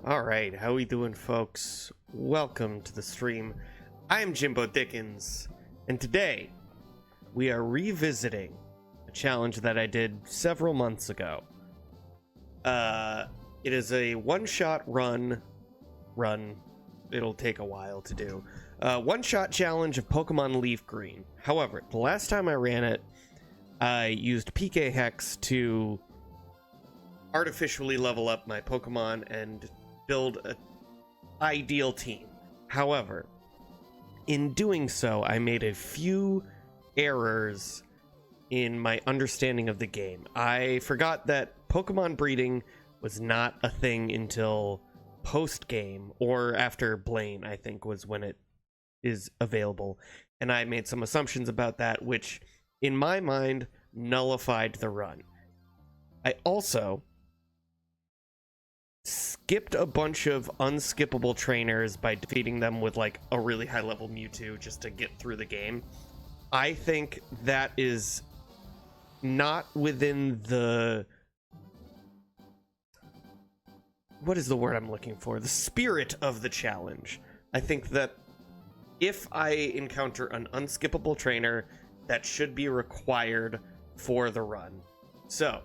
Alright, how we doing, folks? Welcome to the stream. I'm Jimbo Dickens, and today we are revisiting a challenge that I did several months ago. It is a one-shot run. It'll take a while to do. One-shot challenge of Pokemon LeafGreen. However, the last time I ran it, I used PK Hex to artificially level up my Pokemon and build an ideal team. However, in doing so, I made a few errors in my understanding of the game. I forgot that Pokemon breeding was not a thing until post-game, or after Blaine, I think, was when it is available. And I made some assumptions about that, which, in my mind, nullified the run. I also skipped a bunch of unskippable trainers by defeating them with like a really high level Mewtwo just to get through the game. I think that is not within the... what is the word I'm looking for? The spirit of the challenge. I think that if I encounter an unskippable trainer, that should be required for the run. So,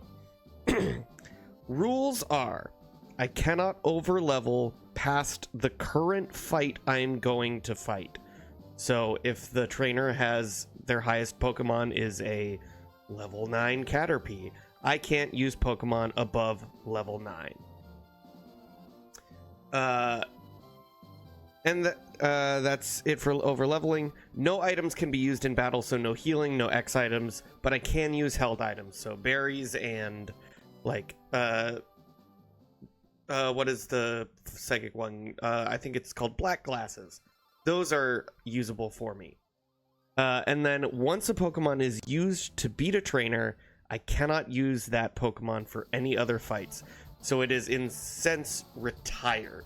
rules are: I cannot overlevel past the current fight I'm going to fight. So if the trainer has their highest Pokemon is a level 9 Caterpie, I can't use Pokemon above level 9. That's it for overleveling. No items can be used in battle, so no healing, no X items, but I can use held items, so berries and like what is the psychic one? I think it's called black glasses. Those are usable for me. And then once a Pokemon is used to beat a trainer, I cannot use that Pokemon for any other fights. So it is in sense retired.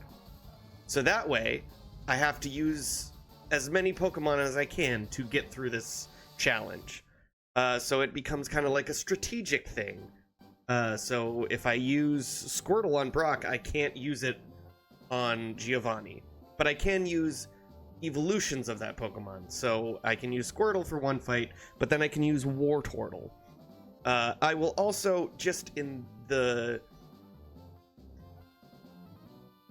So that way, I have to use as many Pokemon as I can to get through this challenge. So it becomes kind of like a strategic thing. So if I use Squirtle on Brock, I can't use it on Giovanni. But I can use evolutions of that Pokemon. So I can use Squirtle for one fight, but then I can use Wartortle. I will also, just in the...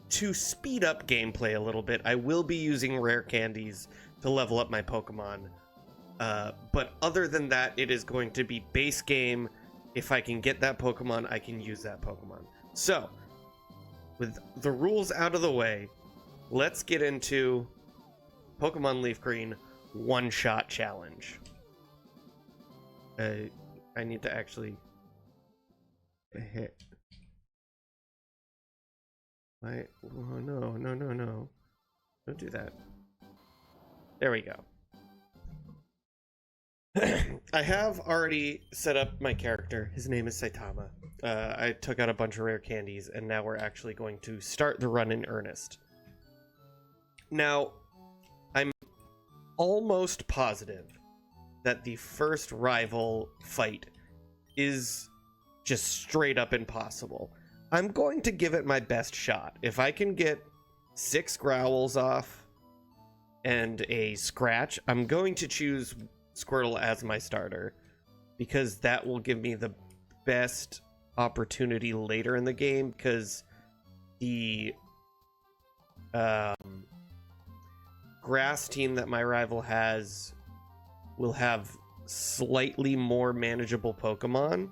to speed up gameplay a little bit, I will be using rare candies to level up my Pokemon. But other than that, it is going to be base game. If I can get that Pokemon, I can use that Pokemon. So, with the rules out of the way, let's get into Pokemon LeafGreen one-shot challenge. I need to actually hit. Why? Oh, no. Don't do that. There we go. I have already set up my character. His name is Saitama. I took out a bunch of rare candies, and now we're actually going to start the run in earnest. Now, I'm almost positive that the first rival fight is just straight up impossible. I'm going to give it my best shot. If I can get 6 growls off and a scratch, I'm going to choose Squirtle as my starter, because that will give me the best opportunity later in the game, because the grass team that my rival has will have slightly more manageable Pokemon.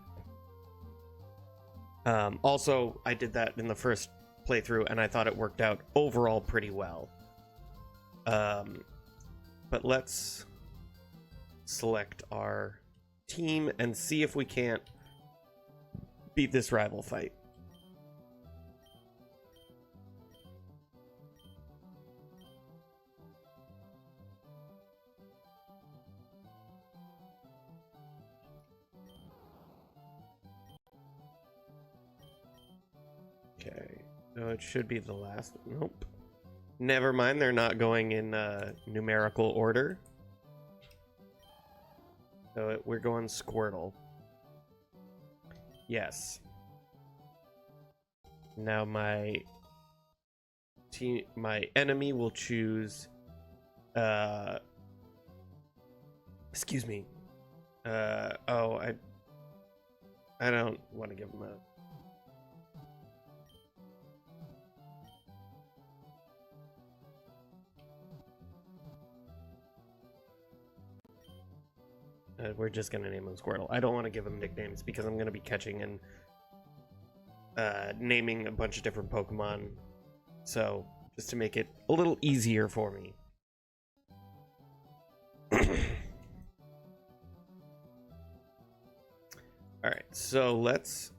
Also, I did that in the first playthrough, and I thought it worked out overall pretty well. But let's select our team and see if we can't beat this rival fight. Okay, no, it should be the last. Nope. Never mind, they're not going in numerical order. So we're going Squirtle. Yes. Now my my enemy will choose excuse me. Oh, I don't want to give him we're just gonna name him Squirtle. I don't want to give him nicknames because I'm gonna be catching and naming a bunch of different Pokemon. So just to make it a little easier for me. All right, so let's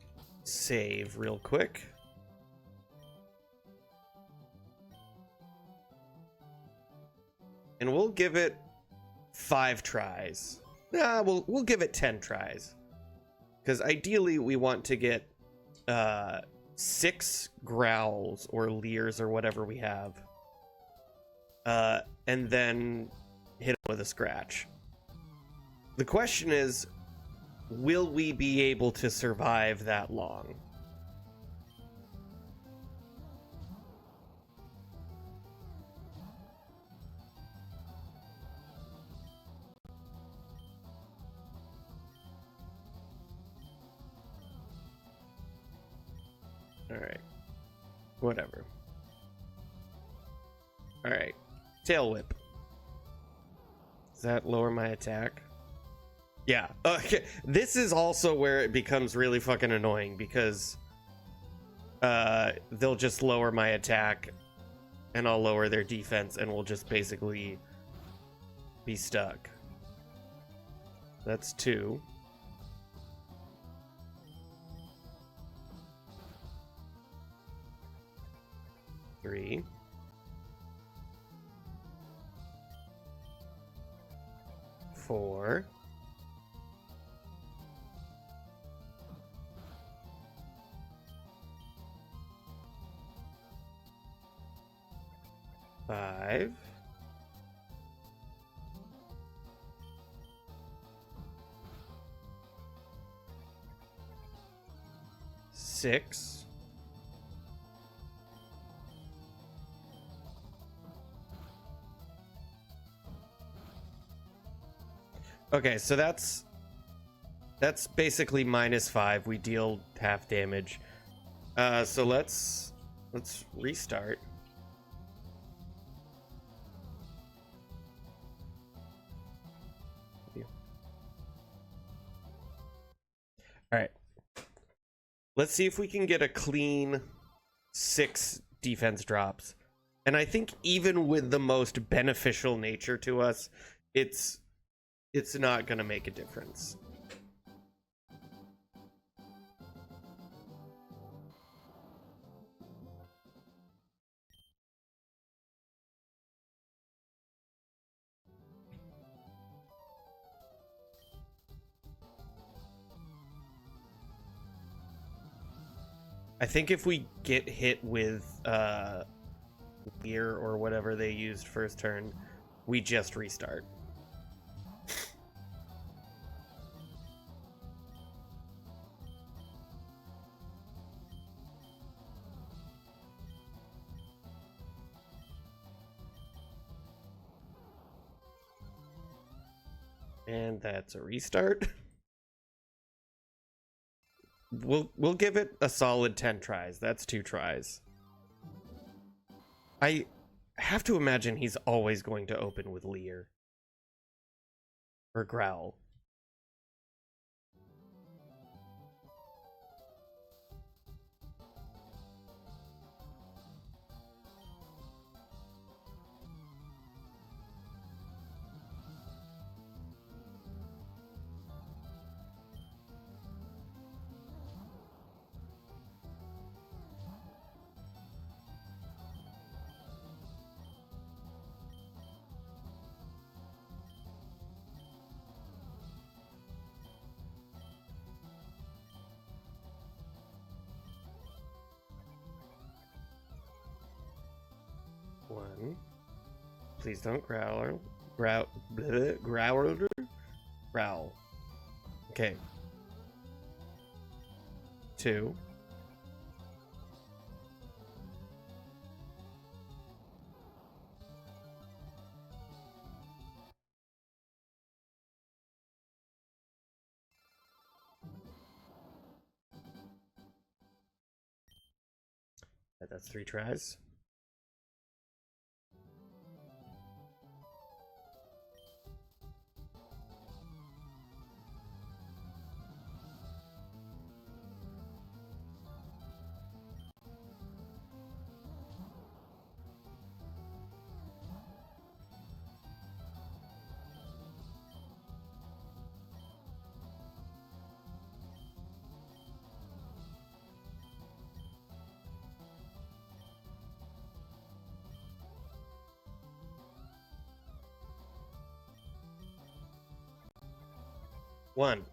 save real quick. And we'll give it 5 tries. We'll give it 10 tries. Because ideally we want to get 6 growls or leers or whatever we have. And then hit him with a scratch. The question is, will we be able to survive that long? Alright. Whatever. Alright. Tail Whip. Does that lower my attack? Yeah. Okay. This is also where it becomes really fucking annoying because they'll just lower my attack and I'll lower their defense and we'll just basically be stuck. That's 2. 3. 4. 5. 6. 'Okay, so that's basically -5. We deal half damage. So let's restart. All right. Let's see if we can get a clean 6 defense drops. And I think even with the most beneficial nature to us, it's not going to make a difference. I think if we get hit with Leer or whatever they used first turn, we just restart. And that's a restart. We'll give it a solid 10 tries. That's 2 tries. I have to imagine he's always going to open with Leer. Or Growl. One. Please don't growl. Growl. Okay. 2. That's 3 tries. One.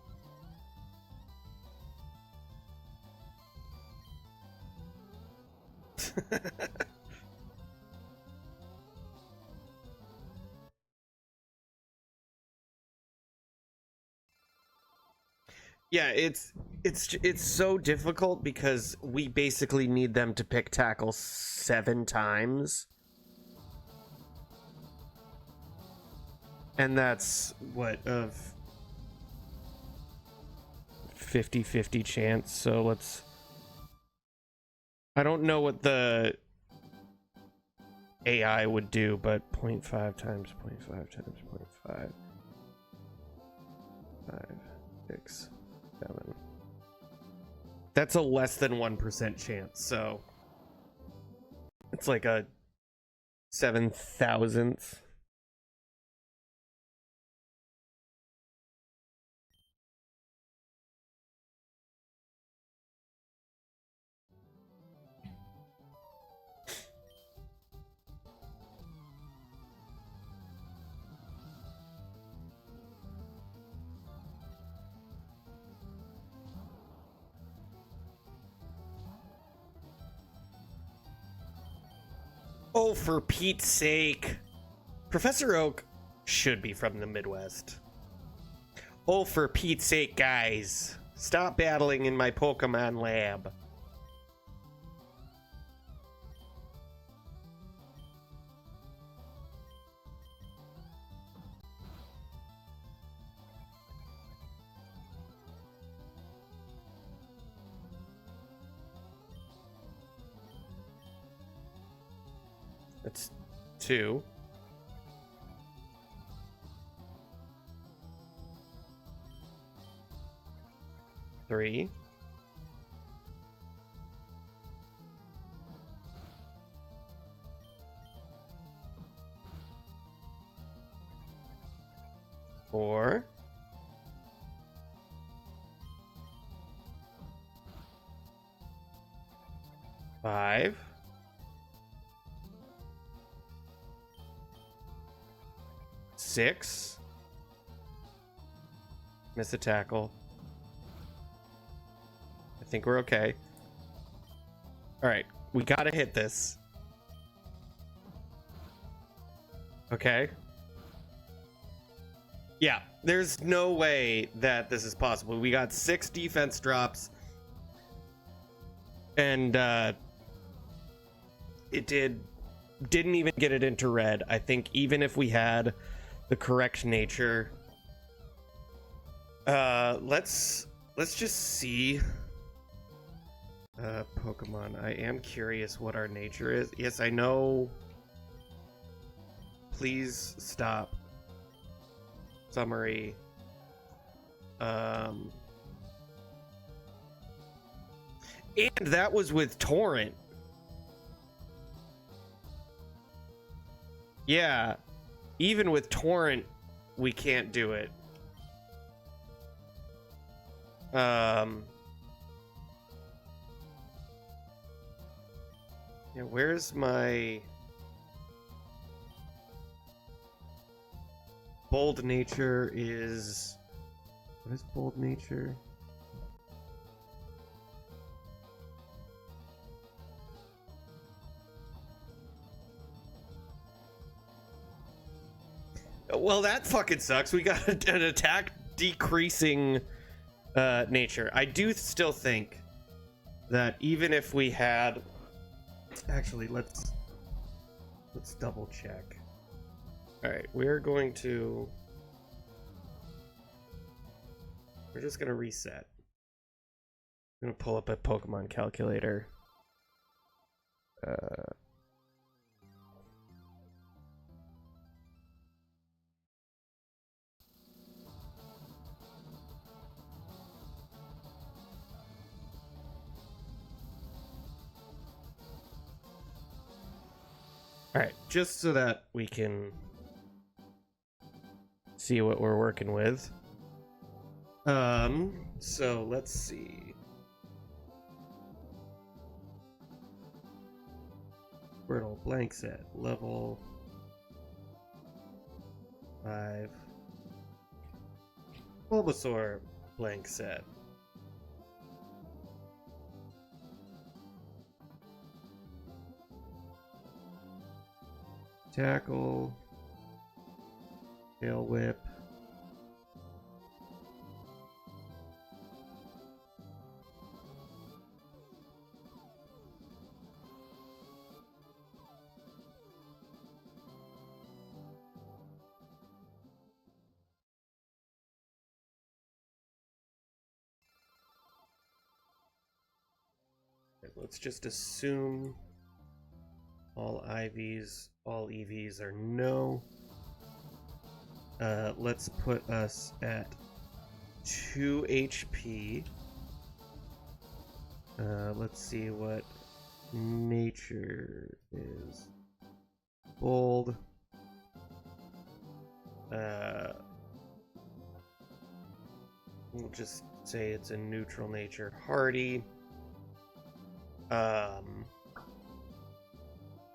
Yeah, it's so difficult because we basically need them to pick tackle 7 times. And that's what, of 50-50 chance. So let's, I don't know what the AI would do, but 0.5 times 0.5 times 0.5. 5, 6, 7. That's a less than 1% chance, so it's like a 7,000th. Oh, for Pete's sake. Professor Oak should be from the Midwest. Oh, for Pete's sake, guys. Stop battling in my Pokemon lab. That's 2. 3. 4. 5. 6. Miss a tackle. I think we're okay. Alright, we gotta hit this. Okay. Yeah, there's no way that this is possible. We got 6 defense drops. And it didn't even get it into red. I think even if we had the correct nature, let's just see. Pokemon, I am curious what our nature is. Yes, I know. Please stop. Summary. And that was with Torrent. Yeah, even with Torrent, we can't do it. Yeah, where's my bold nature is... What is bold nature? Well, that fucking sucks. We got an attack decreasing nature. I do still think that even if we had... Actually, let's double check. Alright, we're just gonna reset. I'm gonna pull up a Pokemon calculator. All right, just so that we can see what we're working with. So let's see. Squirtle blank set, level 5. Bulbasaur blank set. Tackle, tail whip. Let's just assume all IVs, all EVs are no. Let's put us at 2 HP. Let's see what nature is. Bold. We'll just say it's a neutral nature. Hardy.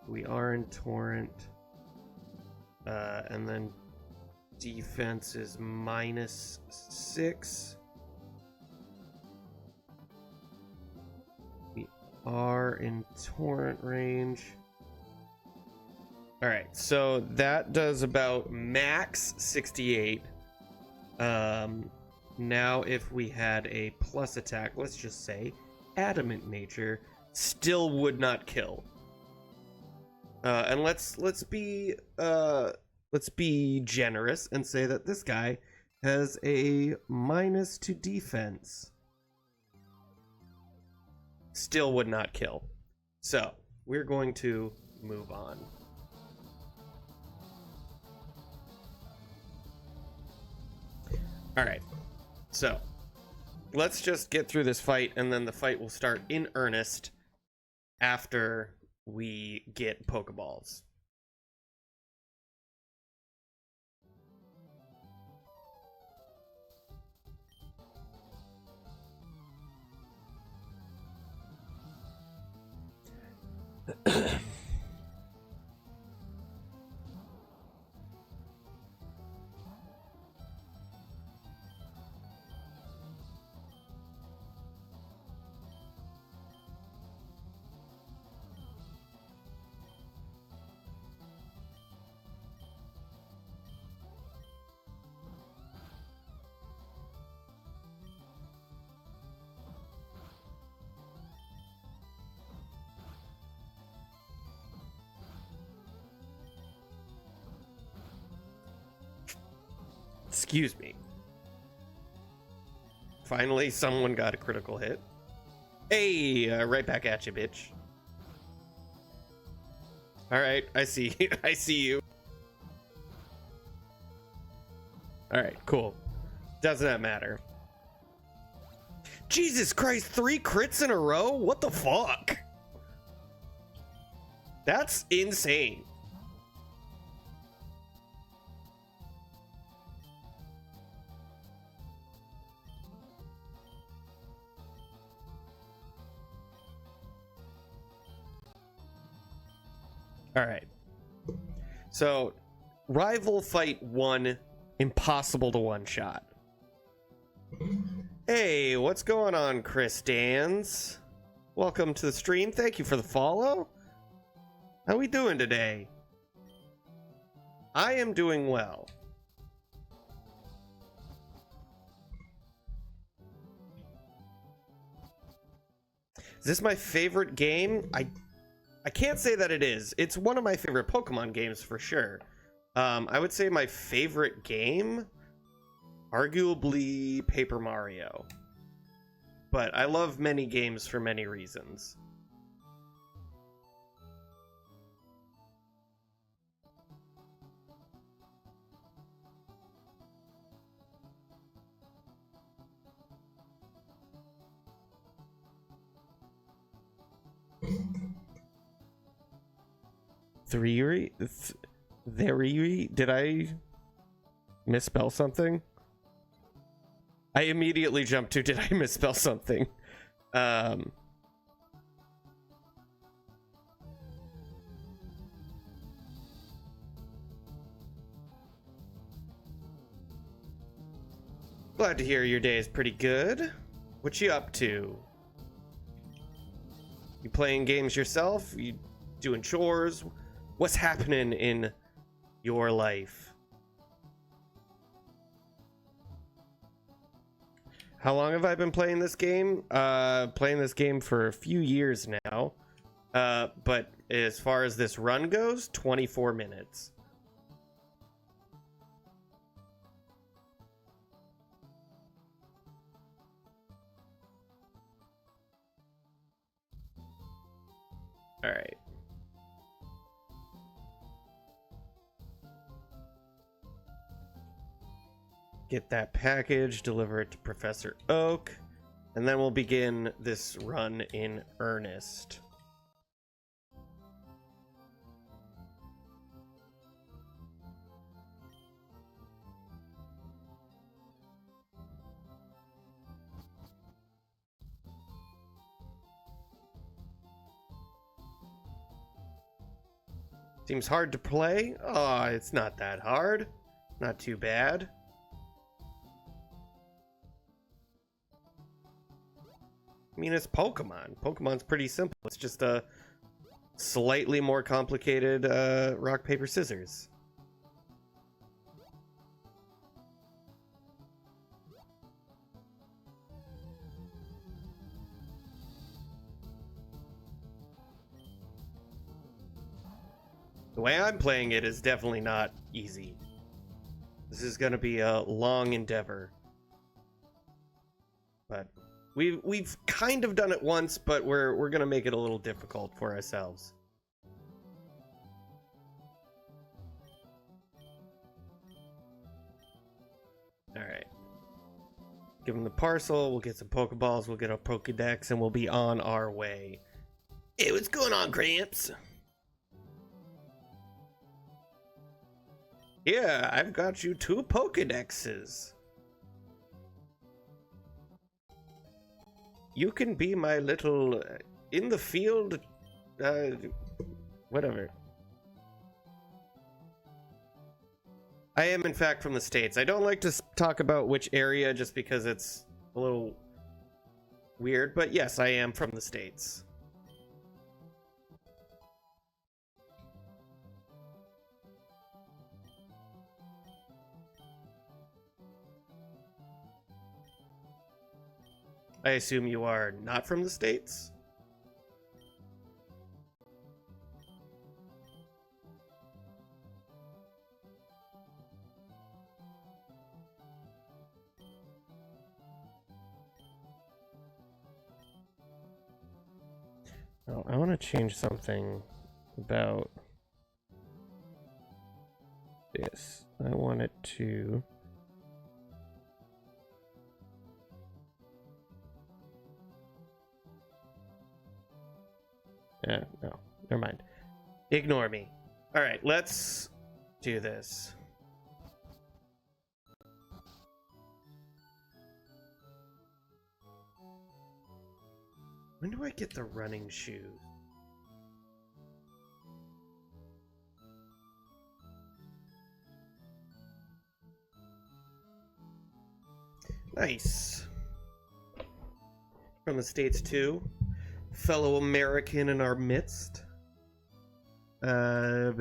We are in Torrent. And then defense is -6. We are in Torrent range. Alright, so that does about max 68. Now if we had a plus attack, let's just say adamant nature, still would not kill. And let's be generous and say that this guy has a -2 to defense. Still would not kill. So we're going to move on. All right. So let's just get through this fight, and then the fight will start in earnest after we get Pokeballs. Excuse me. Finally, someone got a critical hit. Hey, right back at you, bitch. All right, I see. I see you. All right, cool. Doesn't that matter? Jesus Christ, 3 crits in a row? What the fuck? That's insane. All right. So, rival fight 1, impossible to one-shot. Hey, what's going on, Chris Dans? Welcome to the stream. Thank you for the follow. How we doing today? I am doing well. Is this my favorite game? I can't say that it is. It's one of my favorite Pokemon games for sure. I would say my favorite game, arguably Paper Mario. But I love many games for many reasons. Three? Did I misspell something? I immediately jumped to, did I misspell something? Glad to hear your day is pretty good. What you up to? You playing games yourself? You doing chores? What's happening in your life? How long have I been playing this game? Playing this game for a few years now. But as far as this run goes, 24 minutes. All right. Get that package, deliver it to Professor Oak, and then we'll begin this run in earnest. Seems hard to play? Oh, it's not that hard. Not too bad. I mean, it's Pokemon. Pokemon's pretty simple. It's just a slightly more complicated rock, paper, scissors. The way I'm playing it is definitely not easy. This is going to be a long endeavor. But we've kind of done it once, but we're going to make it a little difficult for ourselves. All right. Give him the parcel, we'll get some Pokeballs, we'll get a Pokedex, and we'll be on our way. Hey, what's going on, Gramps? Yeah, I've got you 2 Pokedexes. You can be my little in the field, whatever. I am, in fact, from the States. I don't like to talk about which area just because it's a little weird, but yes, I am from the States. I assume you are not from the States? Oh, I want to change something about this. I want it to... no, never mind. Ignore me. All right, let's do this. When do I get the running shoes? Nice. From the States too. Fellow American in our midst. Kind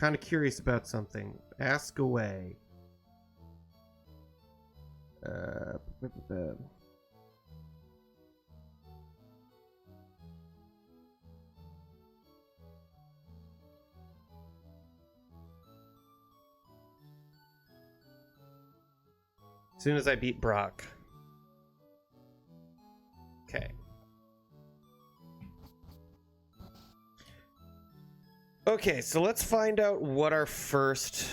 of curious about something. Ask away. As soon as I beat Brock. Okay. Okay, so let's find out what our first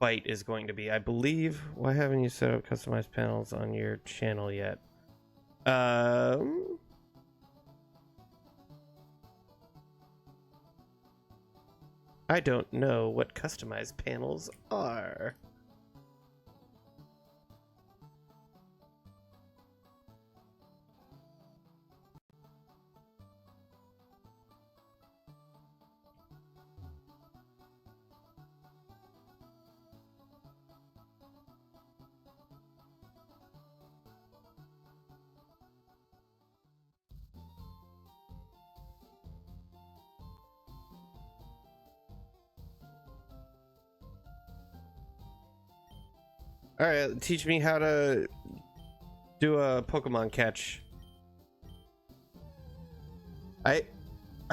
fight is going to be. I believe... Why haven't you set up customized panels on your channel yet? I don't know what customized panels are. All right, teach me how to do a Pokemon catch. I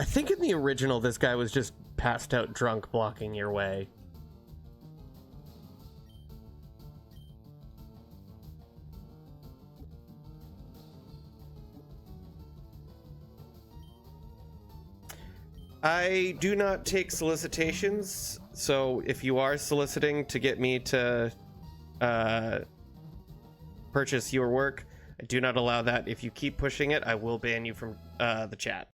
think in the original this guy was just passed out drunk blocking your way. I do not take solicitations, so if you are soliciting to get me to purchase your work, I do not allow that. If you keep pushing it, I will ban you from the chat.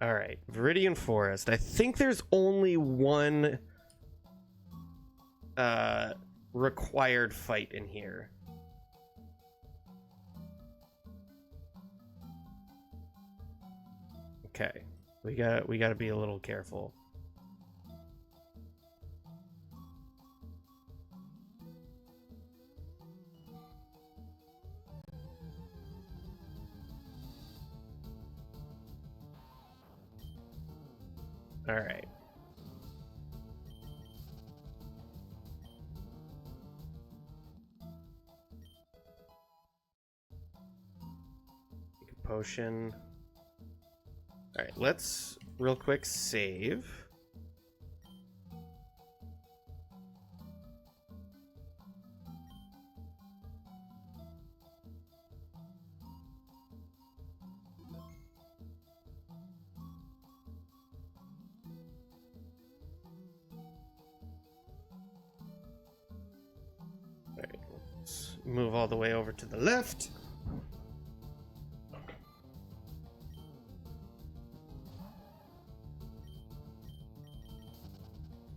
All right, Viridian Forest. I think there's only one required fight in here. Okay, we got to be a little careful. All right. Take a potion. All right, let's real quick save. All right, let's move all the way over to the left.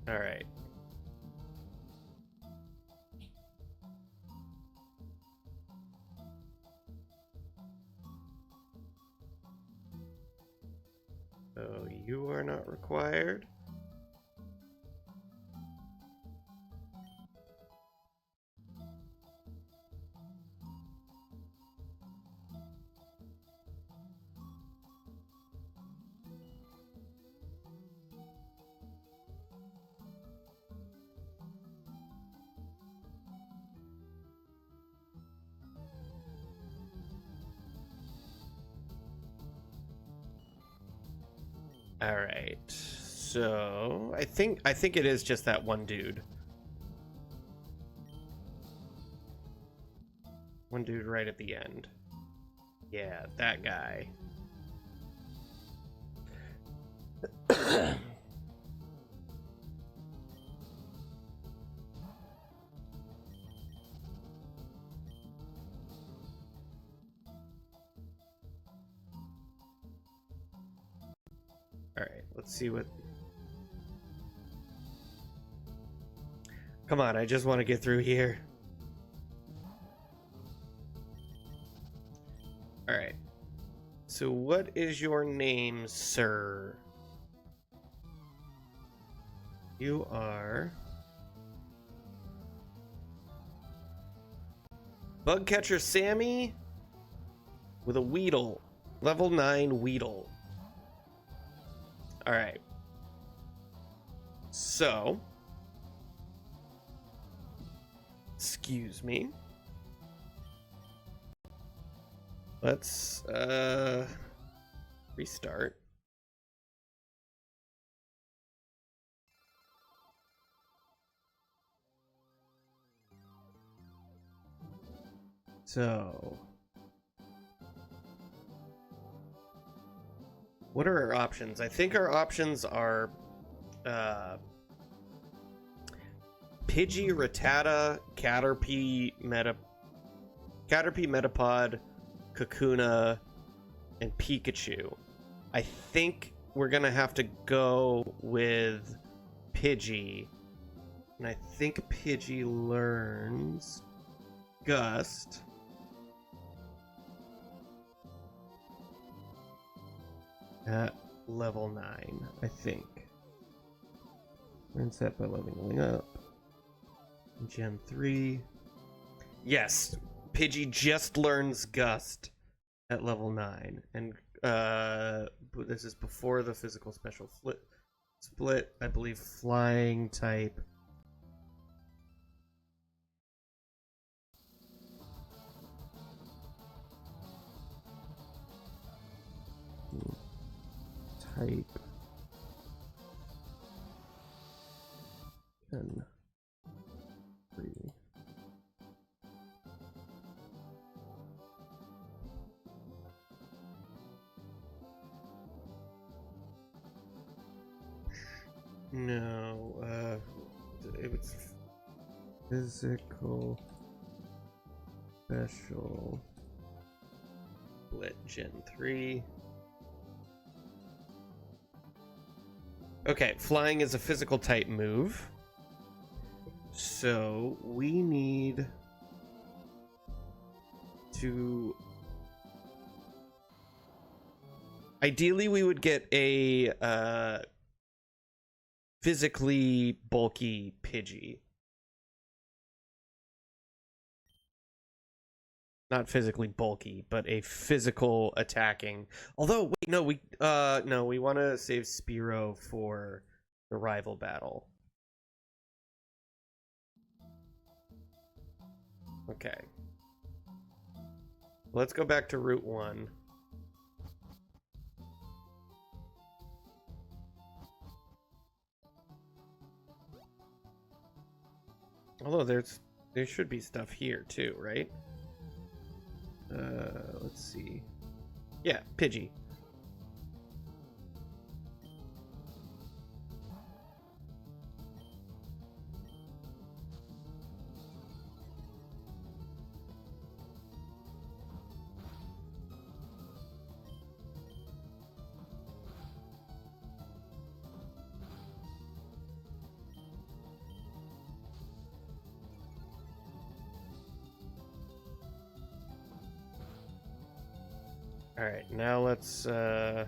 All right. So you are not required. All right, so I think it is just that one dude. One dude right at the end. Yeah, that guy. All right, let's see what... Come on, I just want to get through here. All right. So what is your name, sir? You are... Bug Catcher Sammy with a Weedle. Level 9 Weedle. All right. So, excuse me. Let's restart. So, what are our options? I think our options are Pidgey, Rattata, Caterpie, Metapod, Kakuna, and Pikachu. I think we're gonna have to go with Pidgey, and I think Pidgey learns Gust. At level 9, I think. Learns that by leveling up. Gen 3. Yes, Pidgey just learns Gust at level 9. And this is before the physical special split. I believe flying type. Type 10 3. No, it was physical special split Gen 3. Okay, flying is a physical type move. So we need to... Ideally, we would get a physically bulky Pidgey. Not physically bulky, but a physical attacking. Although, wait, no, we want to save Spearow for the rival battle. Okay. Let's go back to Route 1. Although there should be stuff here too, right? Let's see. Yeah, Pidgey. All right, now let's get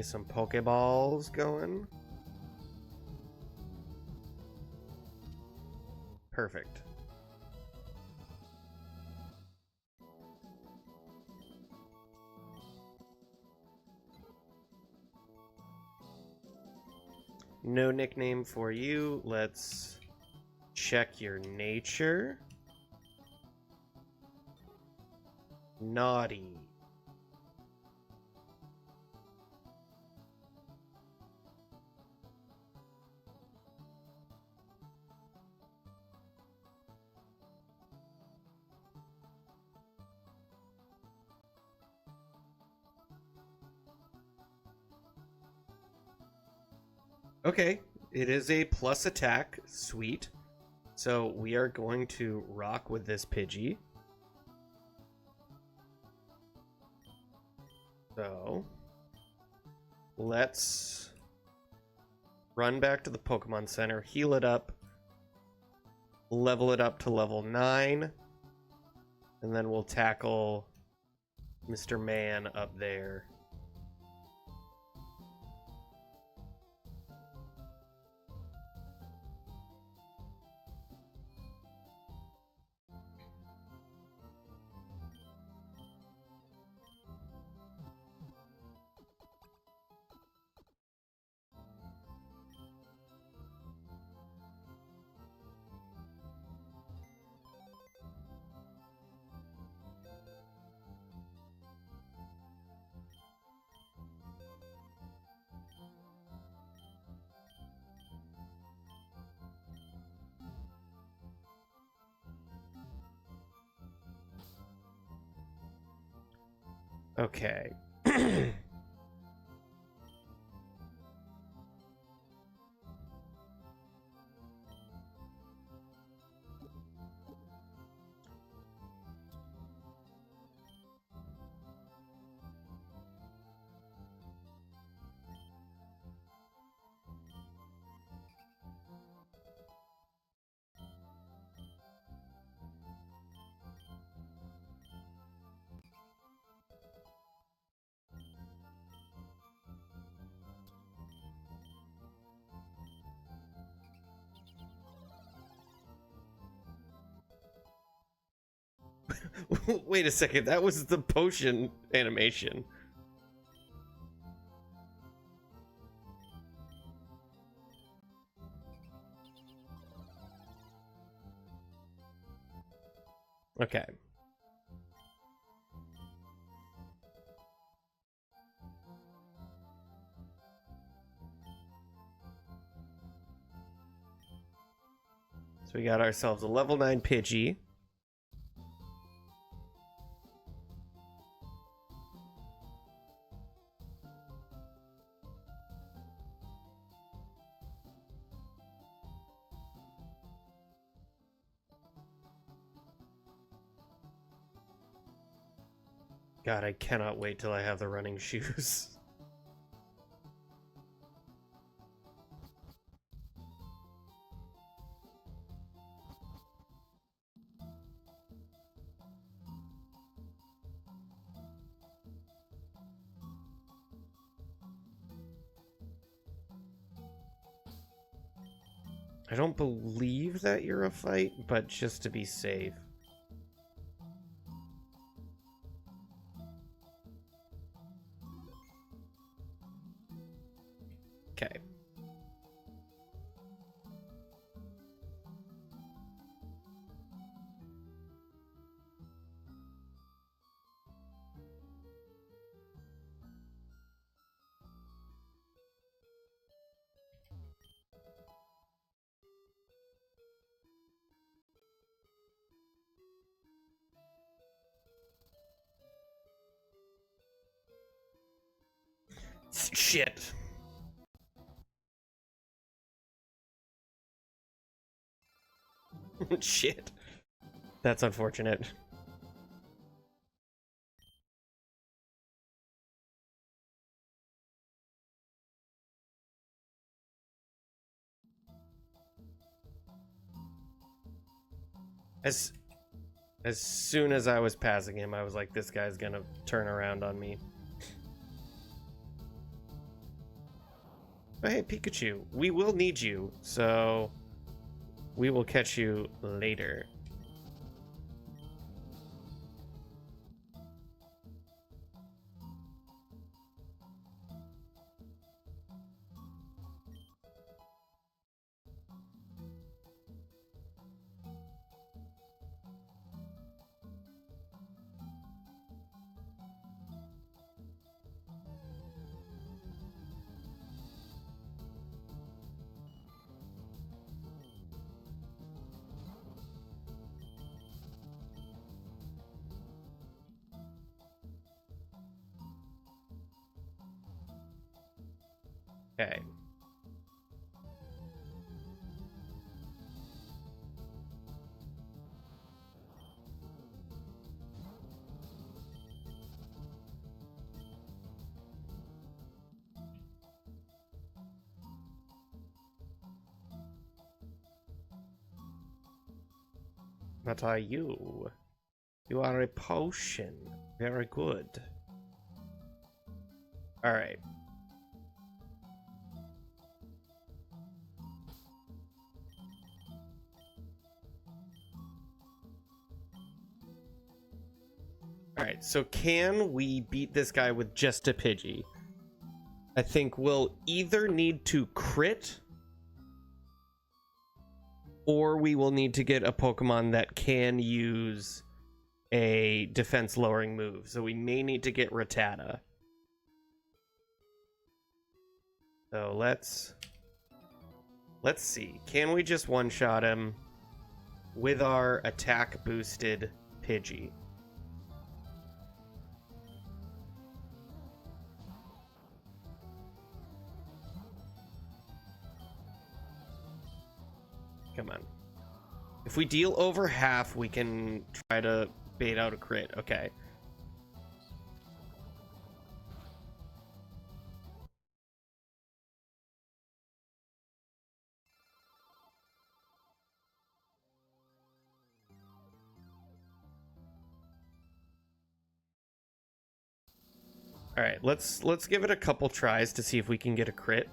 some Pokeballs going. Perfect. No nickname for you. Let's check your nature. Naughty. Okay, it is a plus attack. Sweet. So we are going to rock with this Pidgey. So let's run back to the Pokemon Center, heal it up, level it up to level 9, and then we'll tackle Mr. Man up there. Okay. Wait a second, that was the potion animation. Okay. So we got ourselves a level 9 Pidgey. God, I cannot wait till I have the running shoes. I don't believe that you're a fight, but just to be safe. Okay. Shit. Shit. That's unfortunate. As soon as I was passing him, I was like, this guy's gonna turn around on me. But hey, Pikachu, we will need you, so we will catch you later. Okay. What are you? You are a potion. Very good. Alright. Alright, so can we beat this guy with just a Pidgey? I think we'll either need to crit, or we will need to get a Pokemon that can use a defense lowering move. So we may need to get Rattata. So let's see. Can we just one-shot him with our attack boosted Pidgey? Come on. If we deal over half, we can try to bait out a crit. Okay. All right, let's give it a couple tries to see if we can get a crit.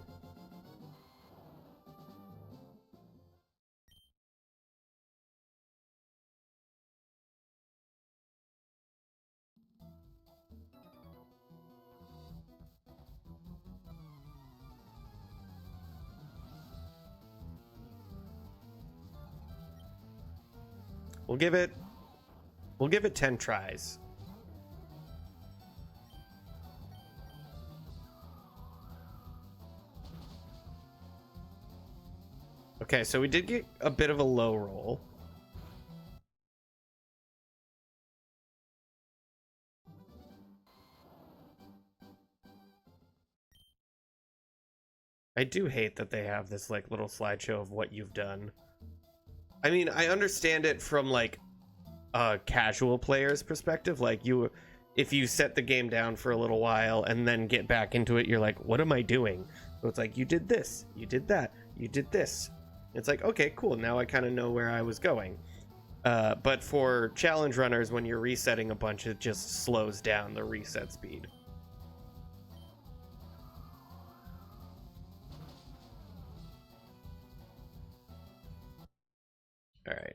We'll give it 10 tries. Okay, so we did get a bit of a low roll. I do hate that they have this like little slideshow of what you've done. I mean, I understand it from like a casual player's perspective. Like if you set the game down for a little while and then get back into it, you're like, what am I doing? So it's like, you did this, you did that, you did this. It's like, okay, cool. Now I kind of know where I was going. But for challenge runners, when you're resetting a bunch, it just slows down the reset speed. All right.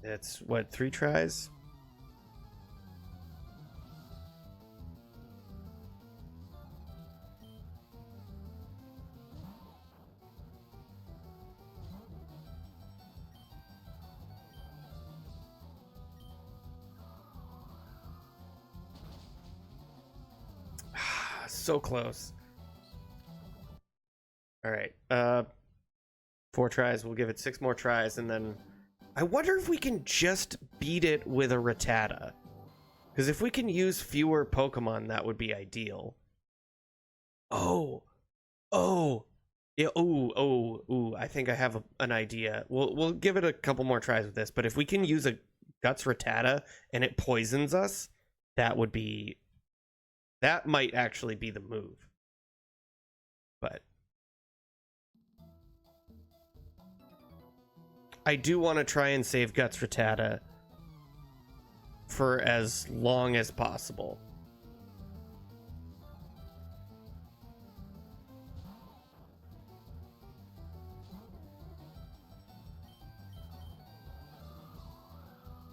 It's what, 3 tries? So close. All right. 4 tries. We'll give it 6 more tries, and then I wonder if we can just beat it with a Rattata. Because if we can use fewer Pokemon, that would be ideal. Oh. Yeah. Oh. I think I have an idea. We'll give it a couple more tries with this. But if we can use a Guts Rattata and it poisons us, that might actually be the move. But I do want to try and save Guts Rattata for as long as possible.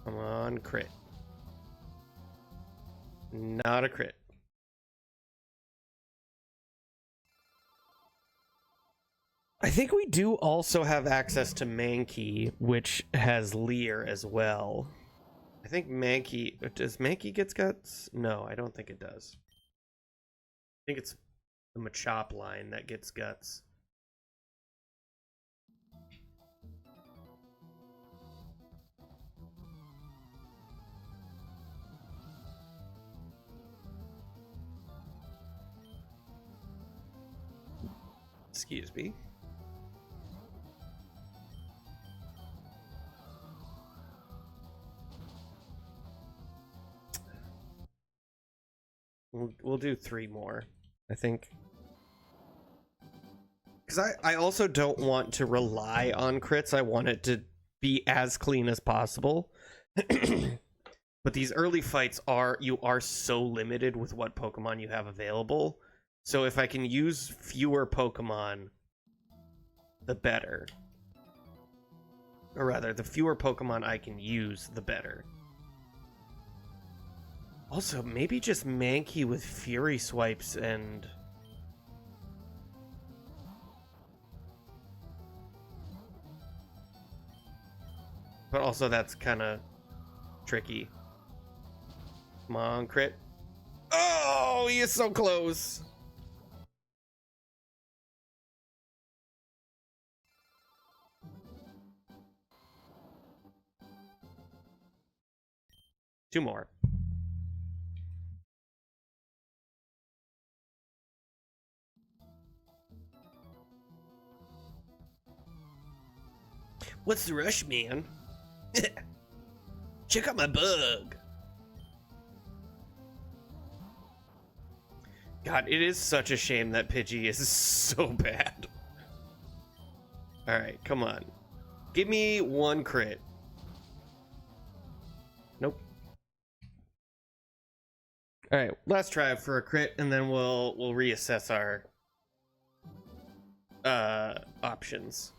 Come on, crit. Not a crit. I think we do also have access to Mankey, which has Leer as well. I think Mankey... Does Mankey get Guts? No, I don't think it does. I think it's the Machop line that gets Guts. Excuse me. We'll do 3 more, I think. Because I also don't want to rely on crits. I want it to be as clean as possible. But these early fights you are so limited with what Pokemon you have available. So if I can use fewer Pokemon, the better. Or rather, the fewer Pokemon I can use, the better. Also, maybe just Mankey with Fury Swipes and... But also that's kind of tricky. Come on, crit. Oh, he is so close. 2 more. What's the rush, man? Check out my bug. God, it is such a shame that Pidgey is so bad. Alright, come on. Give me 1 crit. Nope. Alright, last try for a crit, and then we'll reassess our options.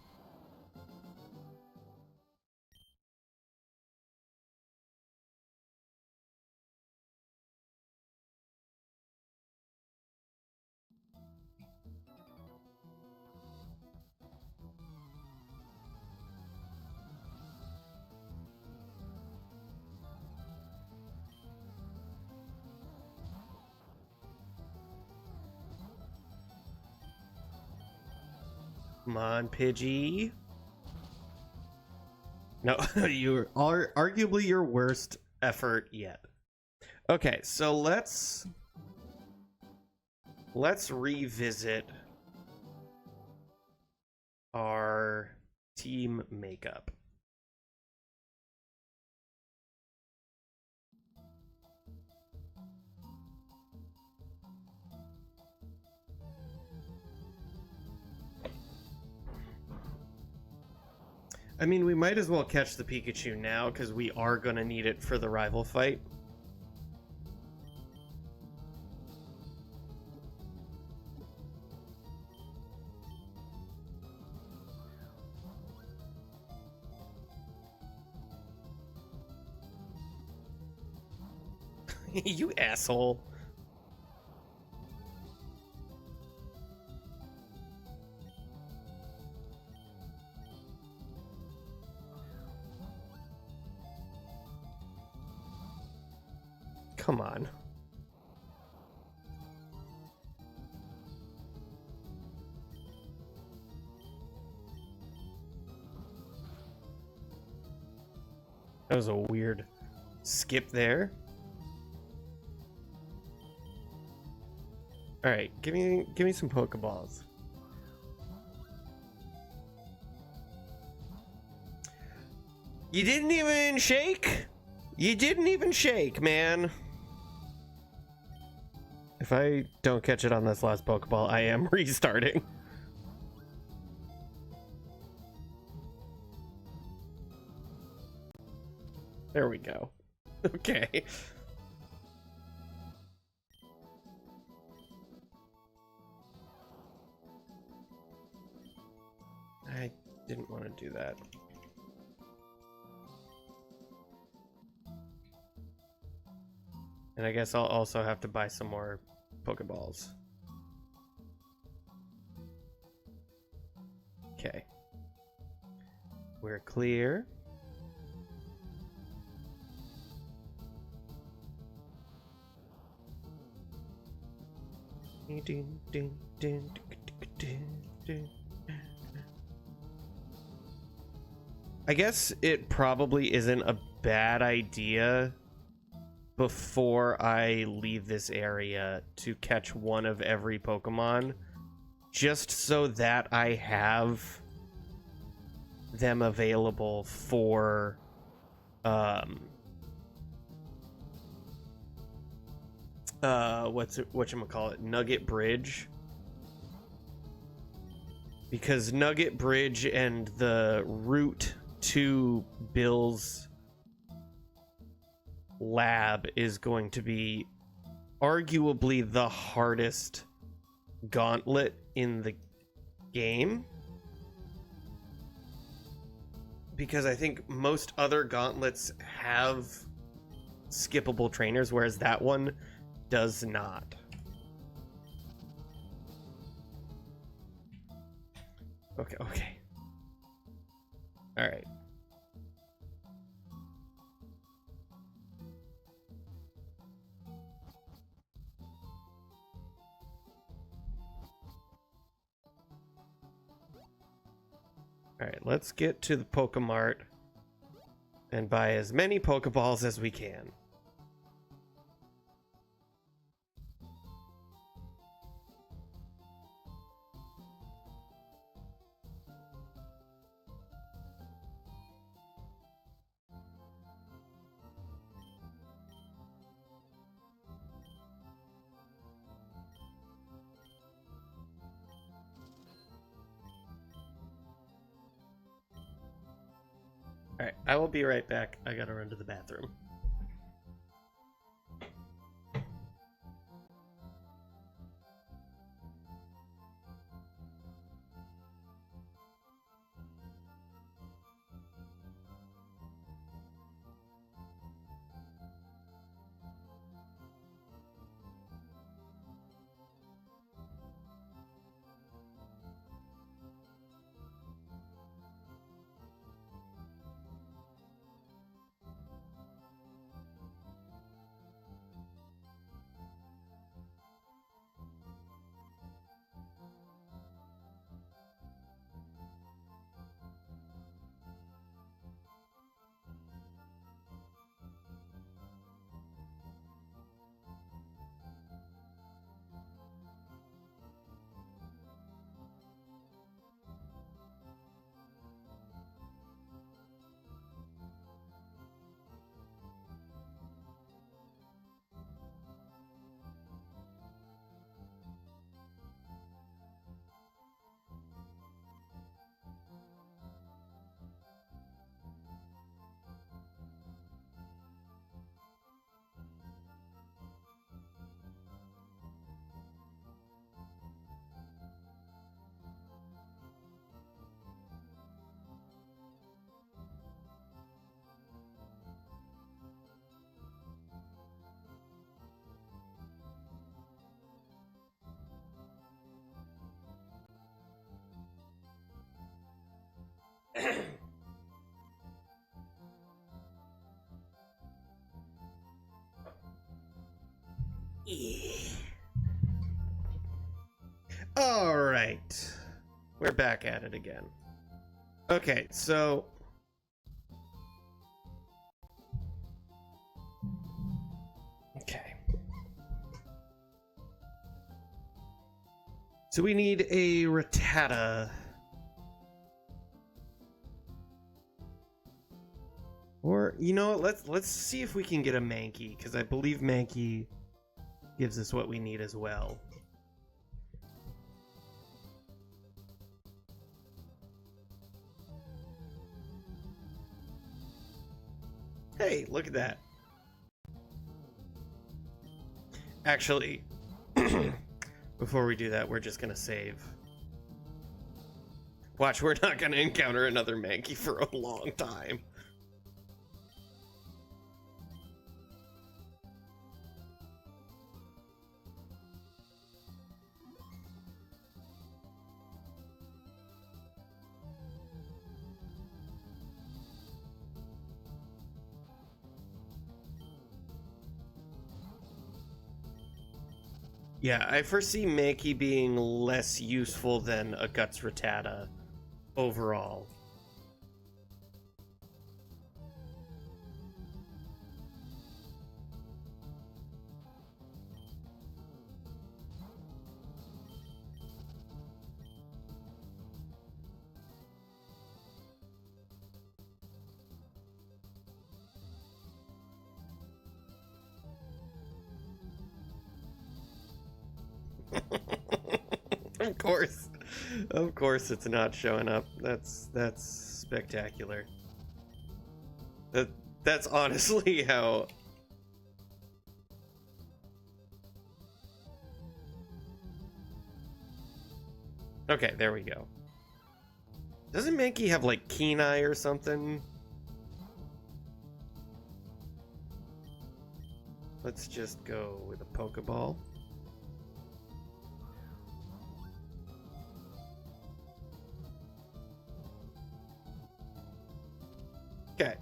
Come on, Pidgey. No, you're arguably your worst effort yet. Okay, so let's revisit our team makeup. I mean, we might as well catch the Pikachu now, because we are going to need it for the rival fight. You asshole. Come on. That was a weird skip there. All right, give me some Pokeballs. You didn't even shake? You didn't even shake, man. If I don't catch it on this last Pokeball, I am restarting. There we go. Okay. I didn't want to do that. And I guess I'll also have to buy some more Pokeballs. Okay. We're clear. I guess it probably isn't a bad idea before I leave this area to catch one of every Pokemon, just so that I have them available for whatchamacallit, Nugget Bridge, because Nugget Bridge and the route to Bill's lab is going to be arguably the hardest gauntlet in the game, because I think most other gauntlets have skippable trainers, whereas that one does not. Okay. All right. All right, let's get to the Pokemart and buy as many Pokeballs as we can. Alright, I will be right back. I gotta run to the bathroom. Yeah. All right. We're back at it again. Okay, so okay. So we need a Rattata. Or, you know, let's see if we can get a Mankey, because I believe Mankey gives us what we need as well. Hey, look at that. Actually, before we do that, we're just gonna save. Watch, we're not gonna encounter another Mankey for a long time. Yeah, I foresee Mankey being less useful than a Guts Rattata overall. Of course it's not showing up. That's spectacular. That's honestly how. Okay, there we go. Doesn't Mankey have like Keen Eye or something? Let's just go with a Pokeball. Okay.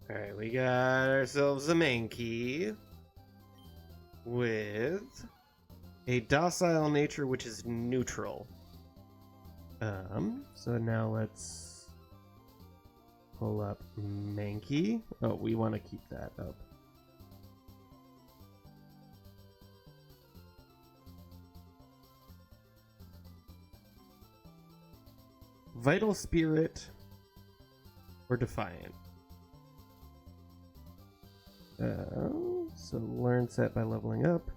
Alright, we got ourselves a Mankey with a docile nature, which is neutral. So now let's pull up Mankey. Oh, we want to keep that up. Vital Spirit or Defiant. So learn set by leveling up.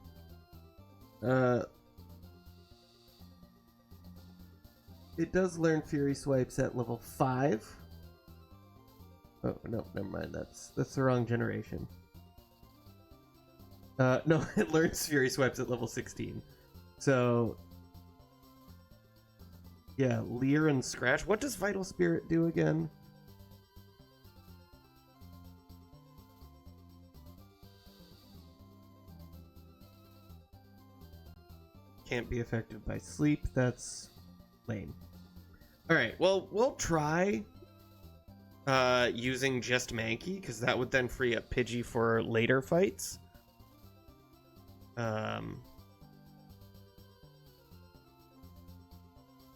It does learn Fury Swipes at level 5. Oh, no, never mind. That's the wrong generation. No, it learns Fury Swipes at level 16. So, yeah, Leer and Scratch. What does Vital Spirit do again? Can't be affected by sleep. That's lame. Alright, well, we'll try using just Mankey, because that would then free up Pidgey for later fights.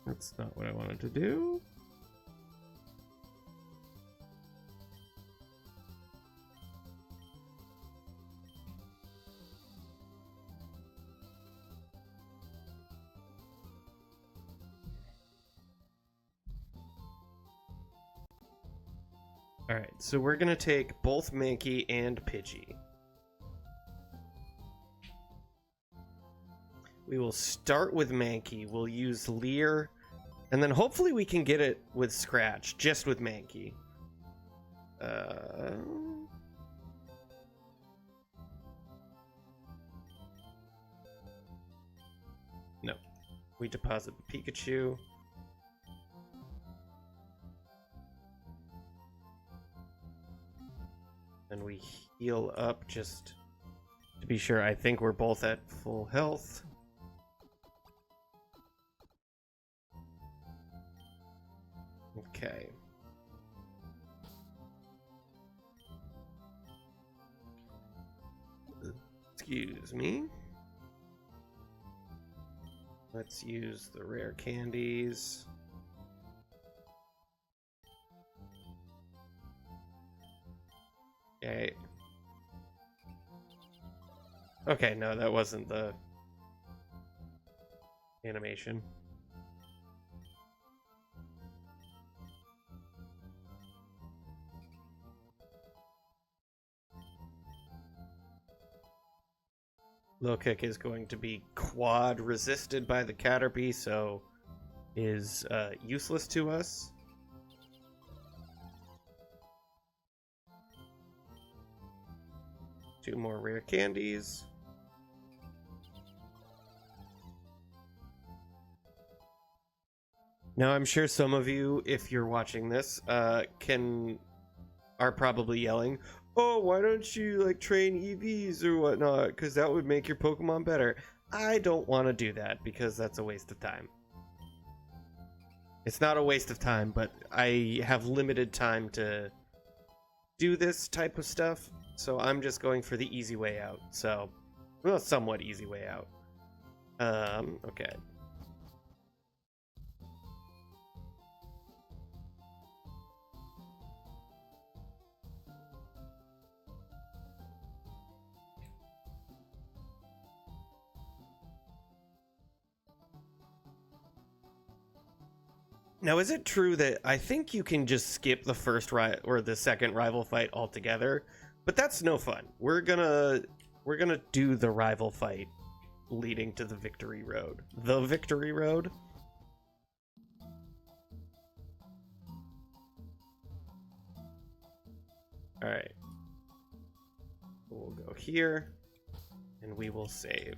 That's not what I wanted to do. Alright, so we're gonna take both Mankey and Pidgey. We will start with Mankey. We'll use Leer, and then hopefully we can get it with Scratch, just with Mankey. No. We deposit the Pikachu. And we heal up just to be sure. I think we're both at full health. Okay. Excuse me. Let's use the rare candies. Okay. Okay, no, that wasn't the animation. Low Kick is going to be quad resisted by the Caterpie, so is useless to us. Two more rare candies. Now, I'm sure some of you, if you're watching this, are probably yelling, "Oh, why don't you like train EVs or whatnot? Because that would make your Pokemon better." I don't want to do that because that's a waste of time. It's not a waste of time, but I have limited time to do this type of stuff, so I'm just going for the easy way out. So, well, somewhat easy way out. Okay. Now, is it true that I think you can just skip the first or the second rival fight altogether? But that's no fun. We're gonna do the rival fight leading to the victory road. The victory road. All right. We'll go here, and we will save.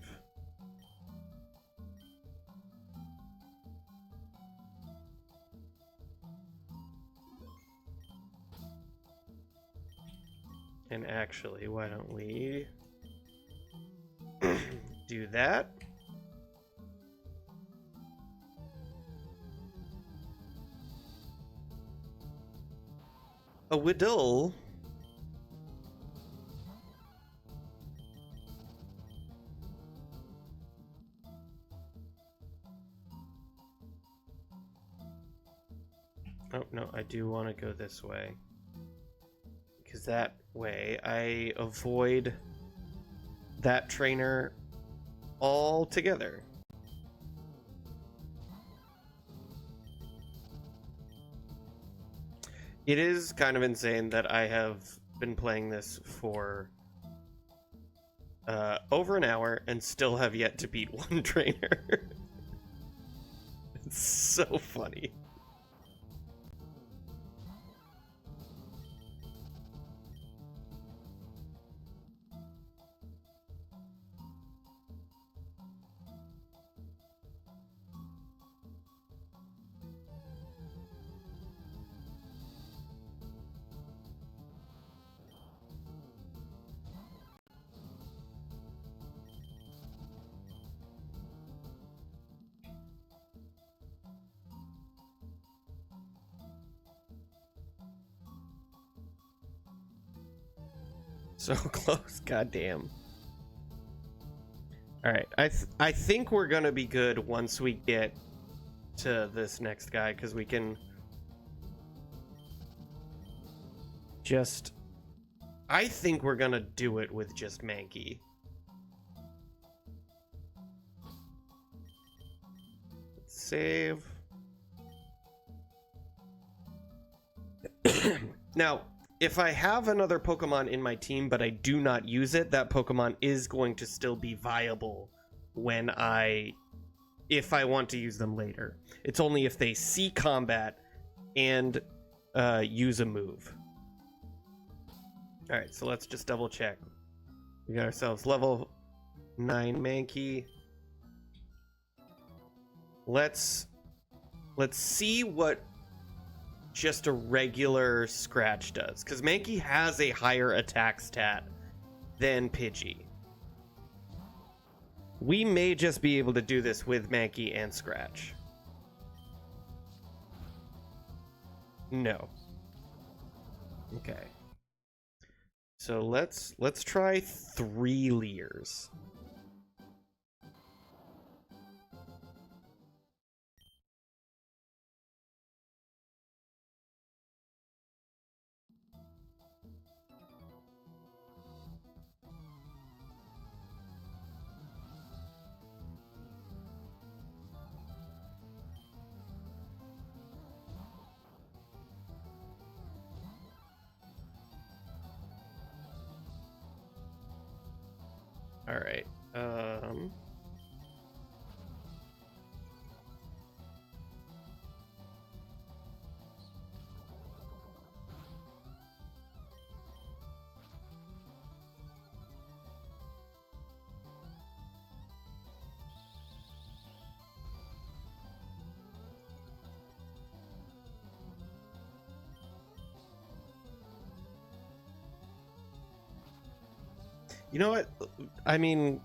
And actually, why don't we do that? A Whittle. Oh, no, I do want to go this way. Because that way I avoid that trainer altogether. It is kind of insane that I have been playing this for over an hour and still have yet to beat one trainer. It's so funny. So close, goddamn. All right, I think we're gonna be good once we get to this next guy, because we can just. I think we're gonna do it with just Mankey. Save. Now, if I have another Pokemon in my team, but I do not use it, that Pokemon is going to still be viable when if I want to use them later. It's only if they see combat and use a move. All right, so let's just double check. We got ourselves level 9 Mankey. Let's see what just a regular Scratch does, because Mankey has a higher attack stat than Pidgey. We may just be able to do this with Mankey and Scratch. No. Okay. So let's try 3 Leers. All right. You know what? I mean,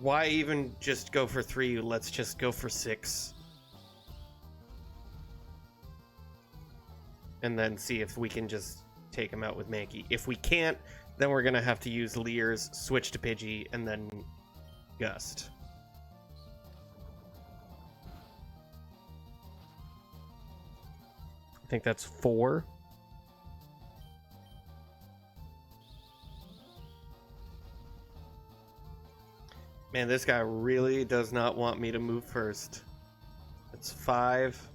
why even just go for 3? Let's just go for 6. And then see if we can just take him out with Mankey. If we can't, then we're going to have to use Leers, switch to Pidgey, and then Gust. I think that's 4. Man, this guy really does not want me to move first. It's 5.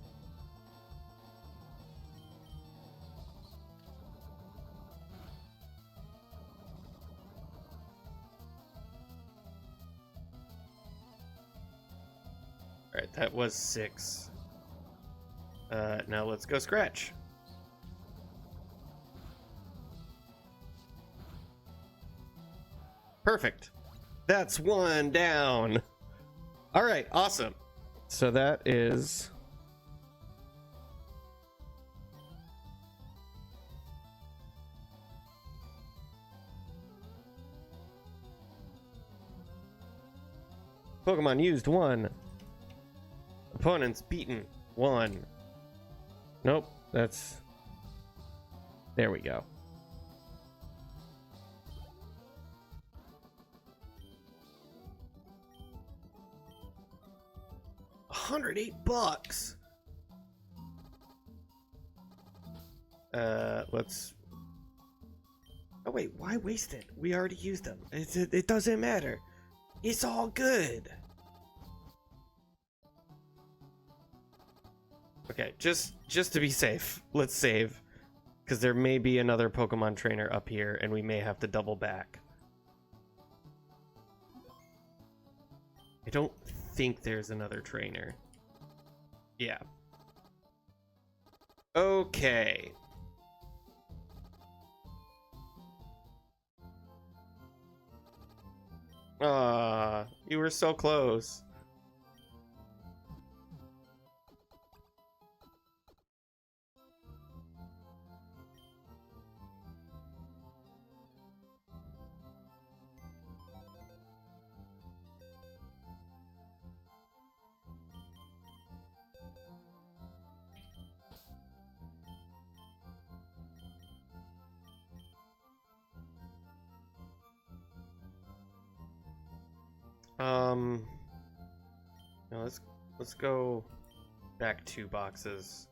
Alright, that was 6. Now let's go Scratch. Perfect. That's 1 down. All right, awesome. So that is Pokemon used 1. Opponents beaten 1. Nope, that's... There we go. $108. Let's... Oh wait, why waste it? We already used them. It doesn't matter. It's all good. Okay, just to be safe, let's save. Because there may be another Pokemon trainer up here, and we may have to double back. I don't think there's another trainer. Yeah. Okay. You were so close. No, let's go back 2 boxes.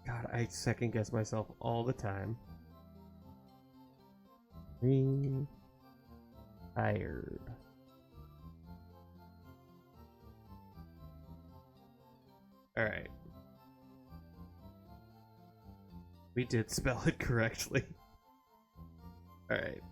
God, I second guess myself all the time. Tired. Alright. We did spell it correctly. Alright.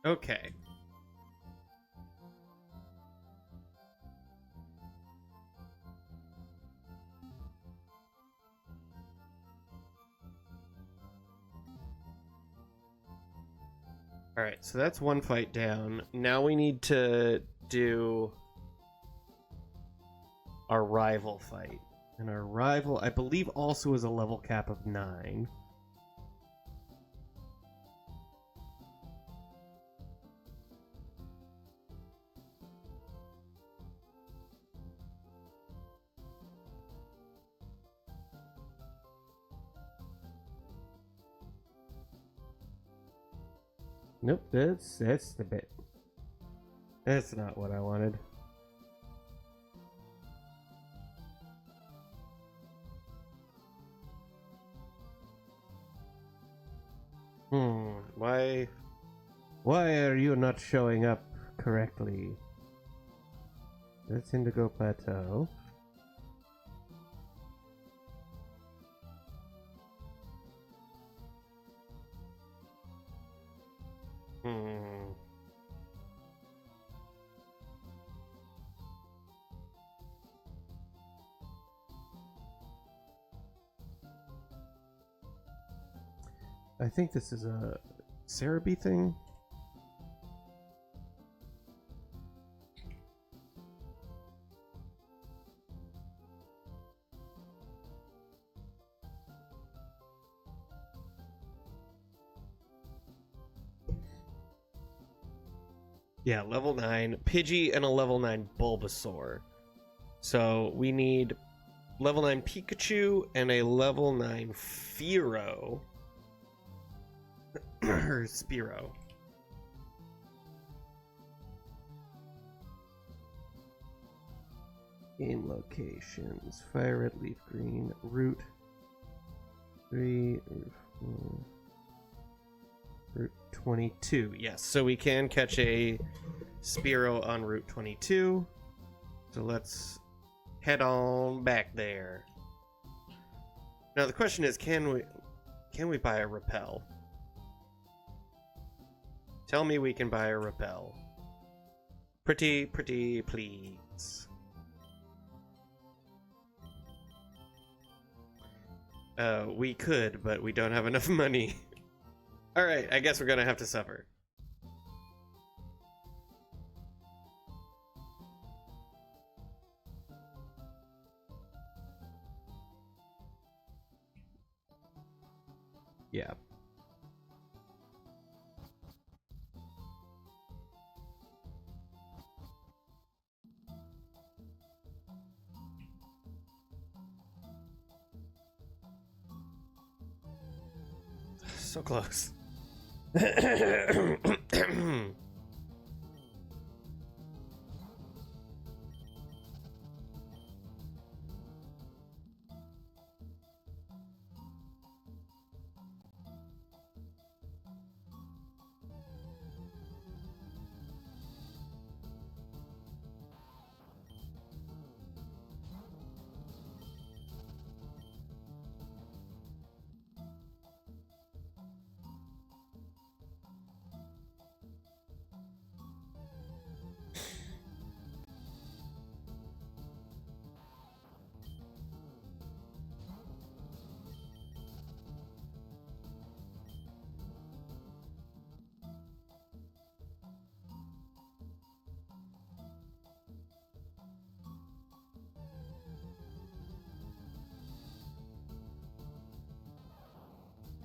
Okay. Alright, so that's one fight down. Now we need to do our rival fight. And our rival, I believe, also is a level cap of 9. Nope, that's the bit. That's not what I wanted. Why are you not showing up correctly? That's Indigo Plateau. I think this is a Cerebi thing. Yeah, level 9 Pidgey and a level 9 Bulbasaur. So we need level 9 Pikachu and a level 9 Fearow. Or Spearow. Game locations. Fire Red, Leaf Green, Route 3, Route 4, Route 22. Yes, so we can catch a Spearow on Route 22. So let's head on back there. Now the question is, can we buy a Repel? Tell me we can buy a Repel. Pretty please. We could, but we don't have enough money. Alright, I guess we're gonna have to suffer. Yeah. So close.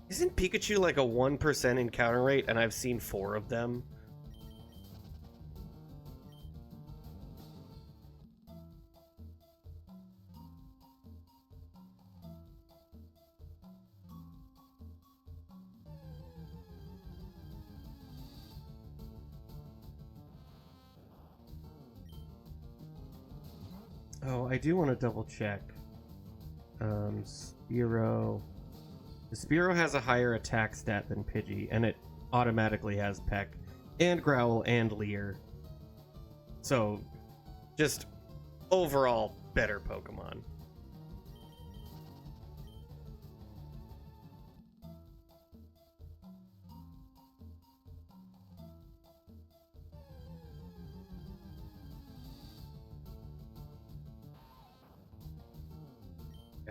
Isn't Pikachu like a 1% encounter rate, and I've seen 4 of them? Oh, I do want to double check. Spearow. The Spearow has a higher attack stat than Pidgey, and it automatically has Peck, and Growl, and Leer. So, just overall better Pokemon.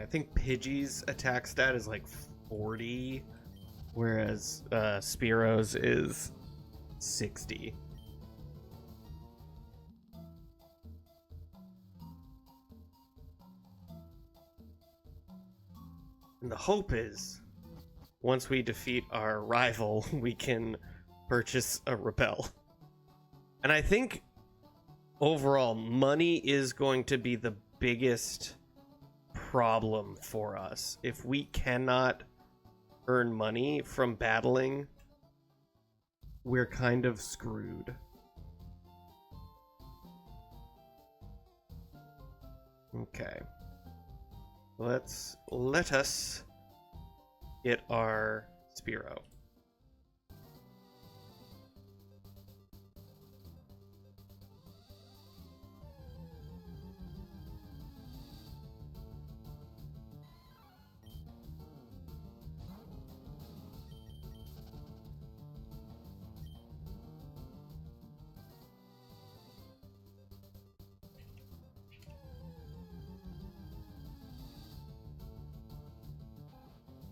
I think Pidgey's attack stat is like 40, whereas Spearow's is 60. And the hope is, once we defeat our rival, we can purchase a Repel. And I think overall, money is going to be the biggest problem for us. If we cannot earn money from battling, we're kind of screwed. Okay. Let us get our Spearow.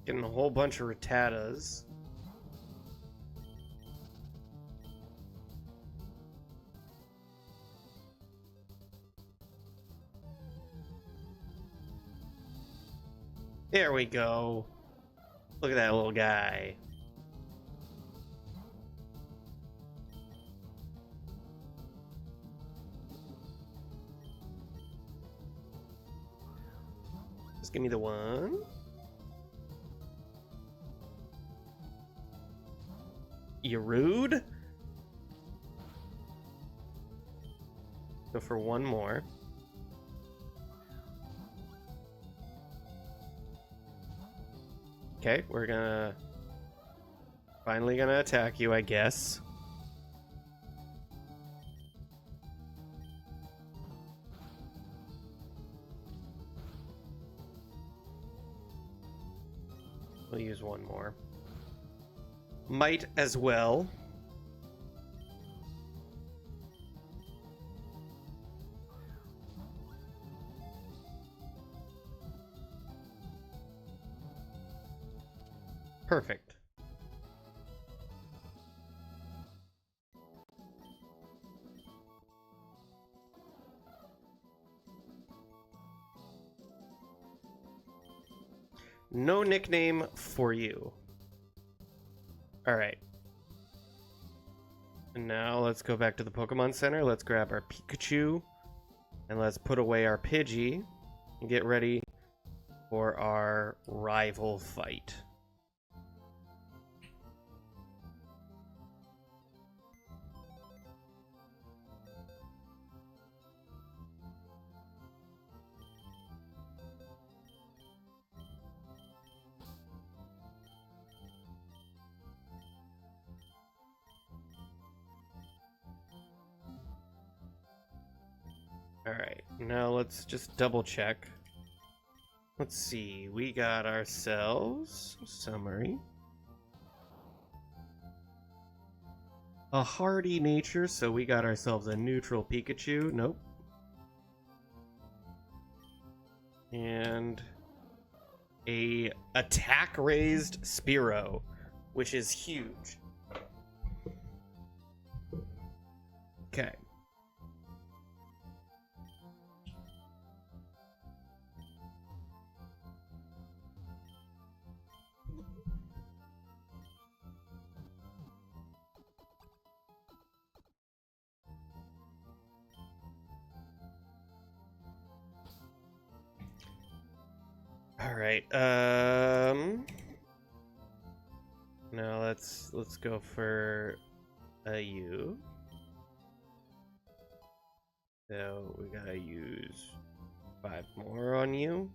Getting a whole bunch of Rattatas. There we go. Look at that little guy. Just give me the one. You rude? Go for one more. Okay, we're finally gonna attack you, I guess. We'll use one more. Might as well. Perfect. No nickname for you. All right. And now let's go back to the Pokemon Center. Let's grab our Pikachu. And let's put away our Pidgey. And get ready for our rival fight. Alright, now let's just double check. Let's see, we got ourselves summary. A hardy nature, so we got ourselves a neutral Pikachu. Nope. And a attack raised Spearow, which is huge. Okay. All right. Now let's go for a U. So we gotta use 5 more on you.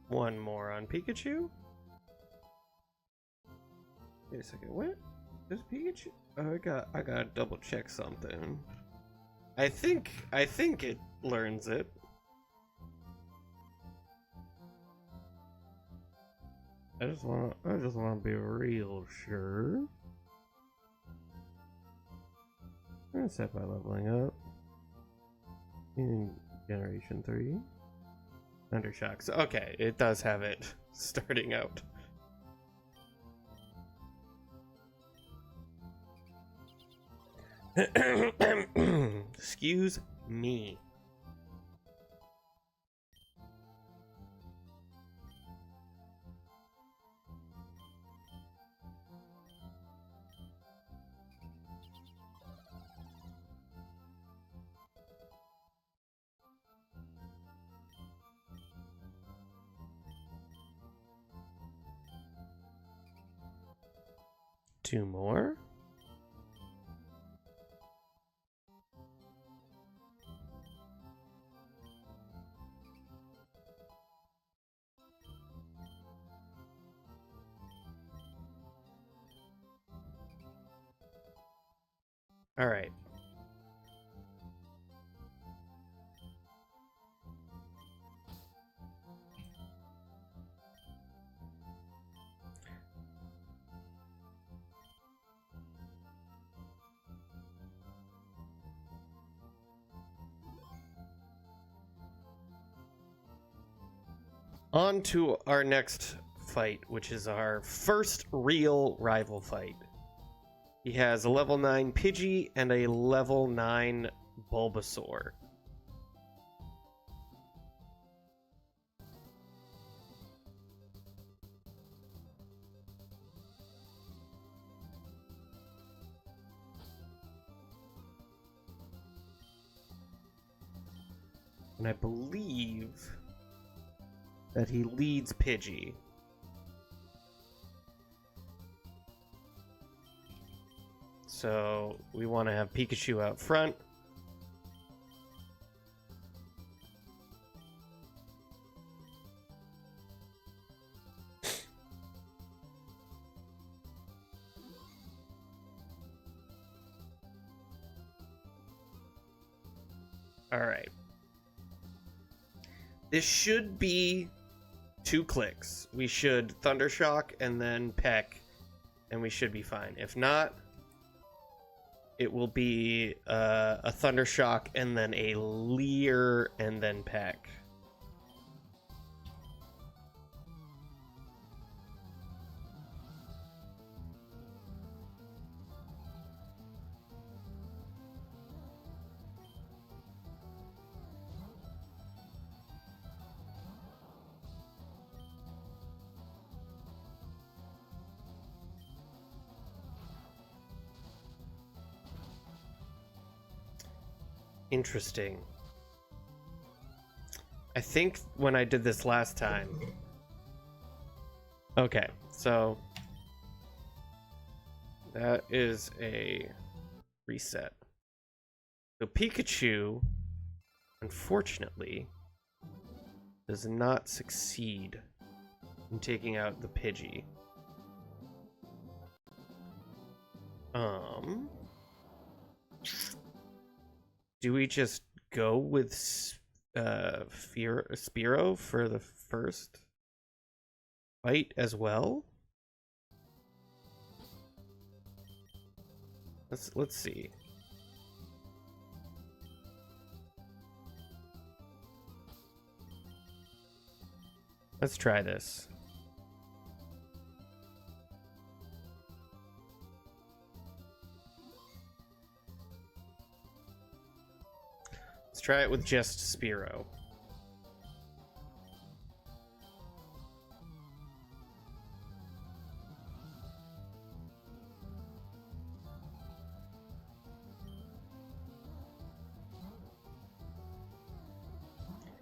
One more on Pikachu. Wait a second, what? Does Pikachu? Oh, I gotta double check something. I think it learns it. I just wanna be real sure. I'm gonna set by leveling up in Generation 3. Thundershocks. Okay, it does have it starting out. Excuse me. Two more. All right. On to our next fight, which is our first real rival fight. He has a level 9 Pidgey and a level 9 Bulbasaur. And I believe that he leads Pidgey. So we want to have Pikachu out front. All right. This should be 2 clicks. We should Thundershock and then Peck, and we should be fine. If not, it will be a Thundershock and then a Leer and then Peck. Interesting. I think when I did this last time. Okay, so that is a reset. So Pikachu, unfortunately, does not succeed in taking out the Pidgey. Do we just go with Spearow for the first fight as well? Let's see. Let's try this. Let's try it with just Spearow.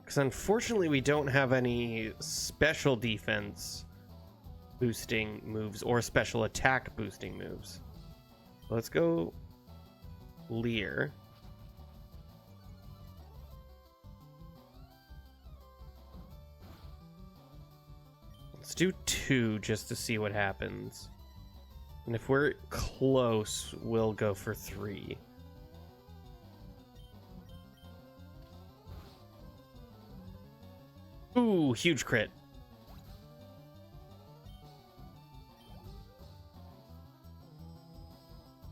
Because unfortunately we don't have any special defense boosting moves or special attack boosting moves. Let's go Leer. Let's do 2 just to see what happens. And if we're close, we'll go for 3. Ooh, huge crit.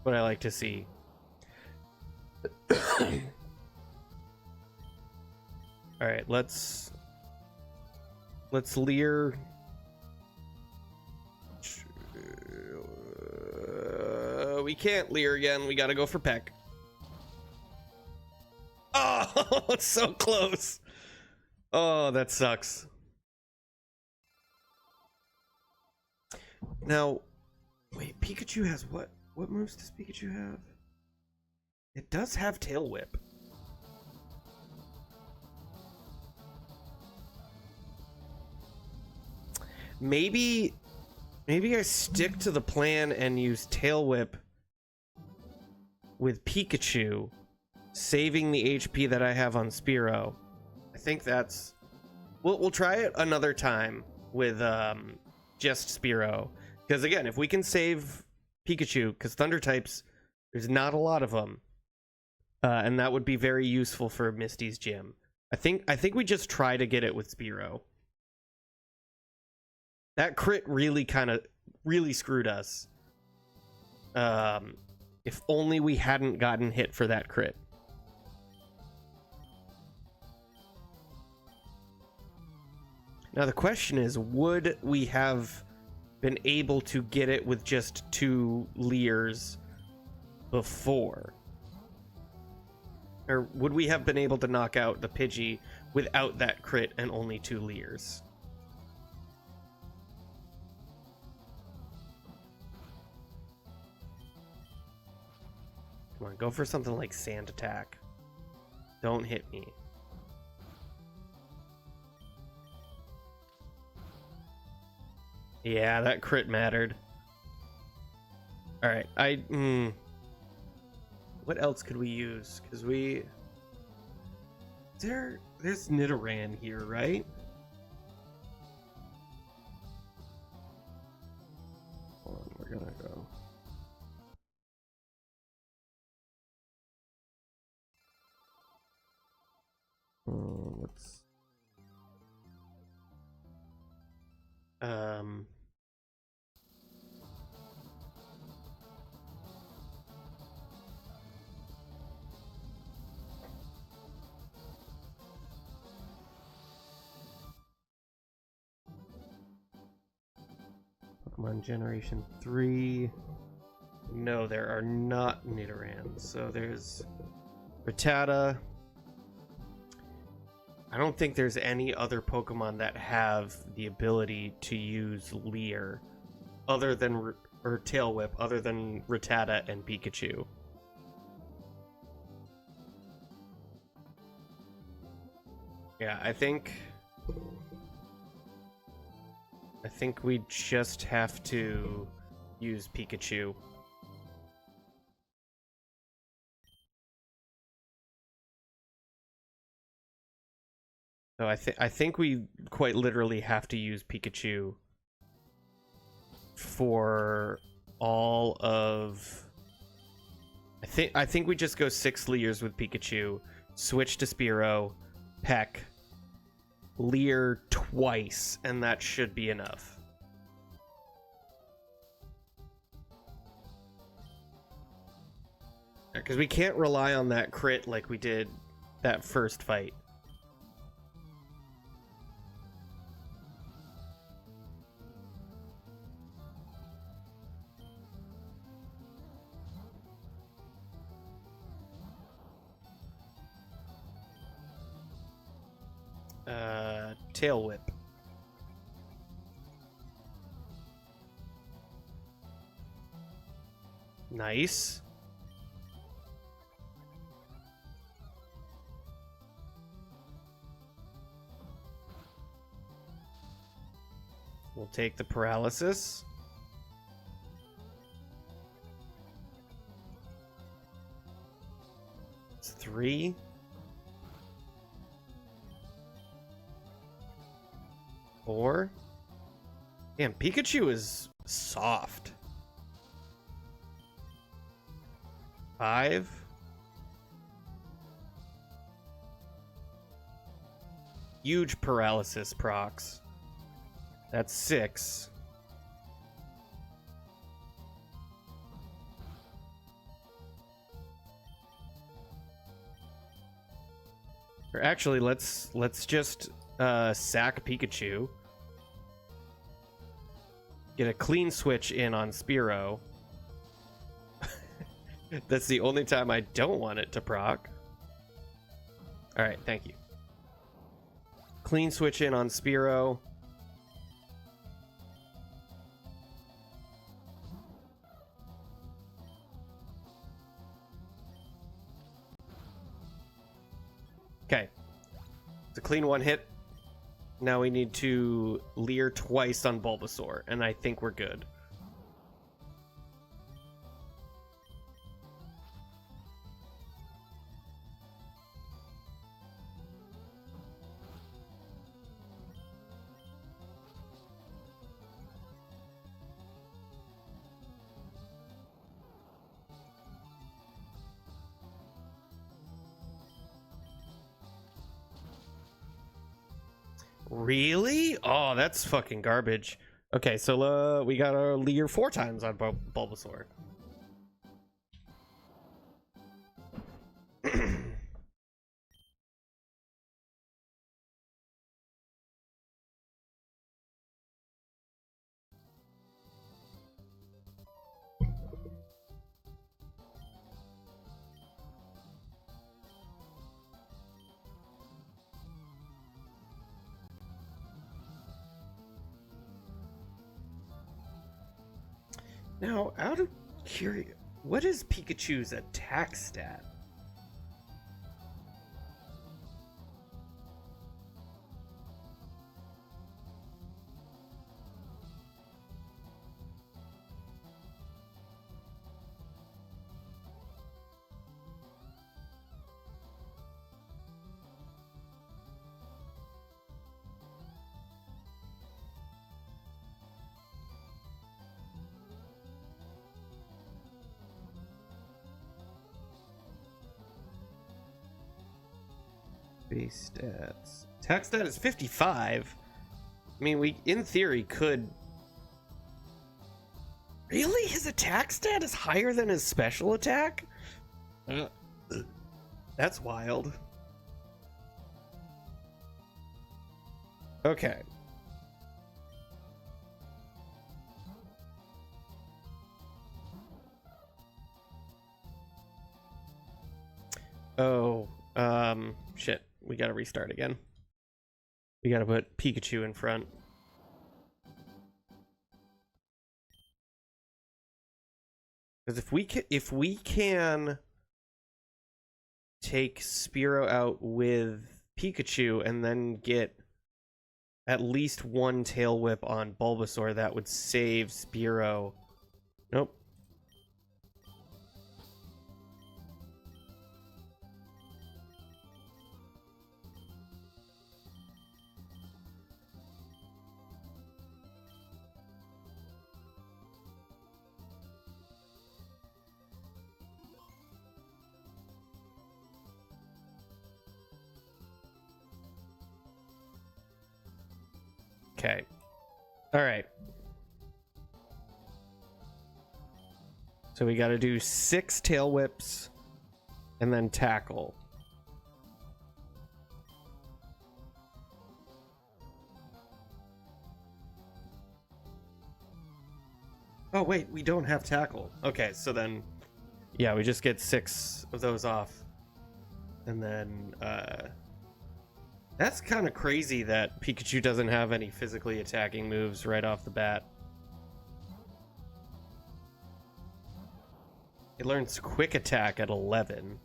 What I like to see. All right, let's Leer. We can't Leer again. We gotta go for Peck. Oh, it's so close. Oh, that sucks. Now, wait, Pikachu has what? What moves does Pikachu have? It does have Tail Whip. Maybe I stick to the plan and use Tail Whip with Pikachu, saving the HP that I have on Spearow. I think that's... We'll try it another time with just Spearow. Because again, if we can save Pikachu, because Thunder types, there's not a lot of them. And that would be very useful for Misty's gym. I think we just try to get it with Spearow. That crit really really screwed us. If only we hadn't gotten hit for that crit. Now the question is, would we have been able to get it with just 2 Leers before? Or would we have been able to knock out the Pidgey without that crit and only 2 Leers? Come on, go for something like Sand Attack. Don't hit me. Yeah, that crit mattered. All right, what else could we use? Because there's Nidoran here, right? Hold on, we're gonna go. Let's. Um, Pokemon Generation 3. No, there are not Nidorans. So there's Rattata. I don't think there's any other Pokemon that have the ability to use Leer other than or Tail Whip other than Rattata and Pikachu. Yeah, I think we just have to use Pikachu. So I think we quite literally have to use Pikachu for all of. I think we just go 6 Leers with Pikachu, switch to Spearow, Peck, Leer twice, and that should be enough. Because we can't rely on that crit like we did that first fight. Tail Whip. Nice. We'll take the paralysis. It's 3. Four. Damn, Pikachu is soft. 5. Huge paralysis procs. That's 6. Or actually, let's just sack Pikachu. Get a clean switch in on Spearow. That's the only time I don't want it to proc. Alright, thank you. Clean switch in on Spearow. Okay. It's a clean 1 hit. Now we need to Leer twice on Bulbasaur, and I think we're good. Really? Oh, that's fucking garbage. Okay, so we got our Leer 4 times on Bulbasaur. Now, out of curiosity, what is Pikachu's attack stat? Base stats. Attack stat is 55. I mean, we, in theory, could... Really? His attack stat is higher than his special attack? That's wild. Okay. Oh, shit. We gotta restart again. We gotta put Pikachu in front. Because if we can take Spearow out with Pikachu and then get at least one Tail Whip on Bulbasaur, that would save Spearow. Nope. Okay. All right. So we got to do 6 Tail Whips and then tackle. Oh, wait, we don't have tackle. Okay, so then, yeah, we just get 6 of those off. And then, that's kind of crazy that Pikachu doesn't have any physically attacking moves right off the bat. It learns Quick Attack at 11.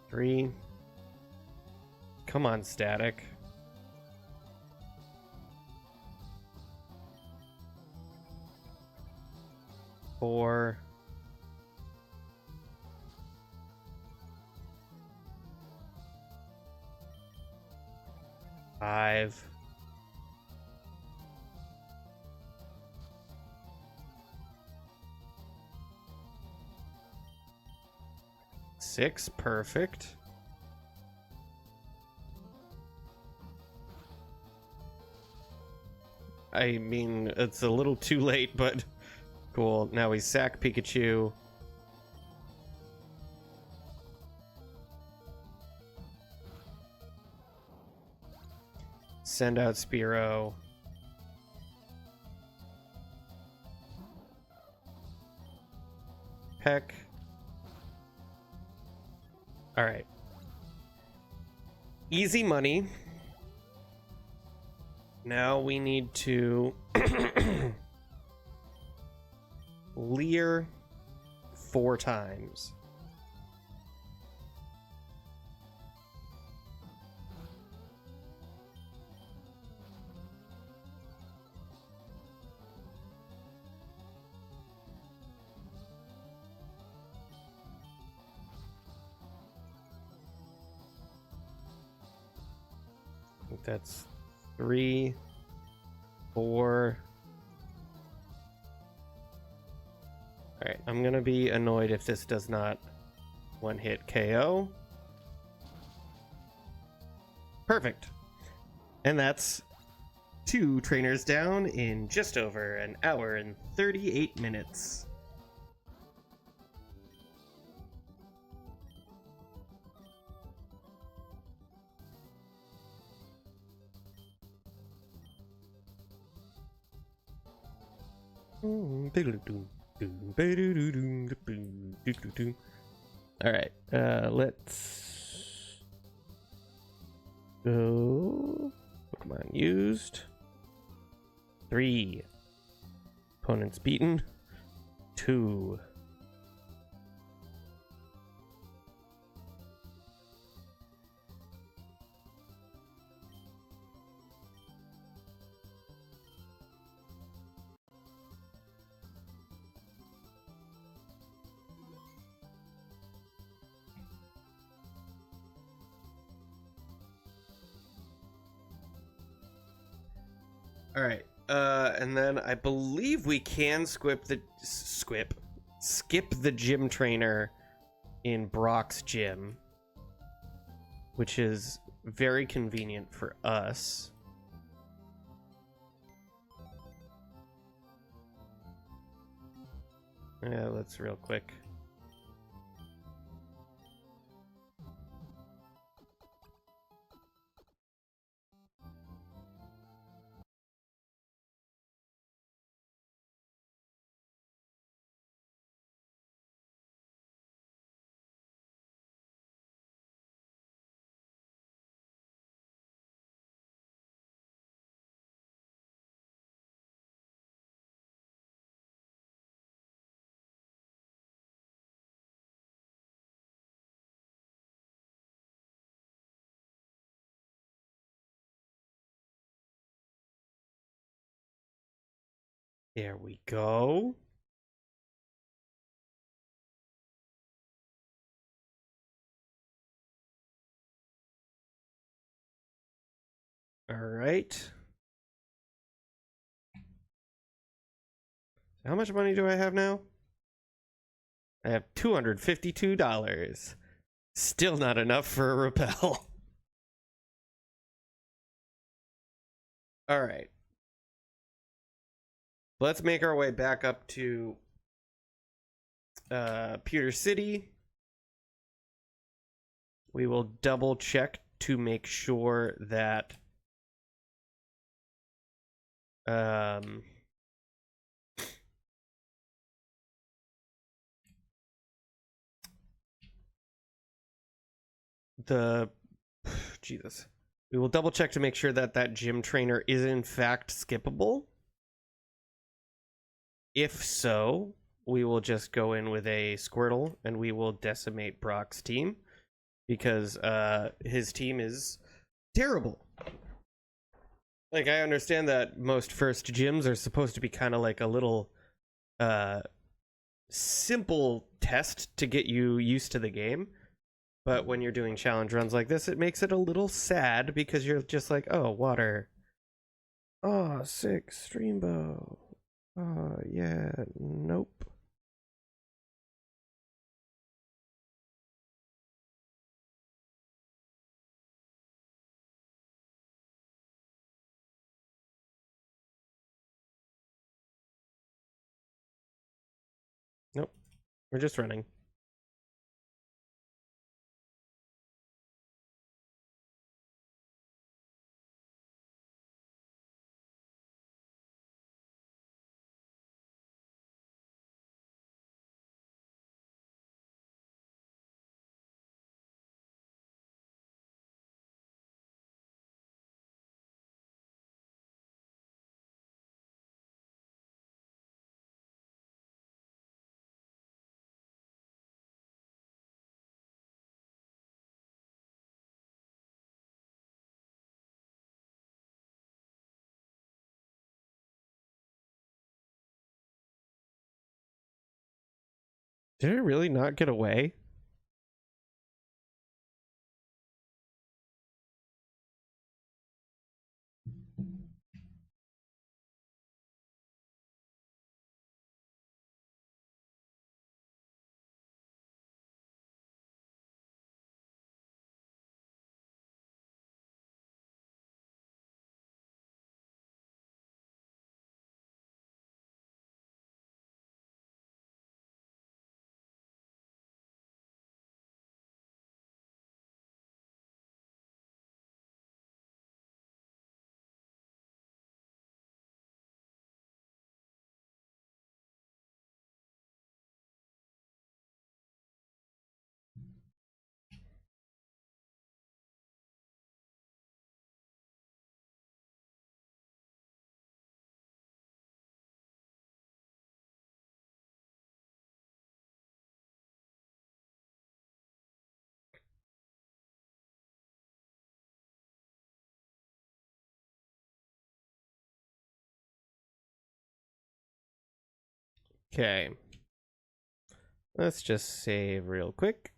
Three. Come on, Static. 4. 5. 6. Perfect. I mean, it's a little too late, but cool. Now we sack Pikachu. Send out Spearow. Peck. All right. Easy money. Now we need to Leer 4 times. I think that's 3, 4. All right, I'm gonna be annoyed if this does not one-hit KO. Perfect. And that's 2 trainers down in just over an hour and 38 minutes. All right, let's go. Pokemon used. 3. Opponents beaten. 2. All right. And then I believe we can skip the gym trainer in Brock's gym, which is very convenient for us. Yeah, let's real quick. There we go. All right. How much money do I have now? I have $252. Still not enough for a repel. All right. Let's make our way back up to Pewter City. We will double check to make sure that Jesus. We will double check to make sure that that gym trainer is in fact skippable. If so, we will just go in with a Squirtle and we will decimate Brock's team because his team is terrible. Like, I understand that most first gyms are supposed to be kind of like a little simple test to get you used to the game. But when you're doing challenge runs like this, it makes it a little sad because you're just like, oh, water. Oh, sick, Streambow. Oh, yeah, nope. Nope, we're just running. Did it really not get away? Okay. Let's just save real quick.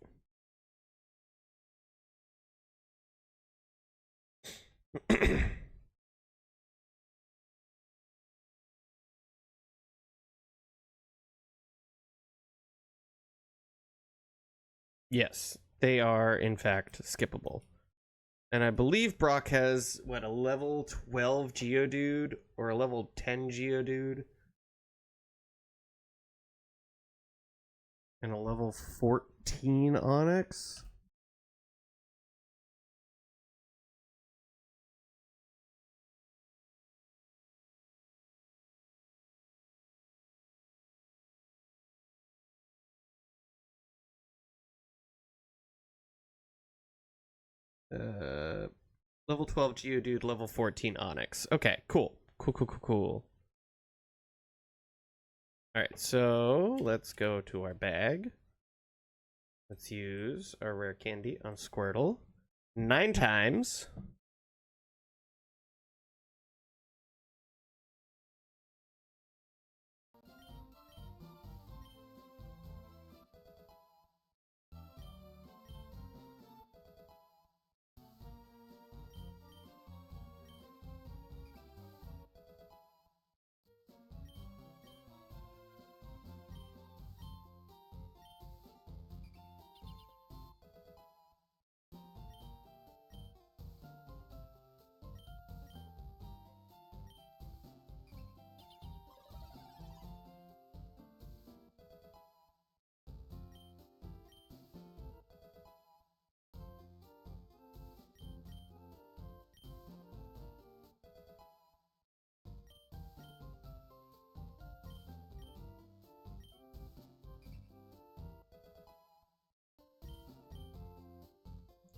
Yes, they are in fact skippable. And I believe Brock has, what, a level 12 Geodude or a level 10 Geodude? And a level 14 Onyx? Level 12 Geodude, level 14 Onyx. Okay, cool. Cool. Alright, so let's go to our bag. Let's use our rare candy on Squirtle 9 times.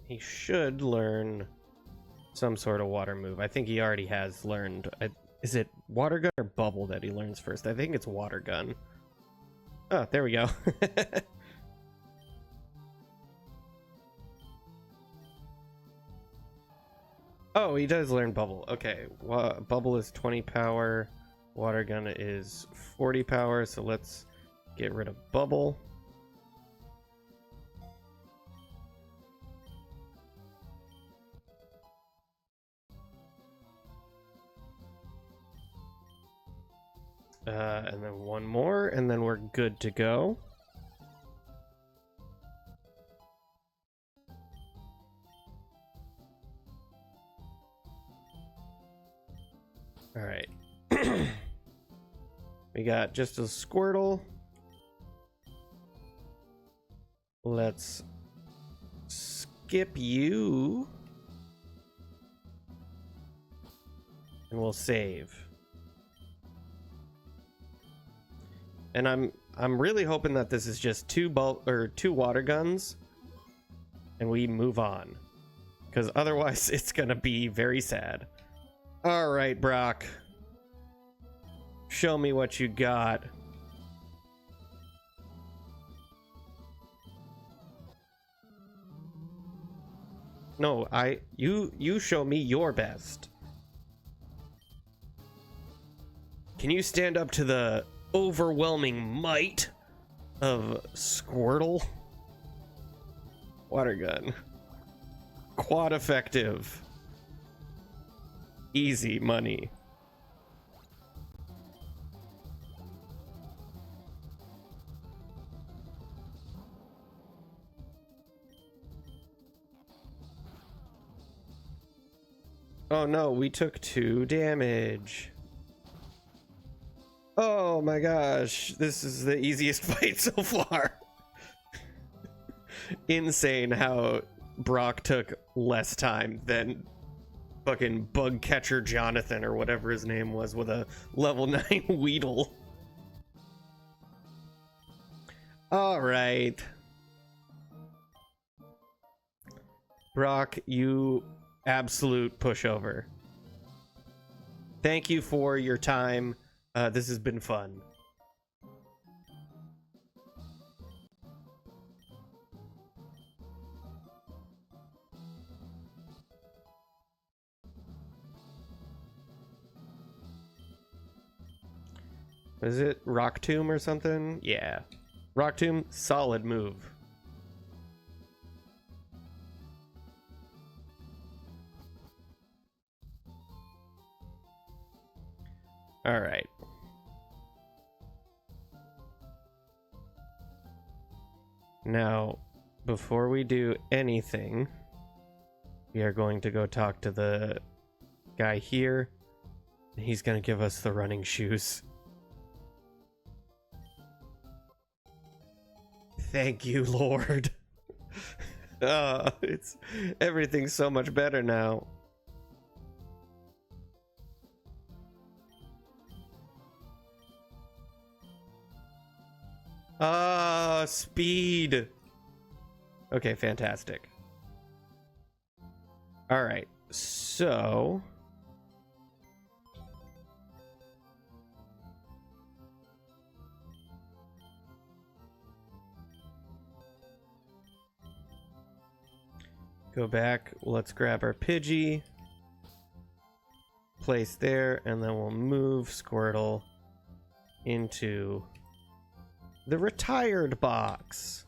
He should learn some sort of water move. I think he already has learned. Is it water gun or bubble that he learns first? I think it's water gun. Oh, there we go. Oh, he does learn bubble. Okay, bubble is 20 power. Water gun is 40 power. So let's get rid of bubble. And then one more, and then we're good to go. All right. We got just a Squirtle. Let's skip you. And we'll save. And I'm really hoping that this is just two water guns and we move on. Because otherwise it's gonna be very sad. Alright, Brock. Show me what you got. No, you show me your best. Can you stand up to the overwhelming might of Squirtle? Water gun. Quad effective. Easy money. Oh no, we took 2 damage. Oh my gosh, this is the easiest fight so far. Insane how Brock took less time than fucking Bug Catcher Jonathan or whatever his name was with a level 9 Weedle. Alright. Brock, you absolute pushover. Thank you for your time. This has been fun. Is it Rock Tomb or something? Yeah. Rock Tomb, solid move. All right. Now, before we do anything, we are going to go talk to the guy here. He's going to give us the running shoes. Thank you, Lord. It's everything's so much better now. Speed. Okay, fantastic. All right, so go back. Let's grab our Pidgey. Place there, and then we'll move Squirtle into the retired box.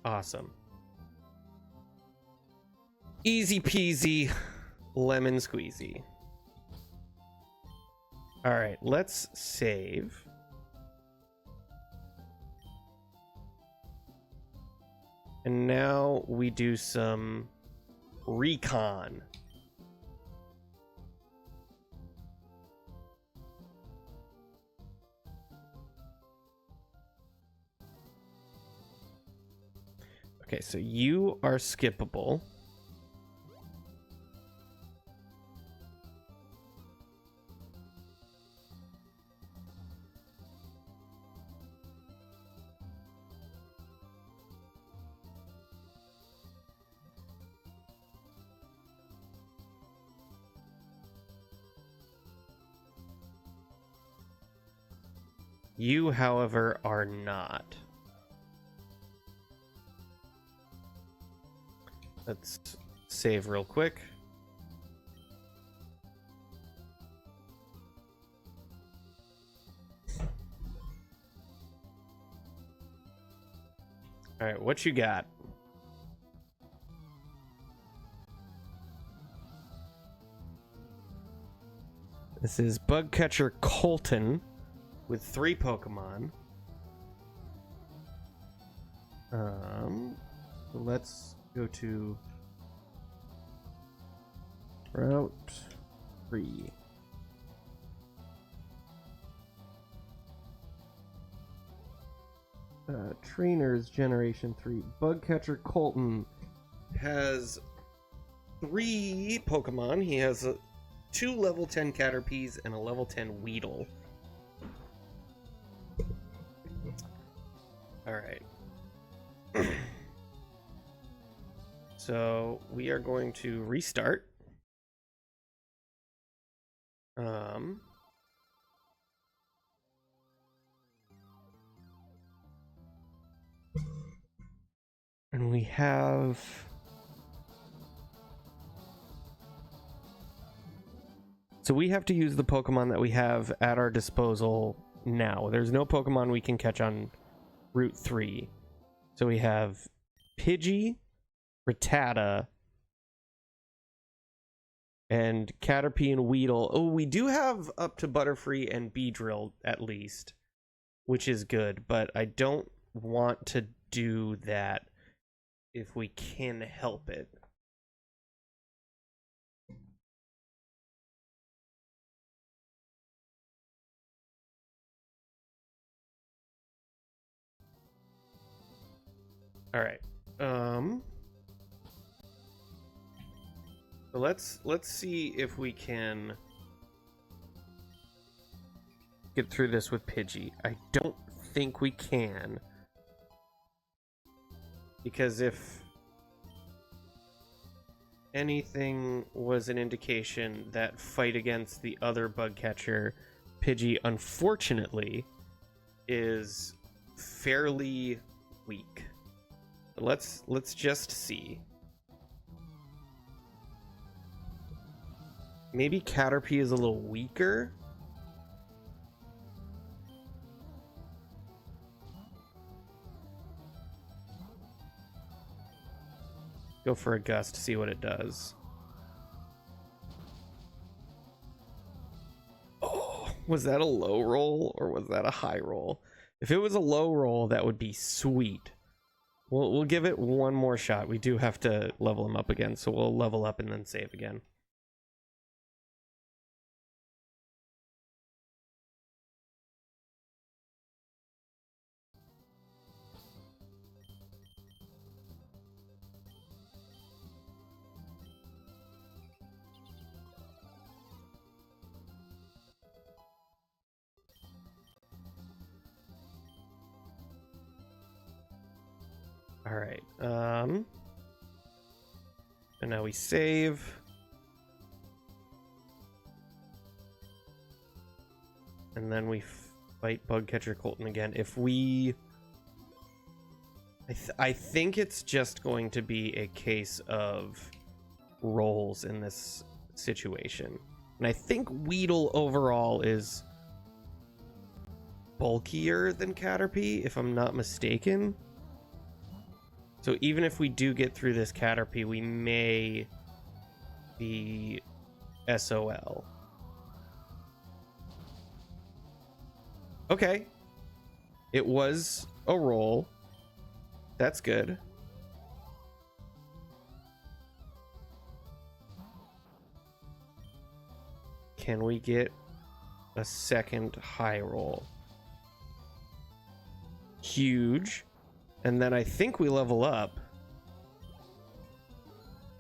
Awesome. Easy peasy, lemon squeezy. All right, let's save. And now we do some recon. Okay, so you are skippable. You, however, are not. Let's save real quick. All right, what you got? This is Bug Catcher Colton with 3 Pokemon. Let's go to Route 3. Trainers Generation 3. Bug Catcher Colton has 3 Pokemon. He has 2 level 10 Caterpies and a level 10 Weedle. Alright. So we are going to restart. And we have we have to use the Pokemon that we have at our disposal now. There's no Pokemon we can catch on Route 3. So we have Pidgey, Rattata, and Caterpie and Weedle. Oh, we do have up to Butterfree and Beedrill at least, which is good, but I don't want to do that if we can help it. All right. So let's see if we can get through this with Pidgey. I don't think we can, because if anything was an indication that fight against the other bug catcher, Pidgey unfortunately is fairly weak. Let's just see. Maybe Caterpie is a little weaker. Go for a gust, see what it does. Oh. Was that a low roll or was that a high roll? If it was a low roll, that would be sweet. We'll give it one more shot. We do have to level him up again, so we'll level up and then save again. All right. And now we save. And then we fight Bugcatcher Colton again. If we... I think it's just going to be a case of rolls in this situation. And I think Weedle overall is bulkier than Caterpie, if I'm not mistaken. So even if we do get through this Caterpie, we may be SOL. Okay. It was a roll. That's good. Can we get a second high roll? Huge. And then I think we level up.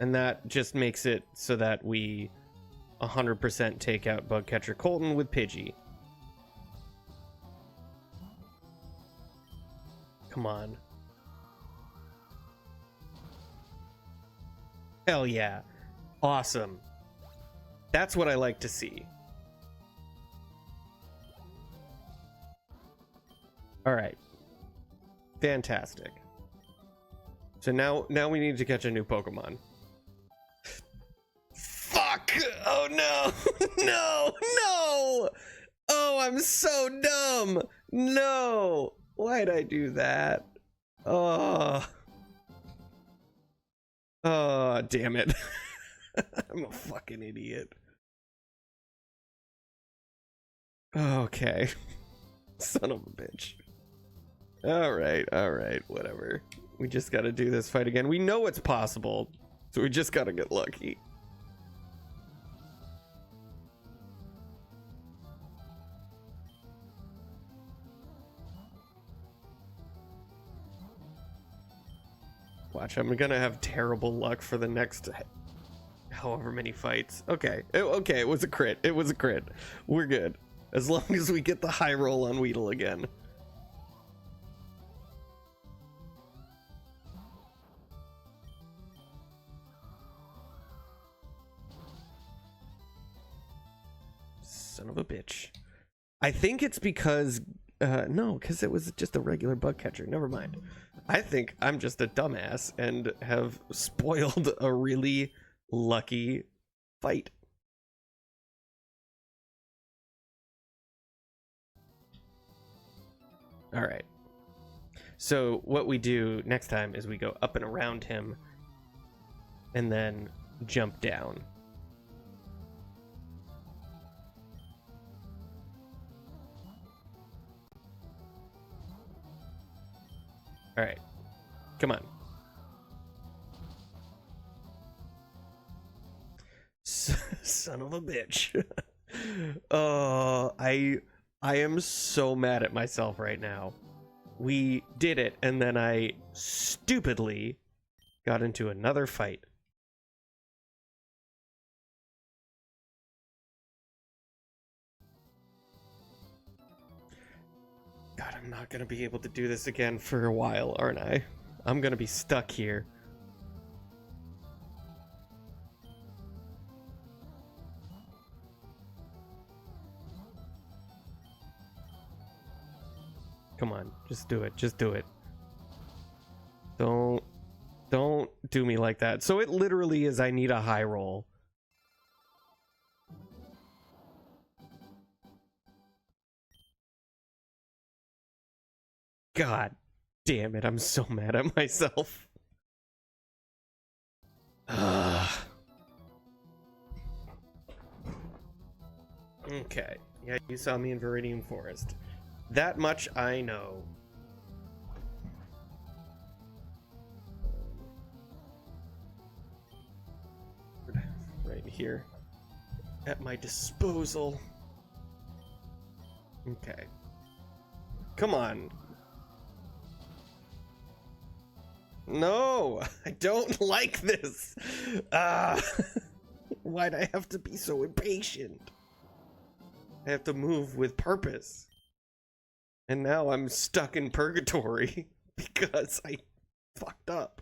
And that just makes it so that we 100% take out Bugcatcher Colton with Pidgey. Come on. Hell yeah. Awesome. That's what I like to see. All right. Fantastic. So now we need to catch a new Pokemon. Fuck! Oh no! No! No! Oh, I'm so dumb! No! Why'd I do that? Oh. Oh, damn it. I'm a fucking idiot. Okay. Son of a bitch. Alright, whatever. We just gotta do this fight again. We know it's possible, so we just gotta get lucky. Watch, I'm gonna have terrible luck for the next however many fights. Okay, okay, it was a crit. It was a crit. We're good. As long as we get the high roll on Weedle again. Son of a bitch. I think it's because no, because it was just a regular bug catcher. Never mind. I think I'm just a dumbass and have spoiled a really lucky fight. All right. So what we do next time is we go up and around him and then jump down. All right, come on. Son of a bitch. Oh, I am so mad at myself right now. We did it, and then I stupidly got into another fight. God, I'm not gonna be able to do this again for a while, aren't I? I'm gonna be stuck here. Come on, just do it. Just do it. Don't do me like that. So it literally is I need a high roll. God damn it, I'm so mad at myself. Okay, Yeah, you saw me in Viridian Forest. That much I know. Right here. At my disposal. Okay. Come on. No! I don't like this! Why'd I have to be so impatient? I have to move with purpose. And now I'm stuck in purgatory because I fucked up.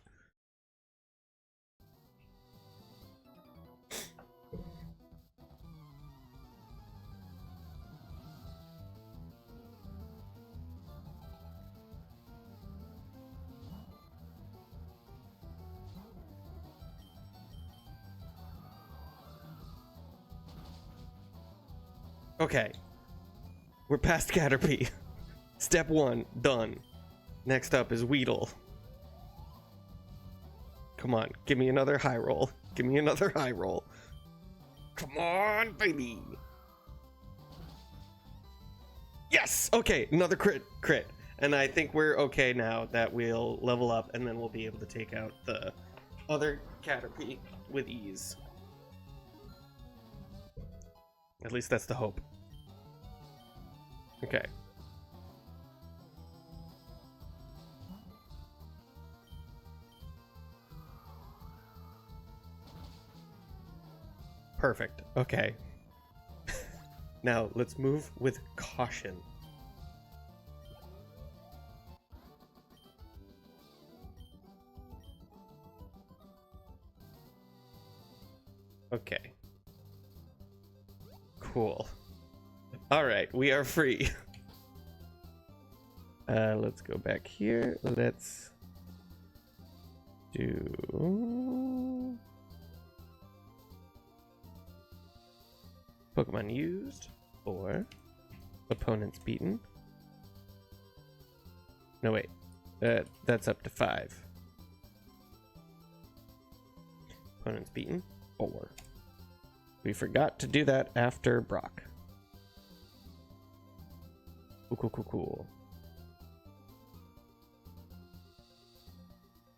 Okay. We're past Caterpie. Step 1, done. Next up is Weedle. Come on, give me another high roll. Give me another high roll. Come on, baby. Yes! Okay, another crit. And I think we're okay now that we'll level up and then we'll be able to take out the other Caterpie with ease. At least that's the hope. Okay. Perfect. Okay. Now let's move with caution. Okay. Cool. All right, we are free. Let's go back here. Let's do Pokemon used or opponents beaten. No, wait. That's up to 5. Opponents beaten 4. We forgot to do that after Brock. Cool.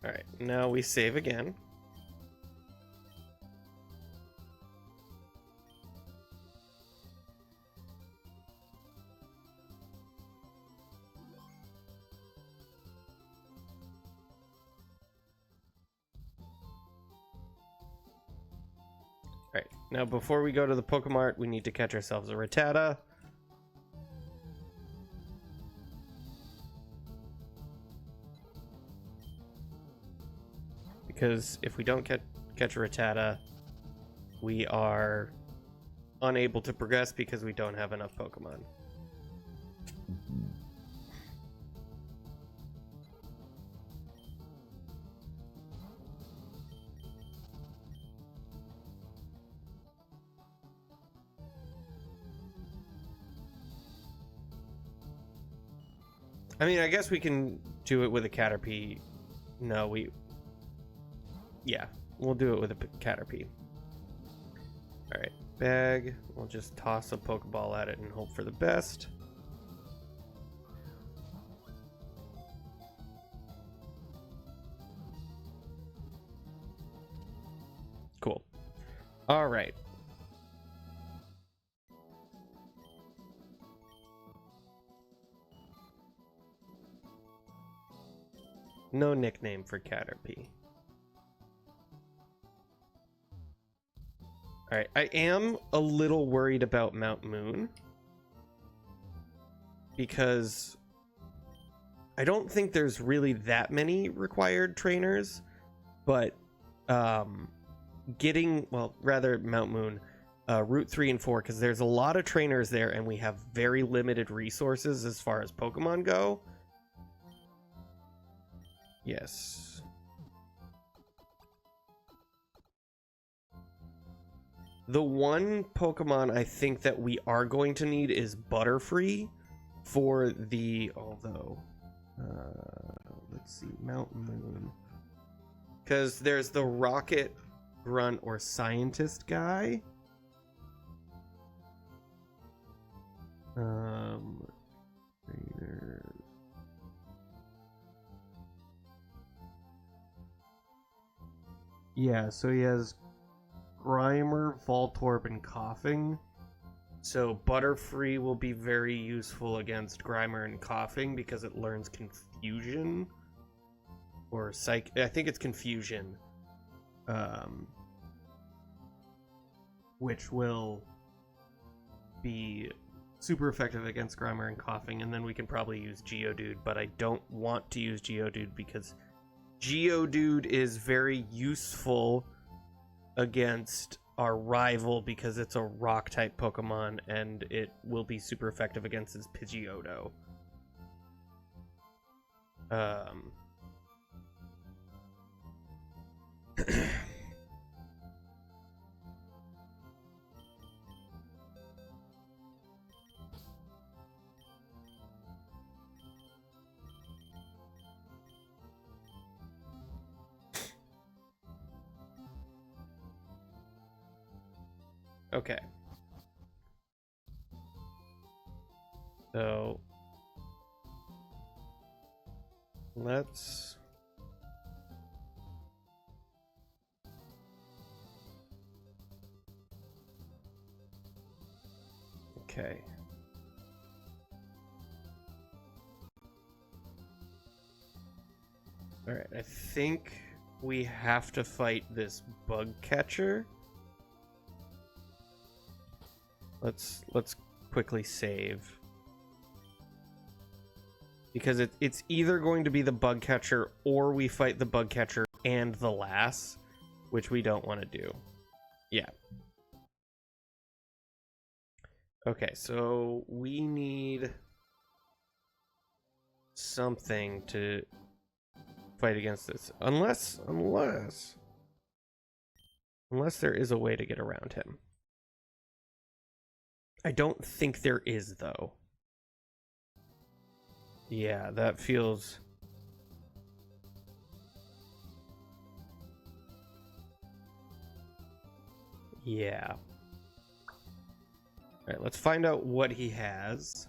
Alright, now we save again. Alright, now before we go to the Pokemart, we need to catch ourselves a Rattata. Because if we don't catch a Rattata, we are unable to progress because we don't have enough Pokemon. I mean, I guess we can do it with a Caterpie. No, yeah, we'll do it with a Caterpie. Alright, bag. We'll just toss a Pokeball at it and hope for the best. Cool. Alright. No nickname for Caterpie. Alright, I am a little worried about Mount Moon. Because I don't think there's really that many required trainers. But Mount Moon, Route 3 and 4, because there's a lot of trainers there and we have very limited resources as far as Pokemon go. Yes. The one Pokemon I think that we are going to need is Butterfree for the, let's see, Mount Moon. Because there's the Rocket, Grunt, or Scientist guy. Trainer. Yeah, so he has Grimer, Voltorb, and Coughing. So Butterfree will be very useful against Grimer and Coughing because it learns Confusion. Or Psych... I think it's Confusion. Which will be super effective against Grimer and Coughing, and then we can probably use Geodude, but I don't want to use Geodude because Geodude is very useful against our rival because it's a rock-type Pokemon, and it will be super effective against his Pidgeotto. Okay. So let's okay. All right, I think we have to fight this bug catcher. Let's quickly save. Because it's either going to be the bug catcher or we fight the bug catcher and the lass, which we don't want to do. Yeah. Okay, so we need something to fight against this. Unless there is a way to get around him. I don't think there is, though. Yeah, that feels... Yeah. Alright, let's find out what he has.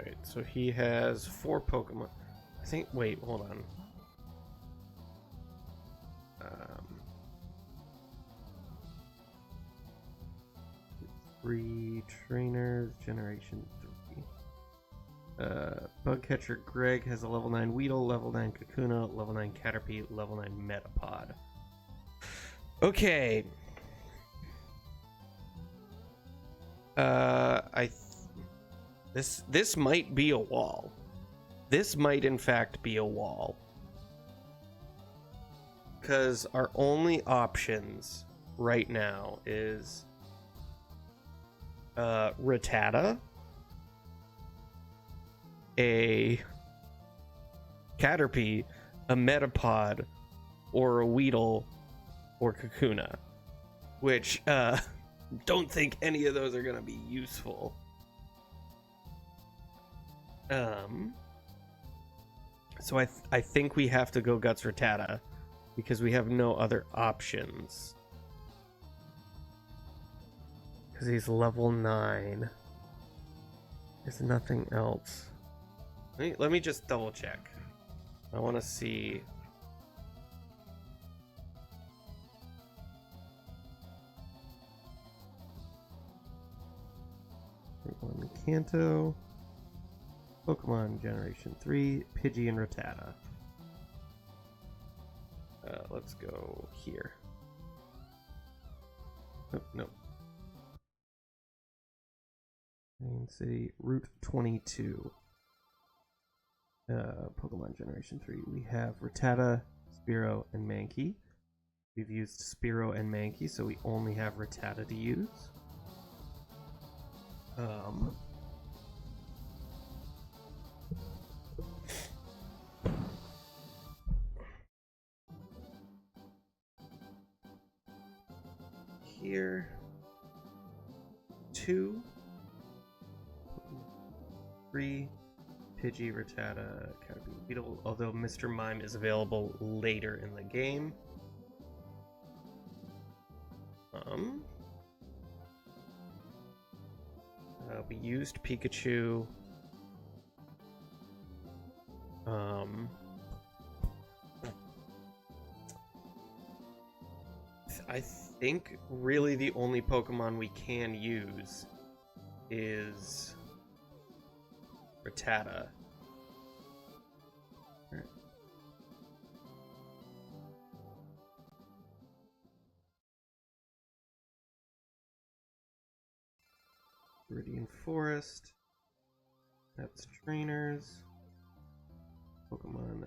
Alright, so he has 4 Pokemon. I think... Wait, hold on. 3 trainers, generation 3. Bugcatcher Greg has a level 9 Weedle, level 9 Kakuna, level 9 Caterpie, level 9 Metapod. Okay. This might be a wall. This might in fact be a wall. Because our only options right now is Rattata, a Caterpie, a Metapod, or a Weedle, or Kakuna. Which, don't think any of those are going to be useful. So I think we have to go Guts Rattata, because we have no other options. Because he's level 9. There's nothing else. Let me just double check. I want to see. Kanto. Pokemon Generation 3, Pidgey and Rattata. Let's go here. Oh, no. Main City, Route 22. Pokemon Generation 3. We have Rattata, Spearow, and Mankey. We've used Spearow and Mankey, so we only have Rattata to use. Here. 2. 3. Pidgey, Rattata, Caterpie, Beetle, although Mr. Mime is available later in the game. We used Pikachu. I think really the only Pokemon we can use is Rattata. Right. Viridian Forest. That's trainers. Pokemon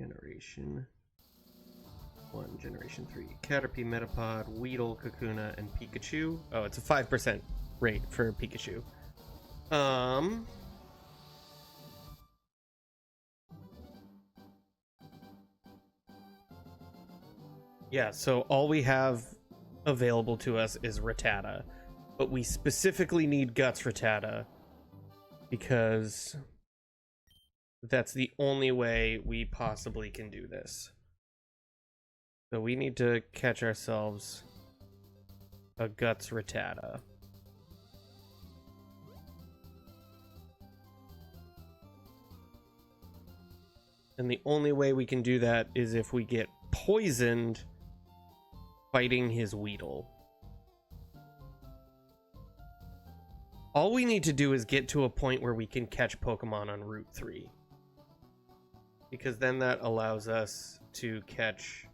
Generation 1, Generation 3. Caterpie, Metapod, Weedle, Kakuna, and Pikachu. Oh, it's a 5% rate for Pikachu. Yeah, so all we have available to us is Rattata. But we specifically need Guts Rattata because that's the only way we possibly can do this. So we need to catch ourselves a Guts Rattata. And the only way we can do that is if we get poisoned fighting his Weedle. All we need to do is get to a point where we can catch Pokemon on Route 3. Because then that allows us to catch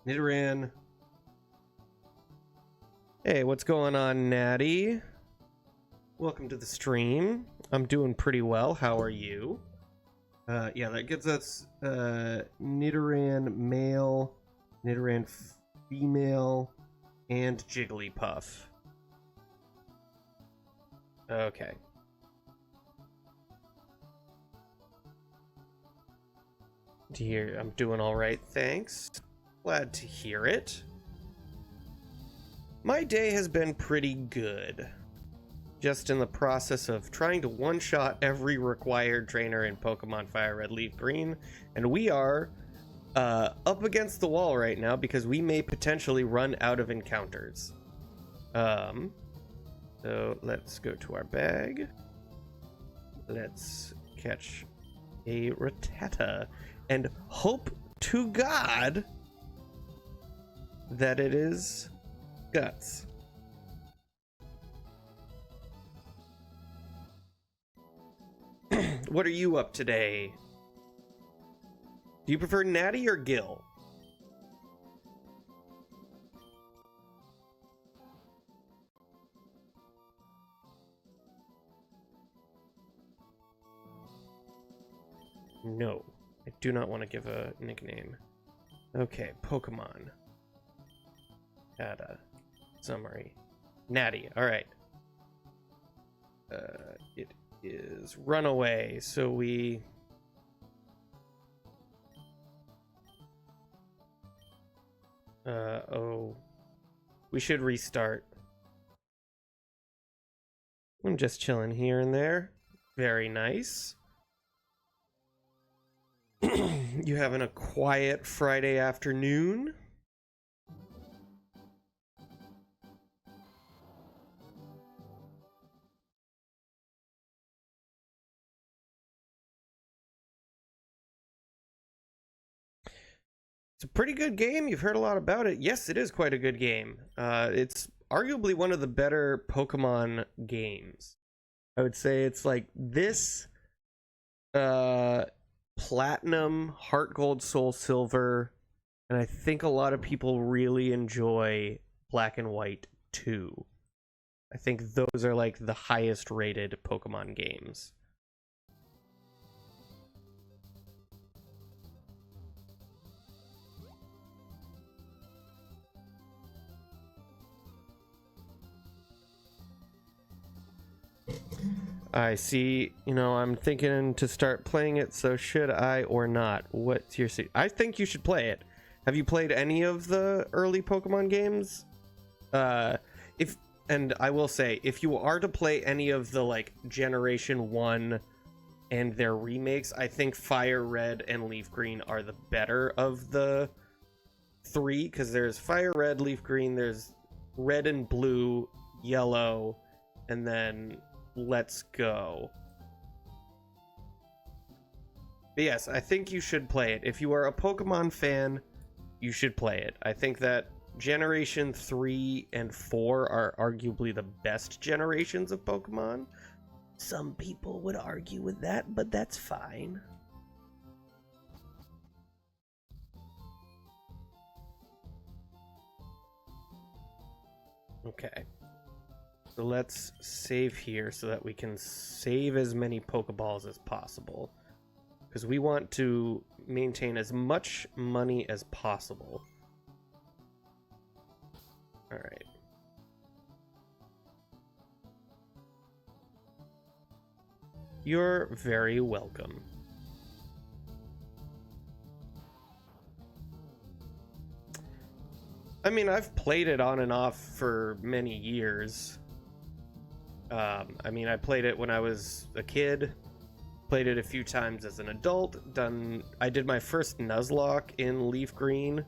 Nidoran. Hey, what's going on, Natty? Welcome to the stream. I'm doing pretty well. How are you? Yeah, that gives us Nidoran male, Nidoran female, and Jigglypuff. Okay. Dear, I'm doing all right, thanks. Glad to hear it. My day has been pretty good. Just in the process of trying to one-shot every required trainer in Pokemon Fire Red, Leaf Green, and we are up against the wall right now because we may potentially run out of encounters. So let's go to our bag. Let's catch a Rattata and hope to God that it is Guts. What are you up today? Do you prefer Natty or Gil? No, I do not want to give a nickname. Okay, Pokemon. Data. Summary. Natty, alright. It is Runaway, so we... we should restart. I'm just chilling here and there. Very nice. You having a quiet Friday afternoon? It's a pretty good game. You've heard a lot about it. Yes, it is quite a good game. It's arguably one of the better Pokemon games. I would say it's like this, Platinum, Heart Gold, Soul Silver, and I think a lot of people really enjoy Black and White 2. I think those are like the highest rated Pokemon games. I see. You know, I'm thinking to start playing it, so should I or not? What's your... I think you should play it. Have you played any of the early Pokemon games? And I will say, if you are to play any of the like Generation 1 and their remakes, I think Fire Red and Leaf Green are the better of the three, because there's Fire Red, Leaf Green, there's Red and Blue, Yellow, and then Let's Go. But yes, I think you should play it. If you are a Pokemon fan, you should play it. I think that Generation 3 and 4 are arguably the best generations of Pokemon. Some people would argue with that, but that's fine. Okay. So let's save here so that we can save as many Pokeballs as possible, because we want to maintain as much money as possible. All right. You're very welcome. I mean, I've played it on and off for many years. I mean, I played it when I was a kid, played it a few times as an adult, I did my first Nuzlocke in Leaf Green.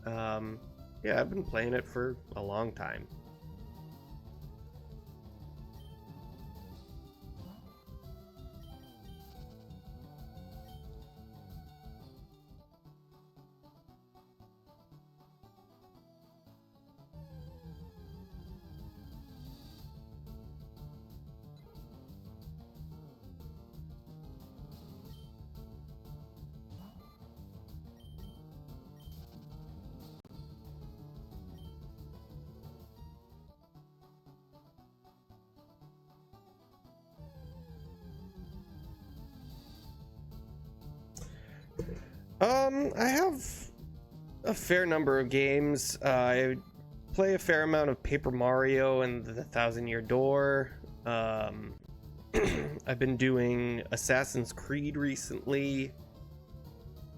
Yeah, I've been playing it for a long time. I have a fair number of games. I play a fair amount of Paper Mario and the Thousand Year Door. I've been doing Assassin's Creed recently.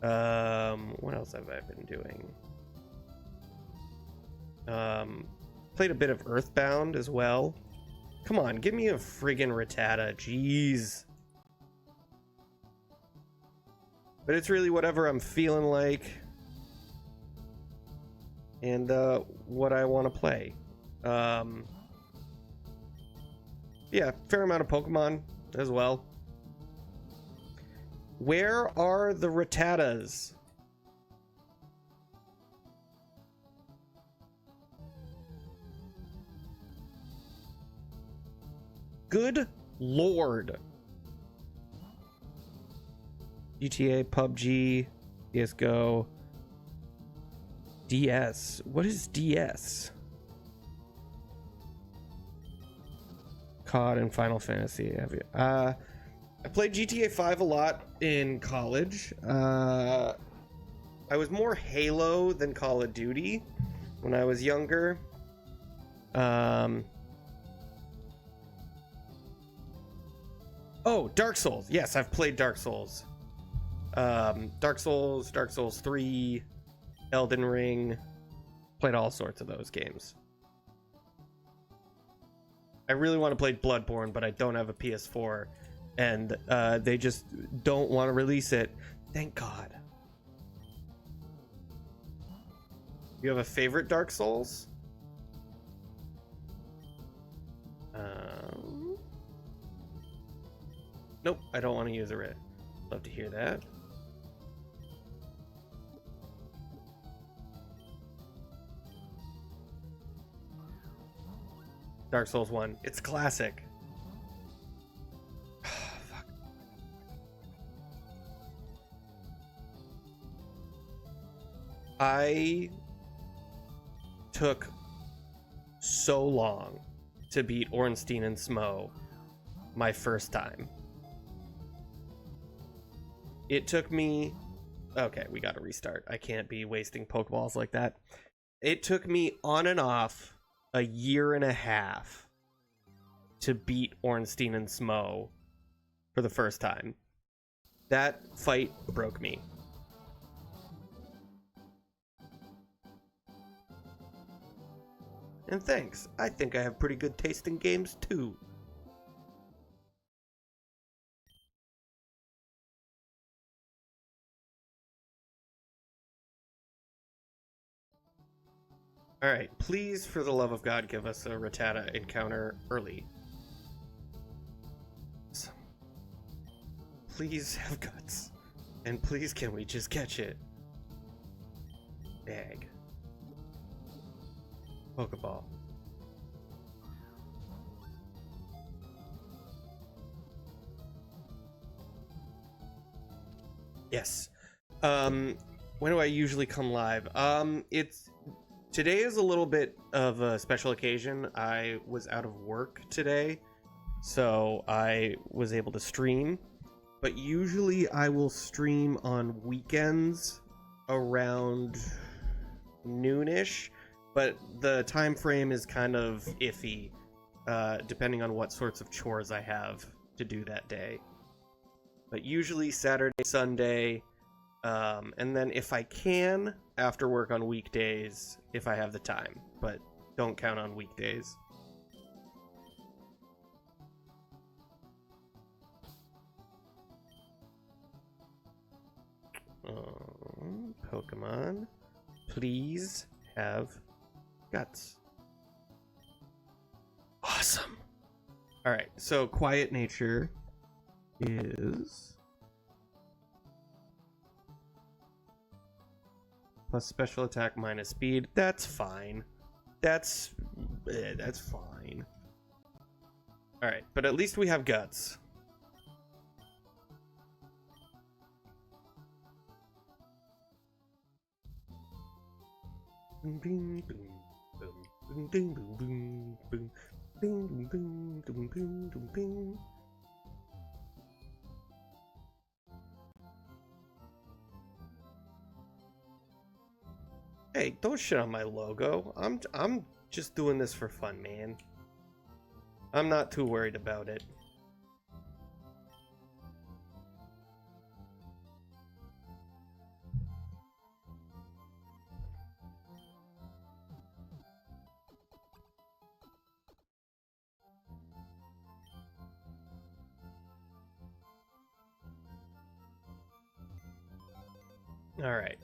What else have I been doing? Played a bit of Earthbound as well. Come on, give me a friggin' Rattata, jeez. But it's really whatever I'm feeling like and what I want to play. Yeah, fair amount of Pokemon as well. Where are the Rattatas? Good lord. GTA, PUBG, CSGO, DS. What is DS? COD and Final Fantasy. I played GTA 5 a lot in college. I was more Halo than Call of Duty when I was younger. Oh, Dark Souls. Yes, I've played Dark Souls. Dark Souls 3, Elden Ring. Played all sorts of those games. I really want to play Bloodborne, but I don't have a PS4, and they just don't want to release it. Thank God. You have a favorite Dark Souls? Nope, I don't want to use a writ. Love to hear that. Dark Souls 1. It's classic. Fuck. I took so long to beat Ornstein and Smo my first time. It took me... Okay, we gotta restart. I can't be wasting Pokeballs like that. It took me on and off a year and a half to beat Ornstein and Smo for the first time. That fight broke me. And thanks. I think I have pretty good taste in games too. Alright, please, for the love of God, give us a Rattata encounter early. Please have guts. And please, can we just catch it? Egg. Pokeball. Yes. When do I usually come live? Today is a little bit of a special occasion. I was out of work today, so I was able to stream. But usually I will stream on weekends around noonish, but the time frame is kind of iffy, depending on what sorts of chores I have to do that day. But usually Saturday, Sunday, and then if I can, after work on weekdays, if I have the time. But don't count on weekdays. Pokemon, please have guts. Awesome. All right, so quiet nature is plus special attack minus speed. That's fine. That's fine. All right, but at least we have guts. Hey, don't shit on my logo. I'm just doing this for fun, man. I'm not too worried about it. All right.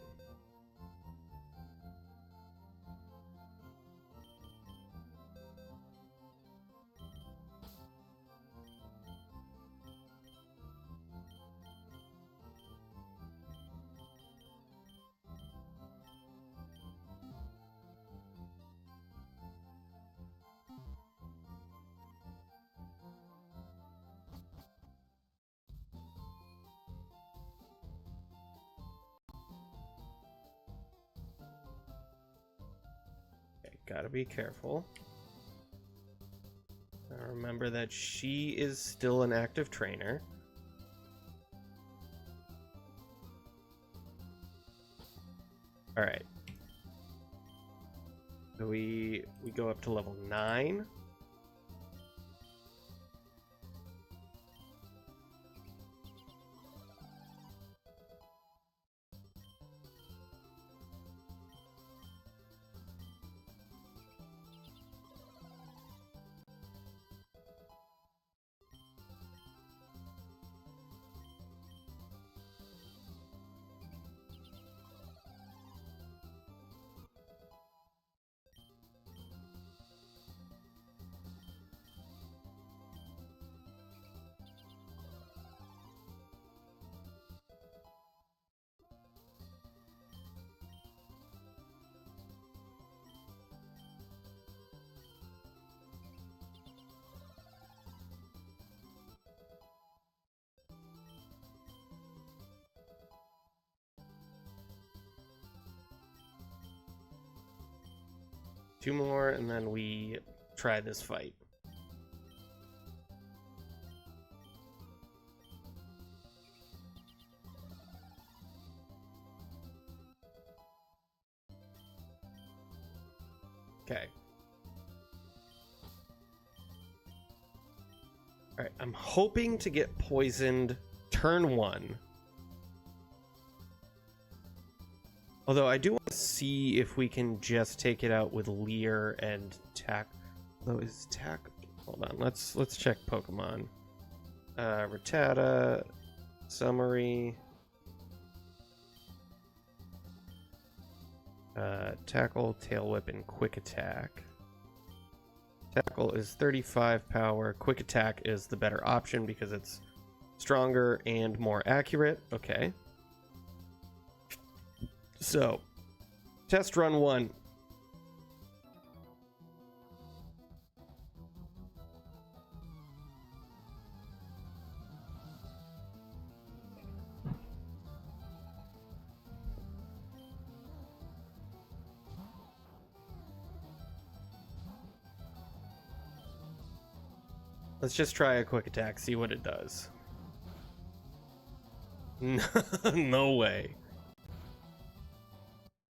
Gotta be careful. Now remember that she is still an active trainer. All right. So we go up to level 9. Two more, and then we try this fight. Okay. All right, I'm hoping to get poisoned turn 1. Although I do want to see if we can just take it out with Leer and tack. Though is tack. Hold on. Let's check Pokemon. Rattata. Summary. Tackle, Tail Whip, and Quick Attack. Tackle is 35 power. Quick Attack is the better option because it's stronger and more accurate. Okay. So, test run 1. Let's just try a quick attack, see what it does. No way.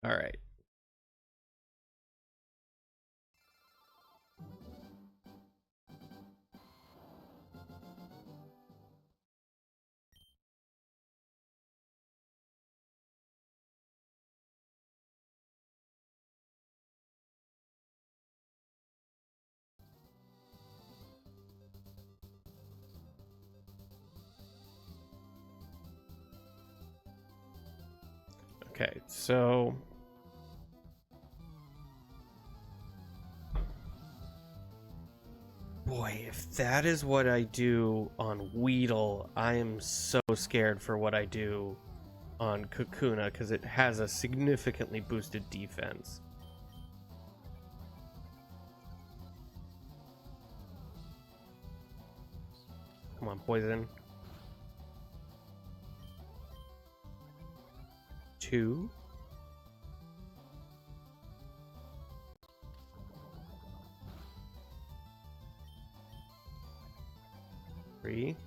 All right. Okay, so boy, if that is what I do on Weedle, I am so scared for what I do on Kakuna because it has a significantly boosted defense. Come on, poison. 2. 3.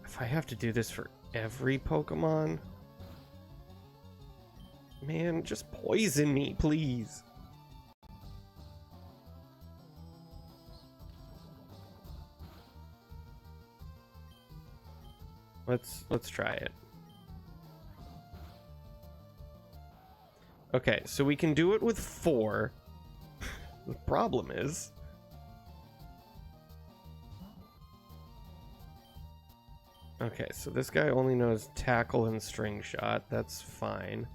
If I have to do this for every Pokemon, man, just poison me, please. Let's try it. Okay, so we can do it with 4. The problem is okay, so this guy only knows tackle and string shot. That's fine.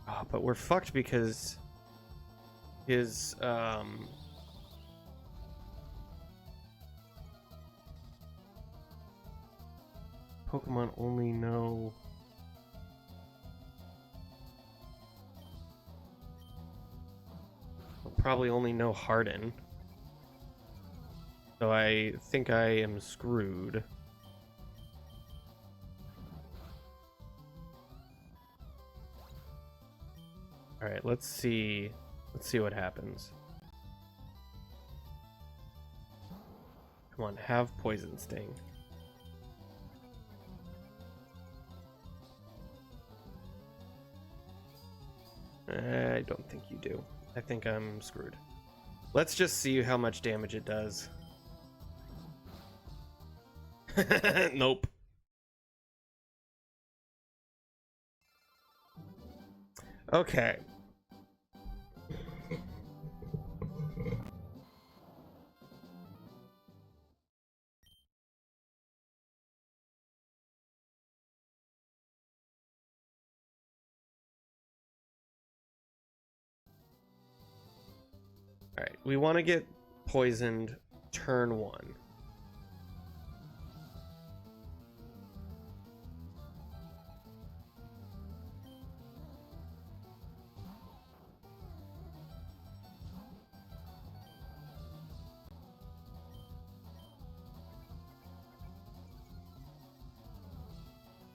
Oh, but we're fucked because his Pokemon only know probably only know Harden. So I think I am screwed. All right, let's see what happens. Come on, have Poison Sting. I don't think you do. I think I'm screwed. Let's just see how much damage it does. Nope. Okay. All right, we want to get poisoned turn 1.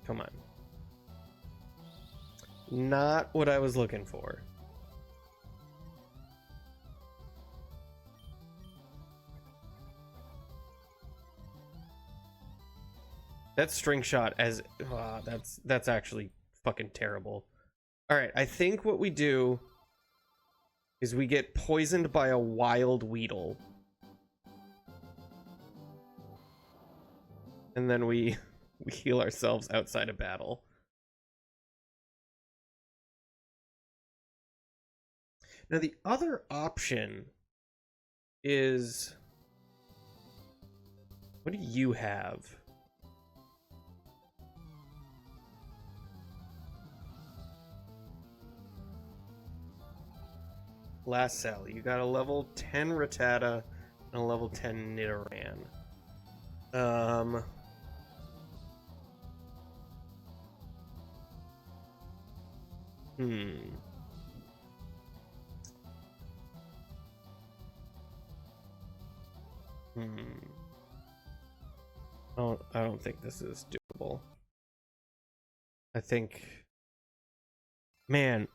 Come on. Not what I was looking for. That string shot as that's actually fucking terrible. All right, I think what we do is we get poisoned by a wild Weedle. And then we we heal ourselves outside of battle. Now the other option is, what do you have? Last Sally, you got a level 10 Rattata and a level 10 Nidoran. Oh, I don't think this is doable. I think, man,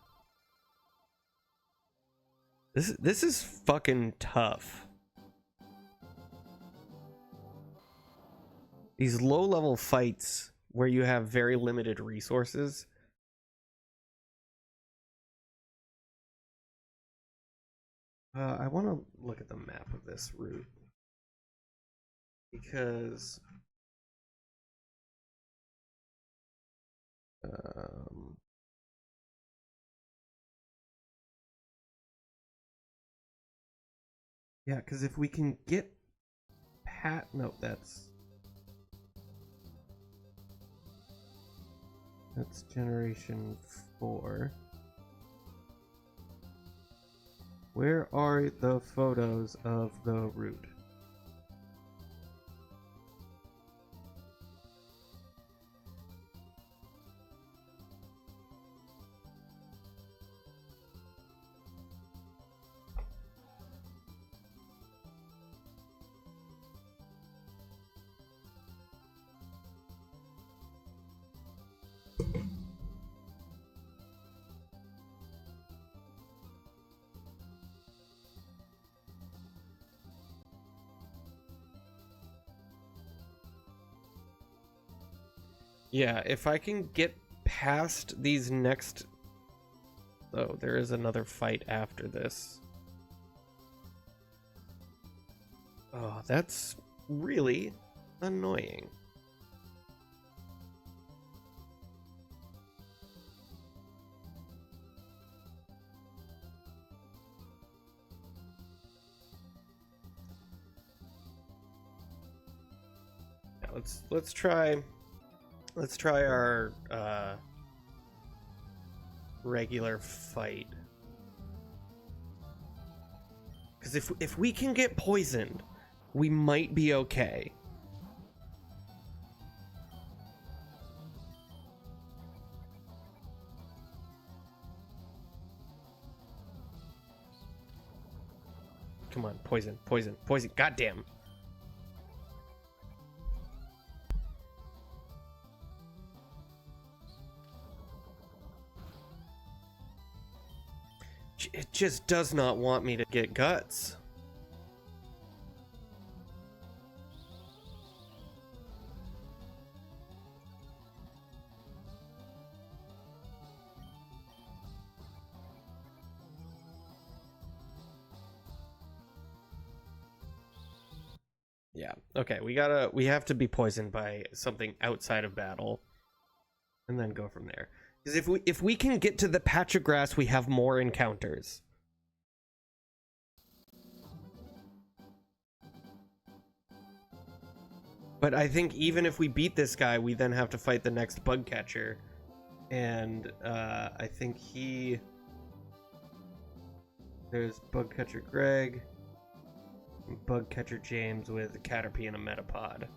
this is fucking tough. These low-level fights where you have very limited resources. I want to look at the map of this route because yeah, because if we can get no, that's generation 4. Where are the photos of the route? Yeah, if I can get past these next... Oh, there is another fight after this. Oh, that's really annoying. Yeah, let's try our regular fight. Because if we can get poisoned, we might be okay. Come on, poison, poison, poison. Goddamn. It just does not want me to get guts. Yeah. Okay, we have to be poisoned by something outside of battle and then go from there. Because if we can get to the patch of grass, we have more encounters. But I think even if we beat this guy, we then have to fight the next bug catcher. And I think there's bug catcher Greg, and bug catcher James with a Caterpie and a Metapod.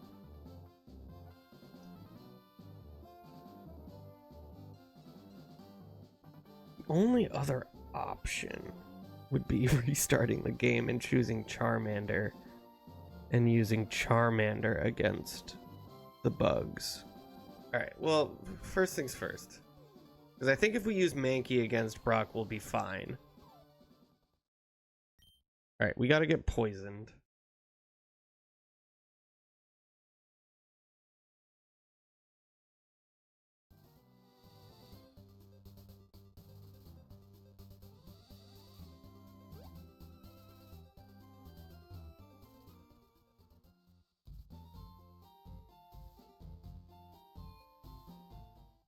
The only other option would be restarting the game and choosing Charmander and using Charmander against the bugs. Alright, well, first things first. Because I think if we use Mankey against Brock, we'll be fine. Alright, we gotta get poisoned.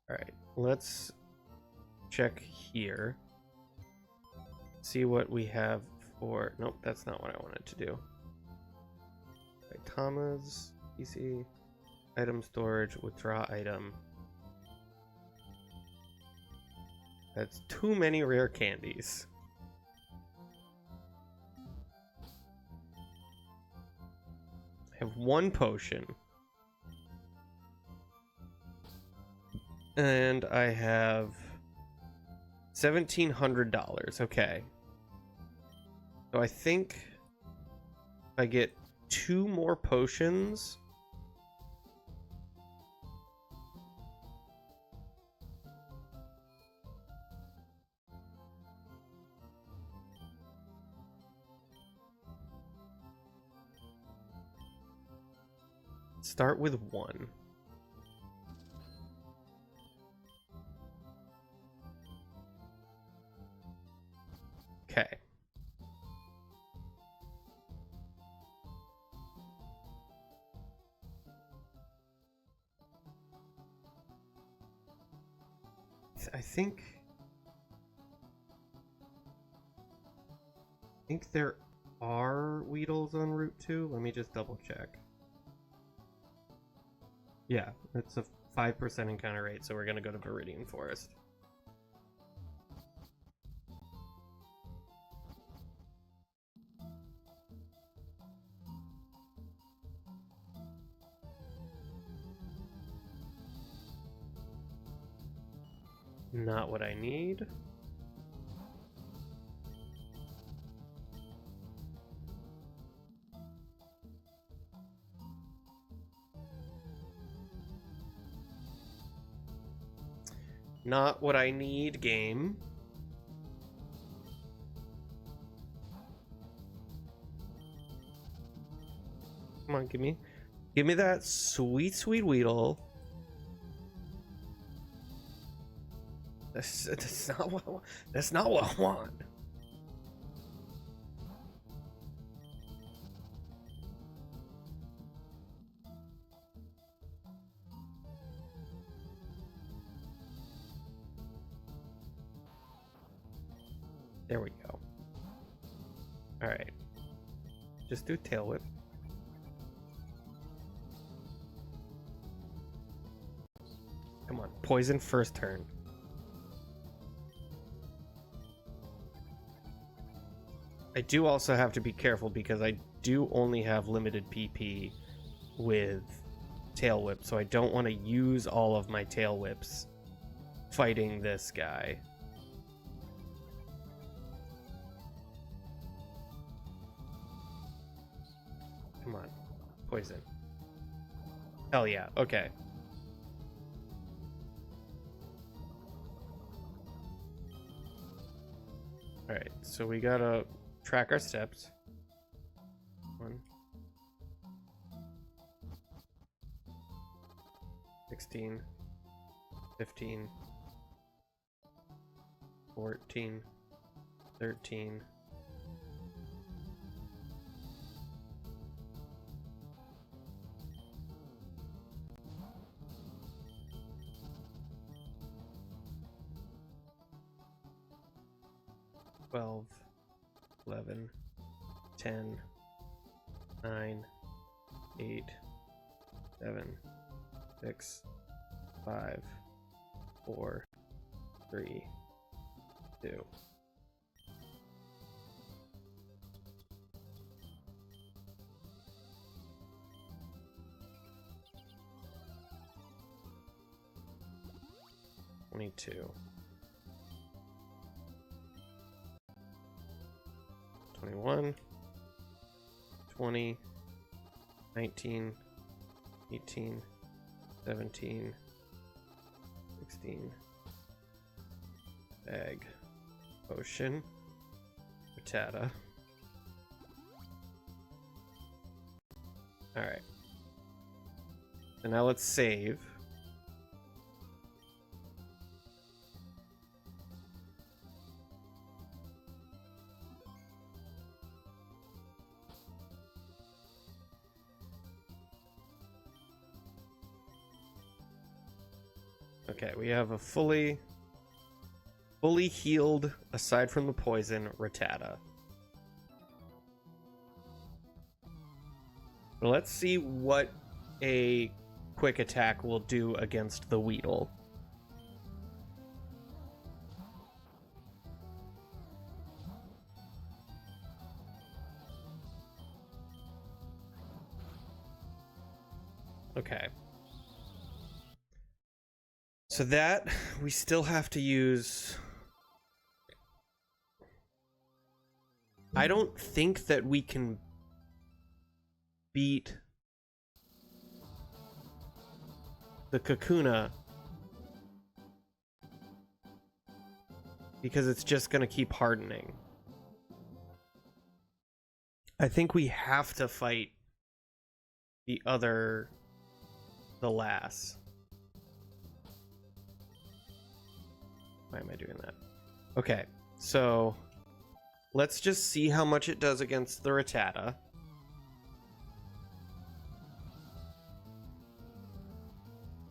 Alright, let's check here. See what we have for... Nope, that's not what I wanted to do. Right, Thomas, PC, item storage, withdraw item. That's too many rare candies. I have one potion. And I have $1,700. Okay. So I think I get 2 more potions. Start with 1. Okay. I think there are Weedles on Route 2. Let me just double check. Yeah, it's a 5% encounter rate, so we're gonna go to Viridian Forest. Not what I need. Not what I need, game. Come on, give me that sweet, sweet Weedle. That's not what I want. There we go. All right. Just do Tail Whip. Come on, poison first turn. I do also have to be careful because I do only have limited PP with Tail Whip, so I don't want to use all of my Tail Whips fighting this guy. Come on, poison. Hell yeah, okay. Alright, so we gotta track our steps. 1, 16, 15, 14, 13, 12, 11, 10, 9, 8, 7, 6, 5, 4, 3, 2. $22. 21, 20, 19, 18, 17, 16, bag, potion, Rattata. Alright. So now let's save. Okay, we have a fully healed, aside from the poison, Rattata. Let's see what a quick attack will do against the Weedle. Okay. So that, we still have to use... I don't think that we can beat the Kakuna because it's just going to keep hardening. I think we have to fight the lass. Why am I doing that? Okay, so let's just see how much it does against the Rattata.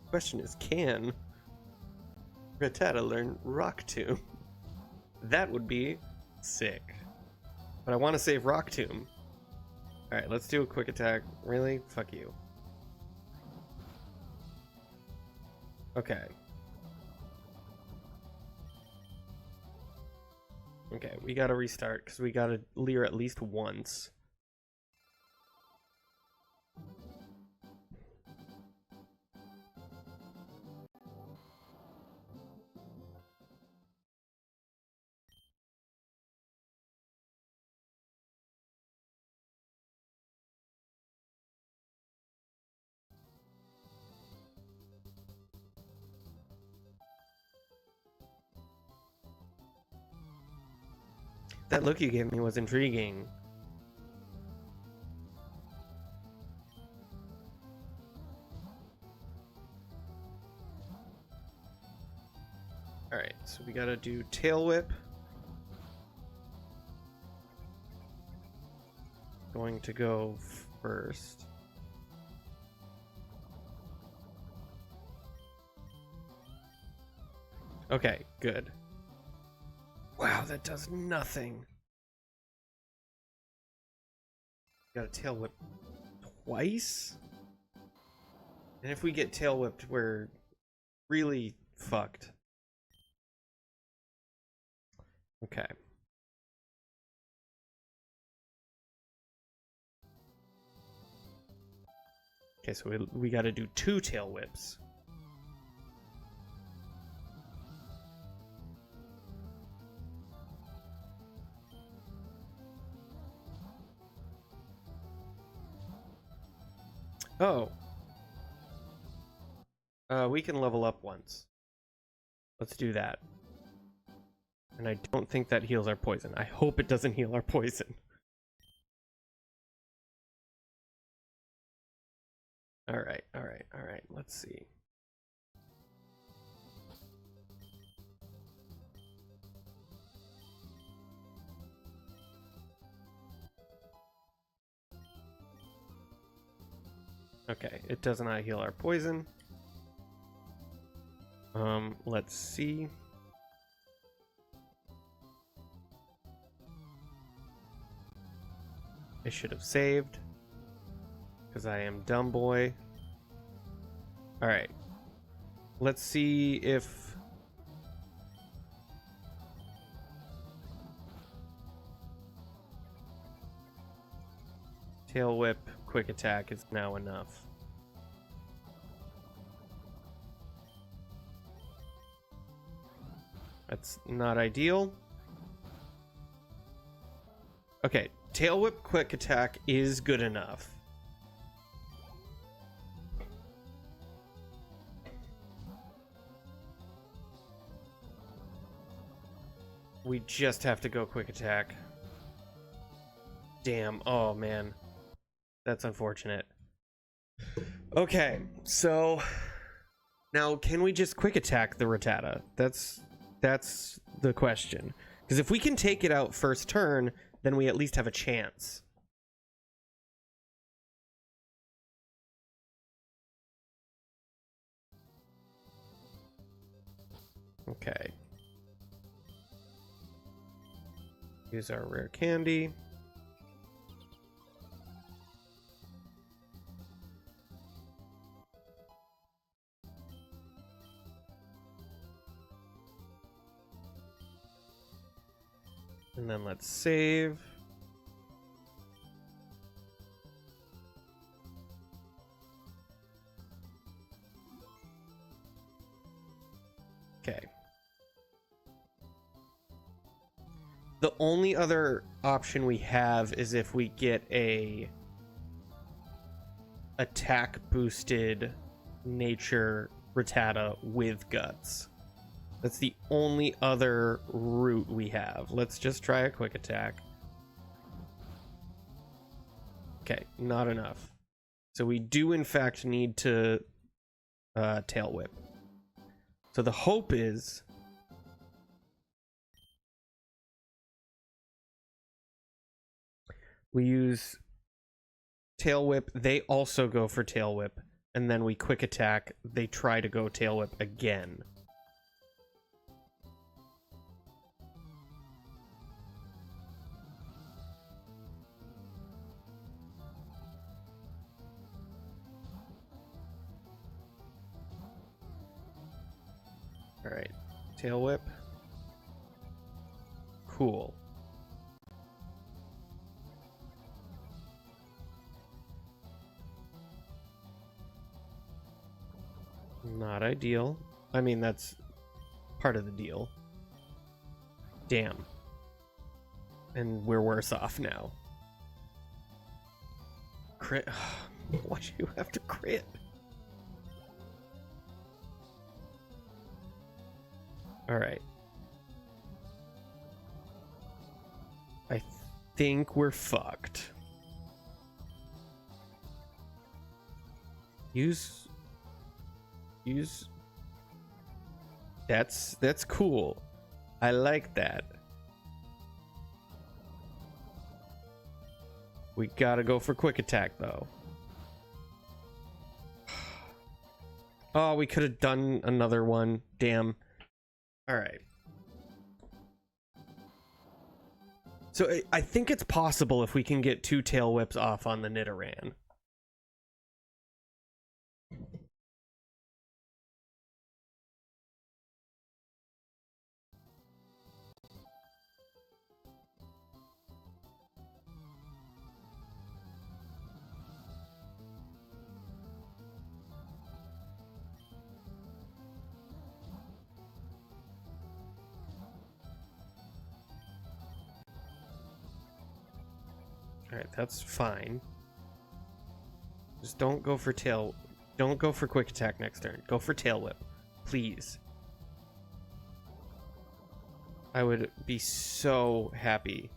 Question is, can Rattata learn Rock Tomb? That would be sick. But I want to save Rock Tomb. Alright, let's do a quick attack. Really? Fuck you. Okay. Okay, we gotta restart because we gotta Leer at least once. That look you gave me was intriguing. Alright, so we gotta do Tail Whip. Going to go first. Okay, good. Wow, that does nothing. Got a Tail Whip twice? And if we get Tail Whipped, we're really fucked. Okay. Okay, so we gotta do 2 Tail Whips. Oh. We can level up once. Let's do that. And I don't think that heals our poison. I hope it doesn't heal our poison. Alright. Let's see. Okay, it does not heal our poison. Let's see. I should have saved. Because I am dumb boy. Alright. Let's see if... Tail Whip, quick attack is now enough. That's not ideal. Okay, Tail Whip quick attack is good enough. We just have to go quick attack. Damn, oh man. That's unfortunate. Okay, so now can we just quick attack the Rattata? That's the question. Because if we can take it out first turn, then we at least have a chance. Okay. Use our rare candy. And then let's save. Okay. The only other option we have is if we get a attack boosted nature Rattata with guts. That's the only other route we have. Let's just try a quick attack. Okay, not enough. So we do in fact need to tail whip. So the hope is we use tail whip, they also go for tail whip, and then we quick attack, they try to go tail whip again. All right, tail whip. Cool. Not ideal. I mean, that's part of the deal. Damn. And we're worse off now. Crit. Why do you have to crit? All right. I think we're fucked. Use. That's cool. I like that. We gotta go for quick attack though. Oh, we could have done another one. Damn. All right. So I think it's possible if we can get 2 tail whips off on the Nidoran. All right, that's fine. Just don't go for don't go for quick attack next turn. Go for tail whip, please. I would be so happy.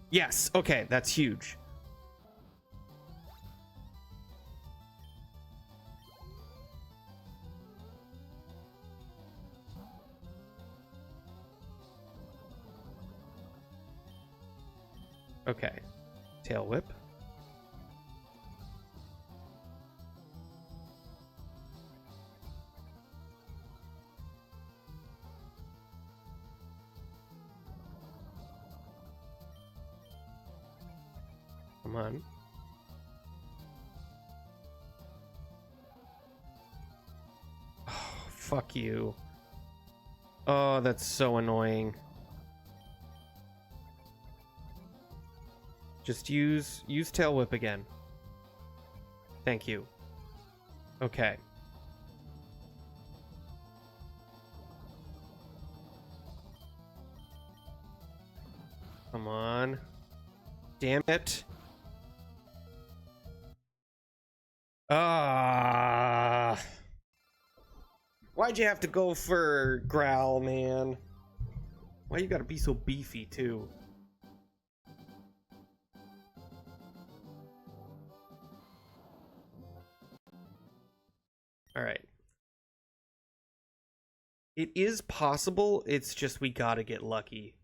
Yes, okay, that's huge. Okay, tail whip. Come on. Oh, fuck you. Oh, that's so annoying. Just use tail whip again. Thank you. Okay. Come on. Damn it. Ah. Why'd you have to go for Growl, man? Why you gotta be so beefy, too? Alright. It is possible, it's just we gotta get lucky.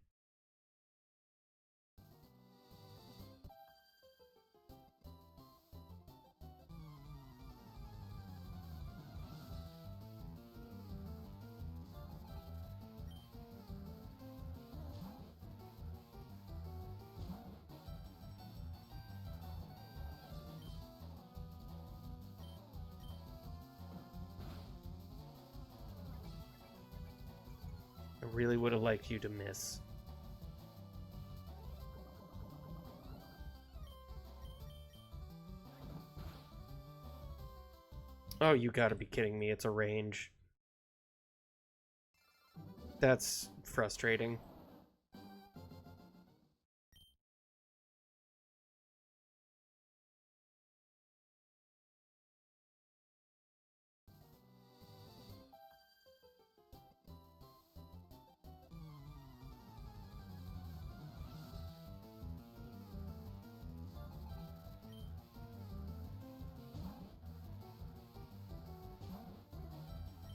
really would have liked you to miss. Oh, you gotta be kidding me. It's a range. That's frustrating.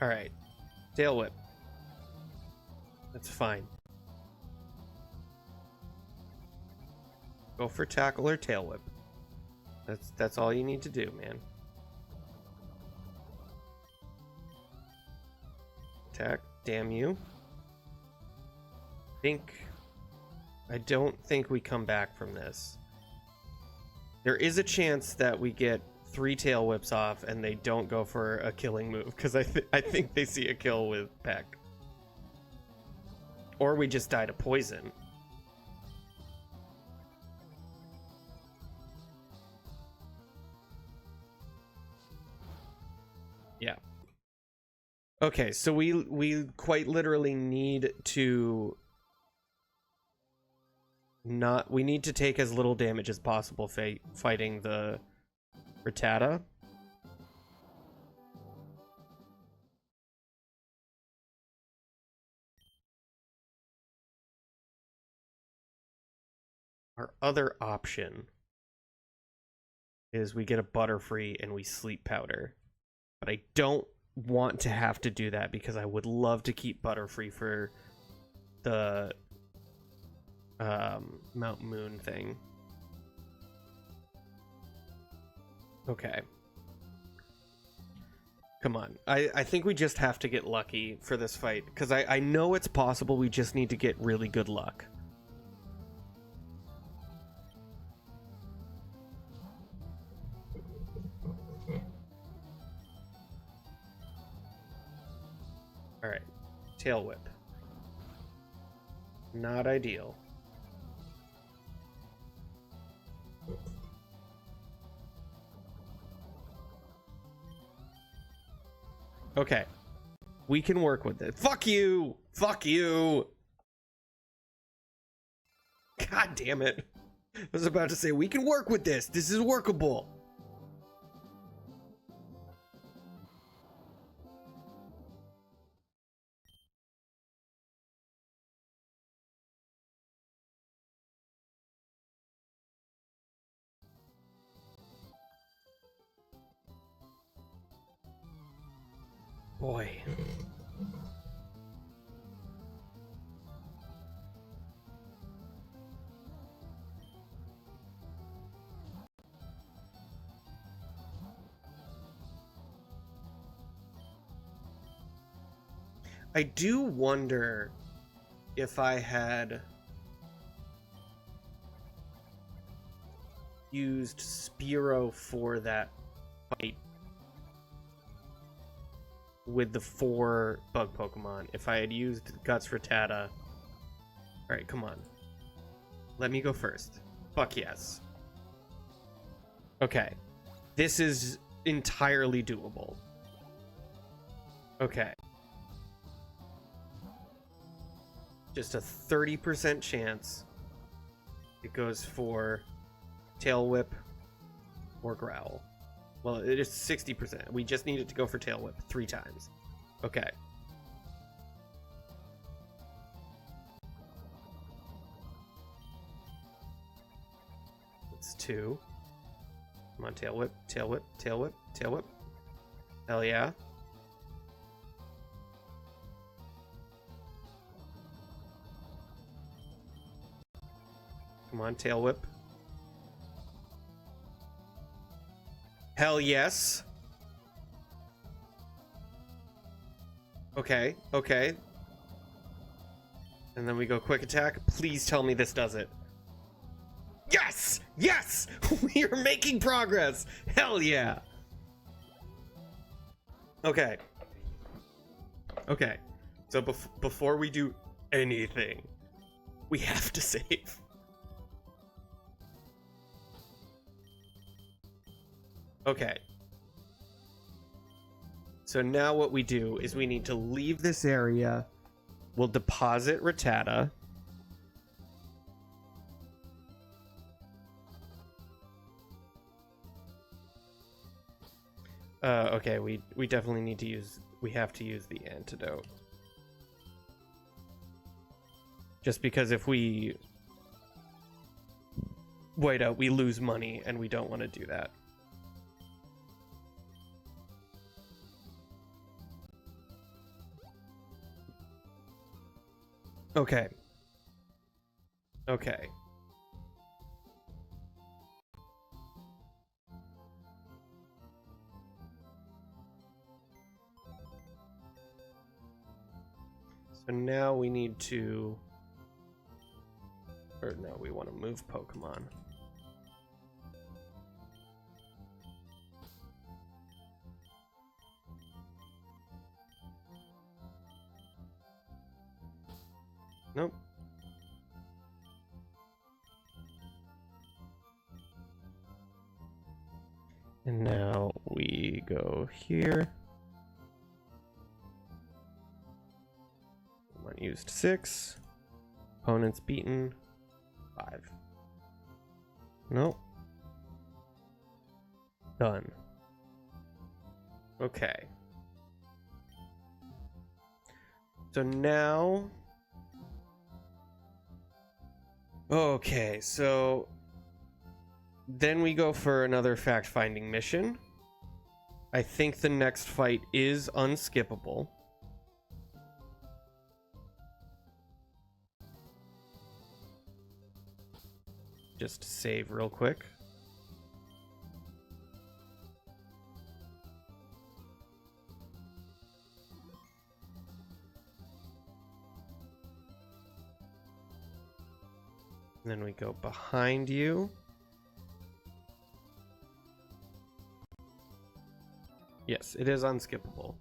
All right, tail whip. That's fine. Go for tackle or tail whip. That's all you need to do, man. Attack, damn you. I don't think we come back from this. There is a chance that we get 3 tail whips off and they don't go for a killing move, because I think they see a kill with Peck. Or we just die to poison. Yeah. Okay, so we quite literally need to we need to take as little damage as possible fighting the Rattata. Our other option is we get a Butterfree and we Sleep Powder. But I don't want to have to do that because I would love to keep Butterfree for the Mount Moon thing. Okay. Come on. I think we just have to get lucky for this fight, because I know it's possible, we just need to get really good luck. Alright. Tail Whip. Not ideal. Okay. We can work with it. Fuck you! Fuck you! God damn it. I was about to say, we can work with this. This is workable. Boy. I do wonder if I had used Spearow for that fight with the 4 bug Pokemon. If I had used Guts Rattata. Alright, come on. Let me go first. Fuck yes. Okay. This is entirely doable. Okay. Just a 30% chance it goes for Tail Whip or Growl. Well, it is 60%. We just need it to go for Tail Whip 3 times. Okay. It's 2. Come on, Tail Whip, Tail Whip, Tail Whip, Tail Whip. Hell yeah. Come on, Tail Whip. Hell yes. Okay, okay. And then we go Quick Attack. Please tell me this does it. Yes! Yes! We are making progress! Hell yeah! Okay. Okay. So before we do anything. We have to save. Okay. So now what we do is we need to leave this area. We'll deposit Rattata. Okay, we definitely need to use, we have to use the antidote. Just because if we white out, we lose money, and we don't want to do that. Okay. Okay. So now we need to, or no, we want to move Pokemon. Nope. And now we go here. One used 6. Opponents beaten 5. Nope. Done. Okay. So now... Okay, so... Then we go for another fact-finding mission. I think the next fight is unskippable. Just to save real quick. And then we go behind you. Yes, it is unskippable.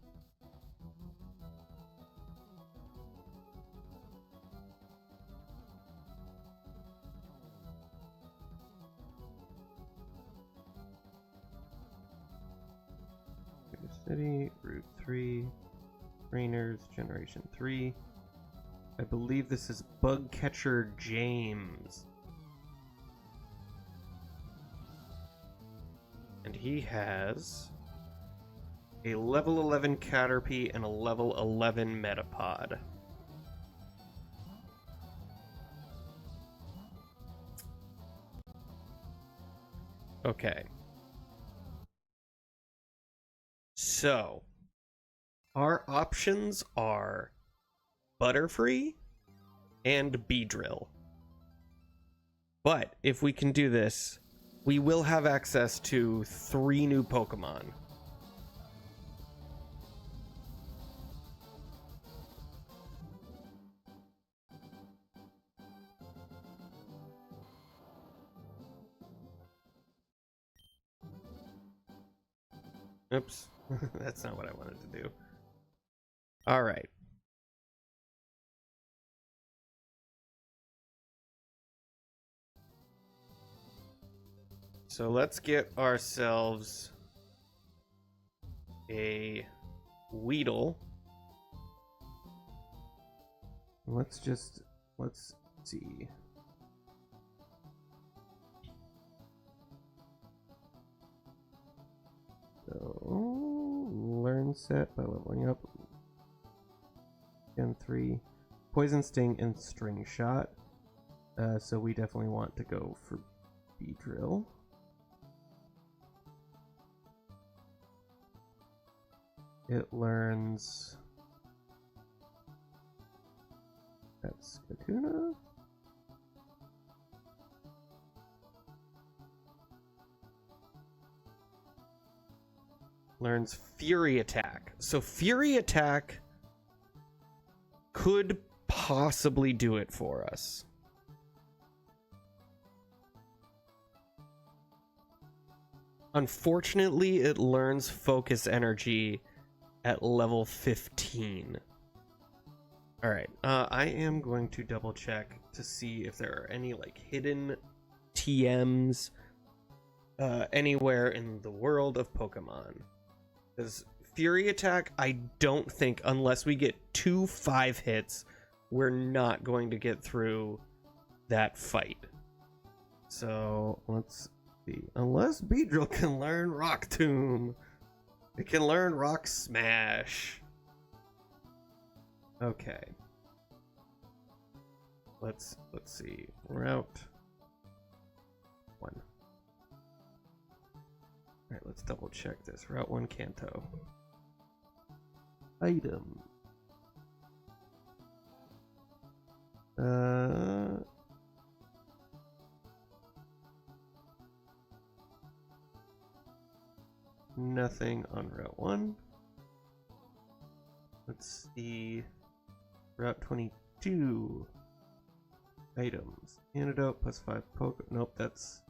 City, Route 3, Trainers, Generation 3. I believe this is Bug Catcher James. And he has a level 11 Caterpie and a level 11 Metapod. Okay. So, our options are Butterfree and Beedrill. But if we can do this, we will have access to 3 new Pokemon. Oops, that's not what I wanted to do. All right. So let's get ourselves a Weedle. Let's see. So, learn set by leveling up. Gen 3. Poison Sting and String Shot. So we definitely want to go for Beedrill. It learns... That's Kakuna. Learns Fury Attack. So Fury Attack could possibly do it for us. Unfortunately, it learns Focus Energy at level 15. All right. I am going to double check to see if there are any like hidden TMs anywhere in the world of Pokemon. Because Fury Attack, I don't think, unless we get 2 5-hits, we're not going to get through that fight. So let's see. Unless Beedrill can learn Rock Tomb, it can learn Rock Smash. Okay. Let's see. Route 1. Alright, let's double check this. Route 1 Kanto. Item. Nothing on Route 1. Let's see. Route 22. Items. Antidote plus 5 Poke. Nope, that's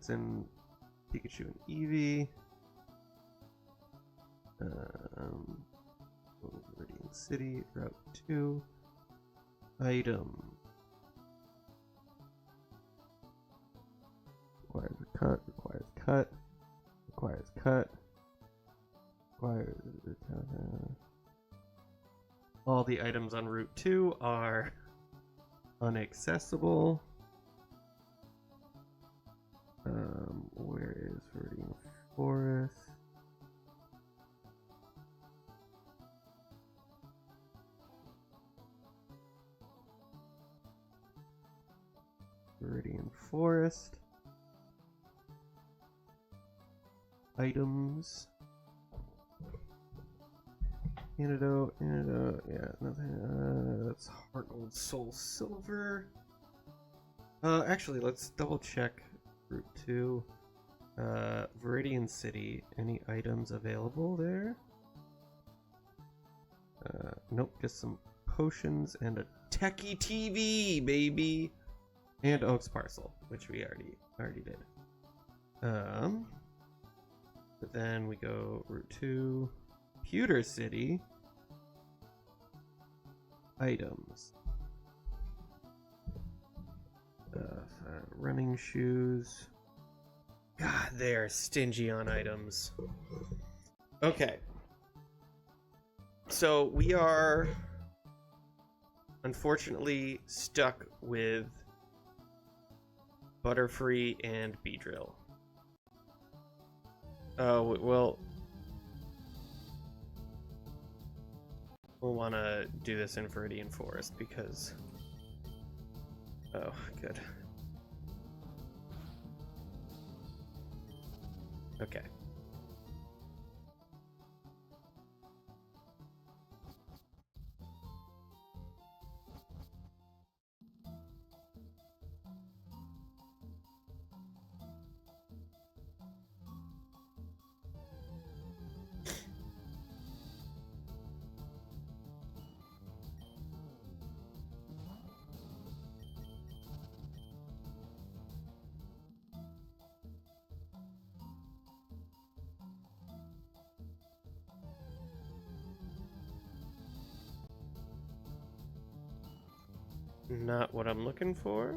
in Pikachu and Eevee. Meridian City. Route 2. Item. Requires a cut. Requires cut. Requires cut. Requires. All the items on Route 2 are unaccessible. Where is Viridian Forest? Viridian Forest. Items. Antidote, yeah, nothing. That's Heart Gold, Soul Silver. Actually, let's double check Route 2. Viridian City, any items available there? Nope, just some potions and a Techie TV, baby! And Oaks Parcel, which we already did. But then we go Route 2, Pewter City. Items. Running shoes. God, they're stingy on items. Okay. So we are unfortunately stuck with Butterfree and Beedrill. Oh, well, we'll want to do this in Viridian Forest because... Oh, good. Okay. Not what I'm looking for.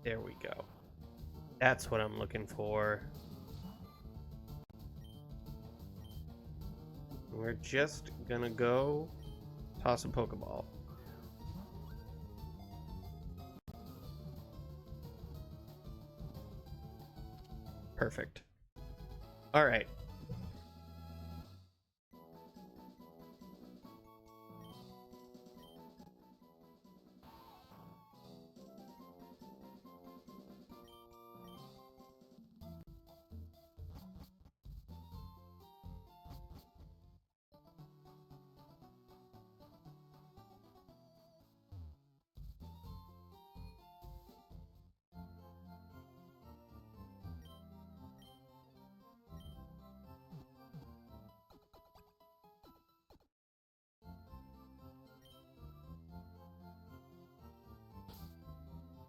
There we go. That's what I'm looking for. We're just gonna go toss a Pokeball. Perfect. All right.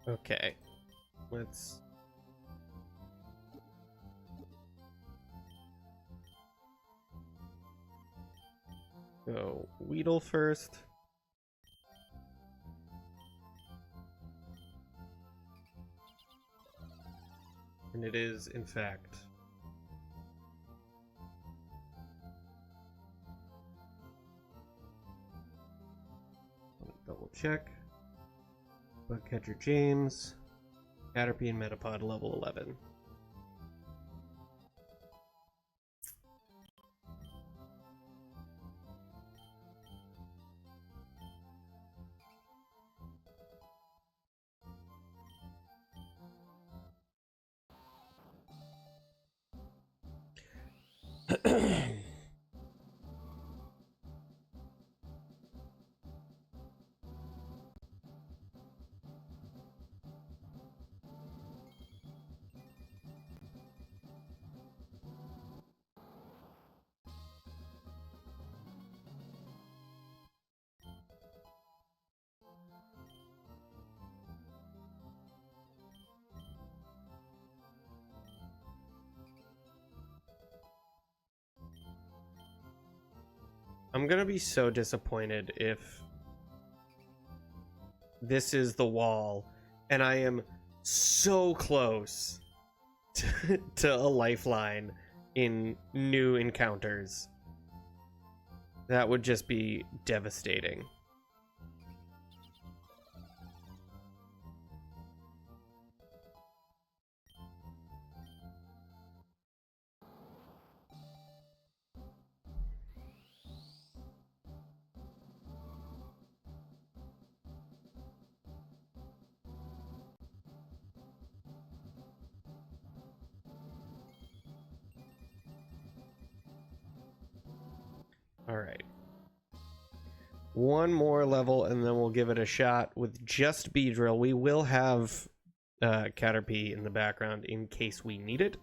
Okay. Let's... go Weedle first. And it is, in fact... double check. Bugcatcher James. Caterpie and Metapod level 11. I'm gonna be so disappointed if this is the wall and I am so close to a lifeline in new encounters. That would just be devastating. All right. One more level and then we'll give it a shot with just Beedrill. We will have Caterpie in the background in case we need it.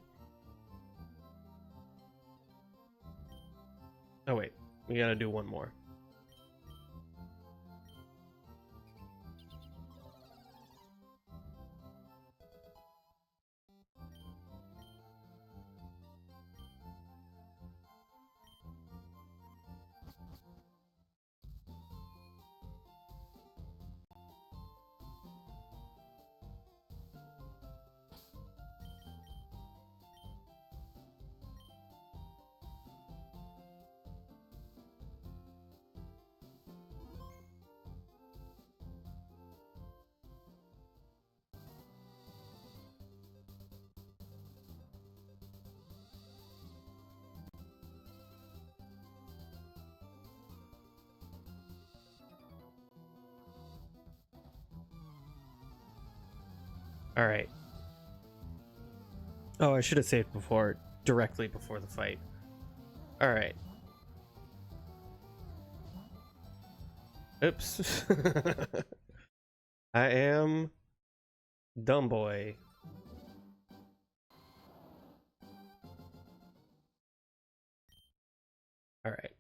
Oh wait, we gotta do one more. All right. Oh, I should have saved before, directly before the fight. All right. Oops. I am dumb boy. All right.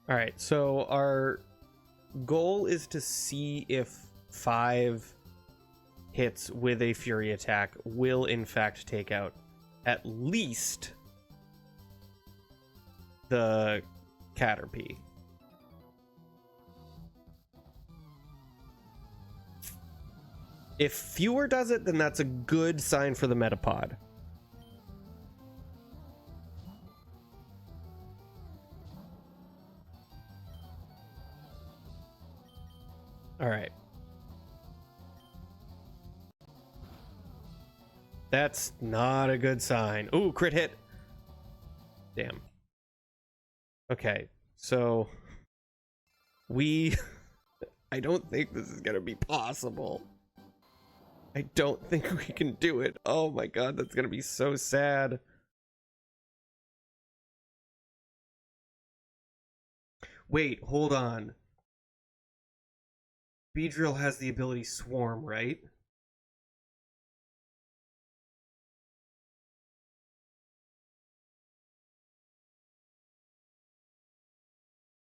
All right, so our goal is to see if 5 hits with a Fury attack will in fact take out at least the Caterpie. If fewer does it, then that's a good sign for the Metapod. All right. That's not a good sign. Ooh, crit hit. Damn. Okay, so we... I don't think this is gonna be possible. I don't think we can do it. Oh my god, that's gonna be so sad. Wait, hold on. Beedrill has the ability Swarm, right?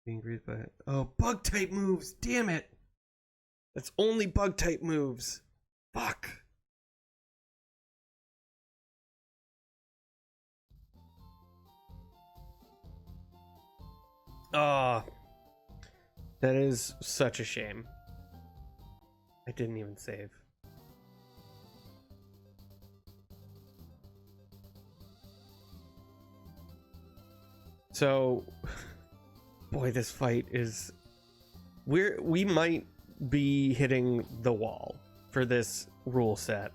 Being greeted by it. Oh, bug type moves! Damn it! That's only bug type moves. Fuck. Oh, that is such a shame. I didn't even save. So, boy, this fight is... We might be hitting the wall for this rule set.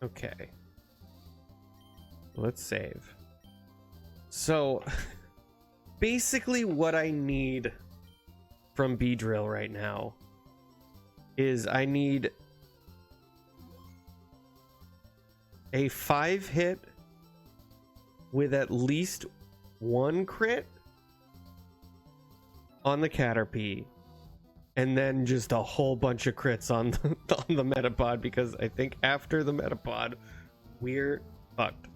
Okay. Let's save. So, basically what I need from Beedrill right now is I need a 5-hit with at least 1 crit on the Caterpie, and then just a whole bunch of crits on the Metapod, because I think after the Metapod, we're fucked.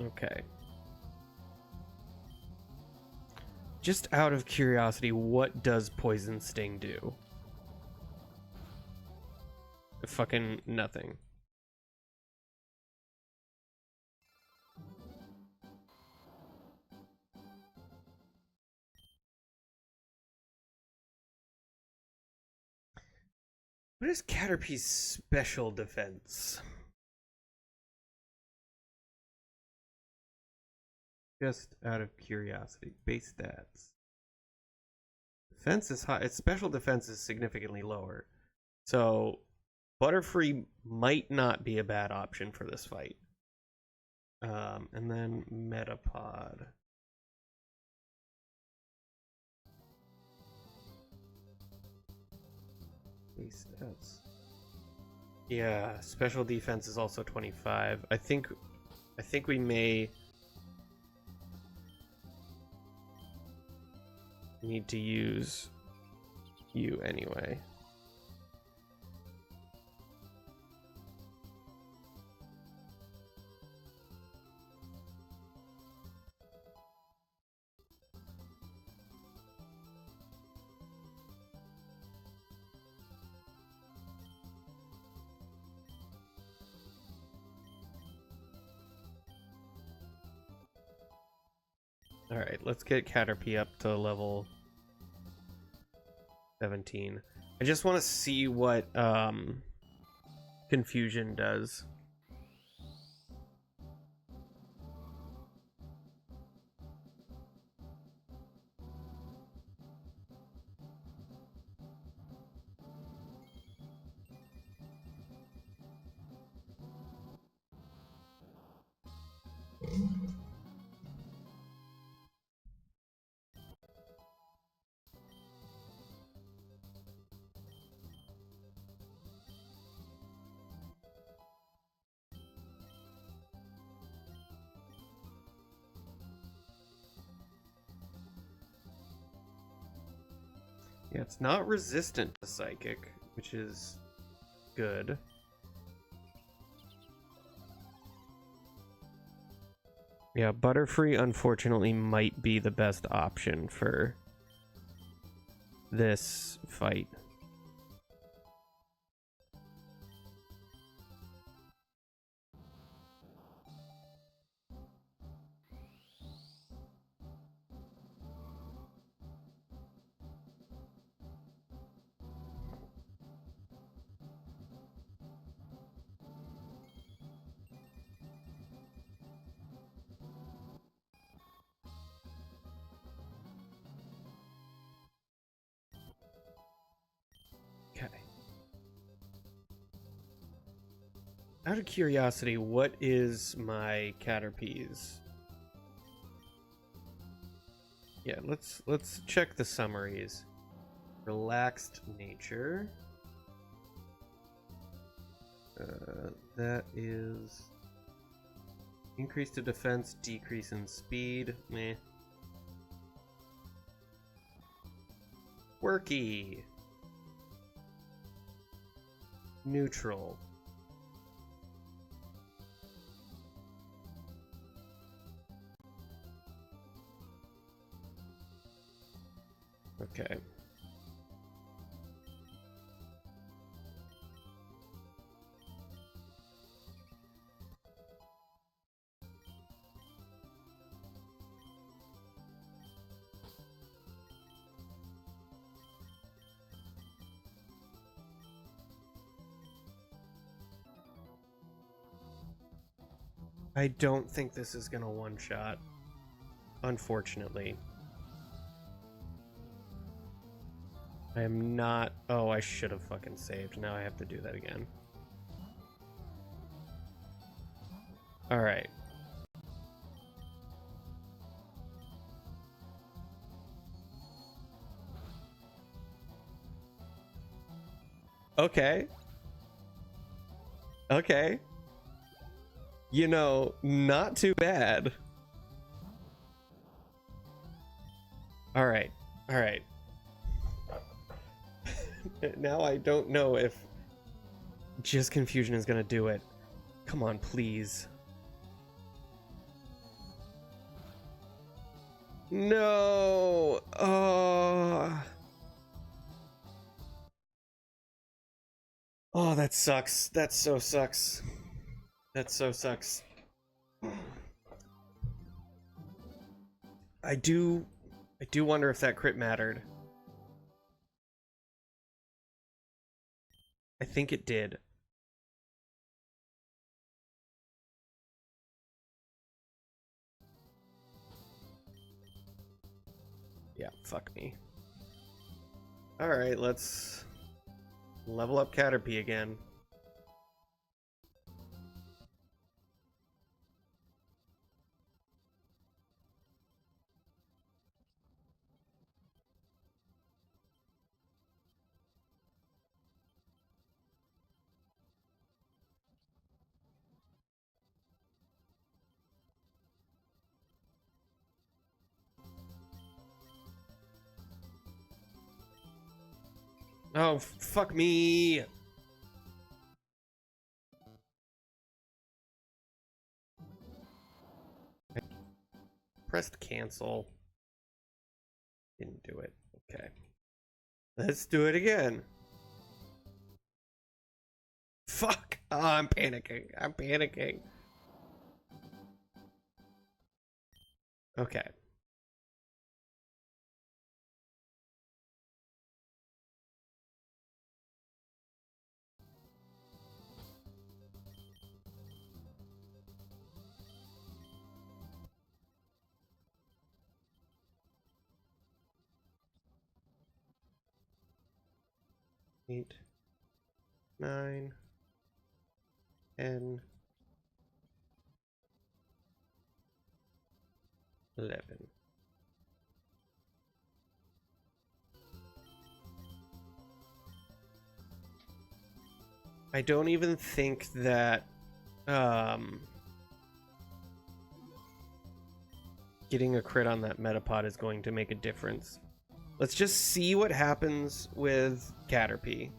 Okay. Just out of curiosity, what does Poison Sting do? Fucking nothing. What is Caterpie's special defense? Just out of curiosity. Base stats. Defense is high. Its special defense is significantly lower. So, Butterfree might not be a bad option for this fight. And then Metapod. Base stats. Yeah, special defense is also 25. I think we may need to use you anyway. Alright, let's get Caterpie up to level 17. I just want to see what Confusion does. Yeah, it's not resistant to Psychic, which is good. Yeah, Butterfree unfortunately might be the best option for this fight. Out of curiosity, what is my Caterpies? Yeah, let's check the summaries. Relaxed nature. That is increase to defense, decrease in speed. Meh. Quirky. Neutral. Okay. I don't think this is gonna one-shot, unfortunately. I am not... Oh, I should have fucking saved. Now I have to do that again. Alright. Okay. Okay. You know, not too bad. Alright. Alright. Now I don't know if just confusion is gonna do it. Come on, please. No. Oh, that sucks. That so sucks. That so sucks. I do wonder if that crit mattered. I think it did. Yeah, fuck me. Alright, let's level up Caterpie again. Oh, fuck me! I pressed cancel. Didn't do it. Okay. Let's do it again. Fuck! Oh, I'm panicking. I'm panicking. Okay. Eight, 9, 10, 11. I don't even think that getting a crit on that Metapod is going to make a difference. Let's just see what happens with Caterpie.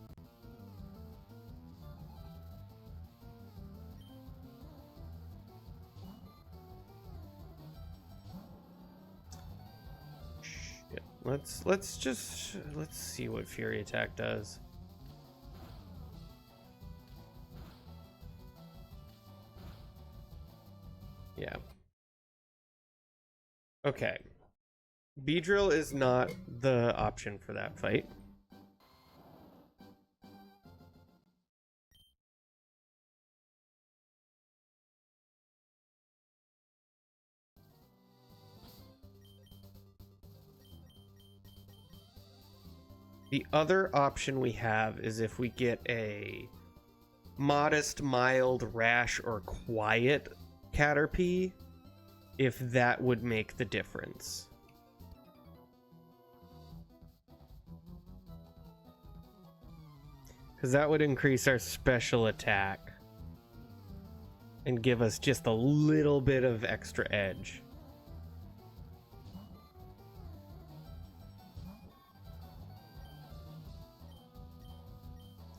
Shit. Let's see what Fury Attack does. Yeah. Okay. Beedrill is not the option for that fight. The other option we have is if we get a modest, mild, rash, or quiet Caterpie, if that would make the difference. Because that would increase our special attack and give us just a little bit of extra edge.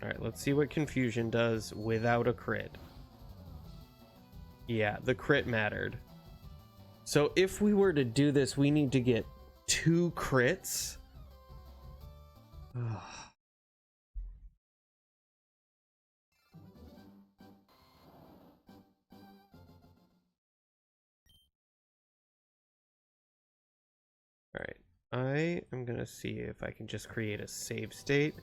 Alright, let's see what Confusion does without a crit. Yeah, the crit mattered. So if we were to do this, we need to get 2 crits. Ugh. Alright, I am gonna see if I can just create a save state.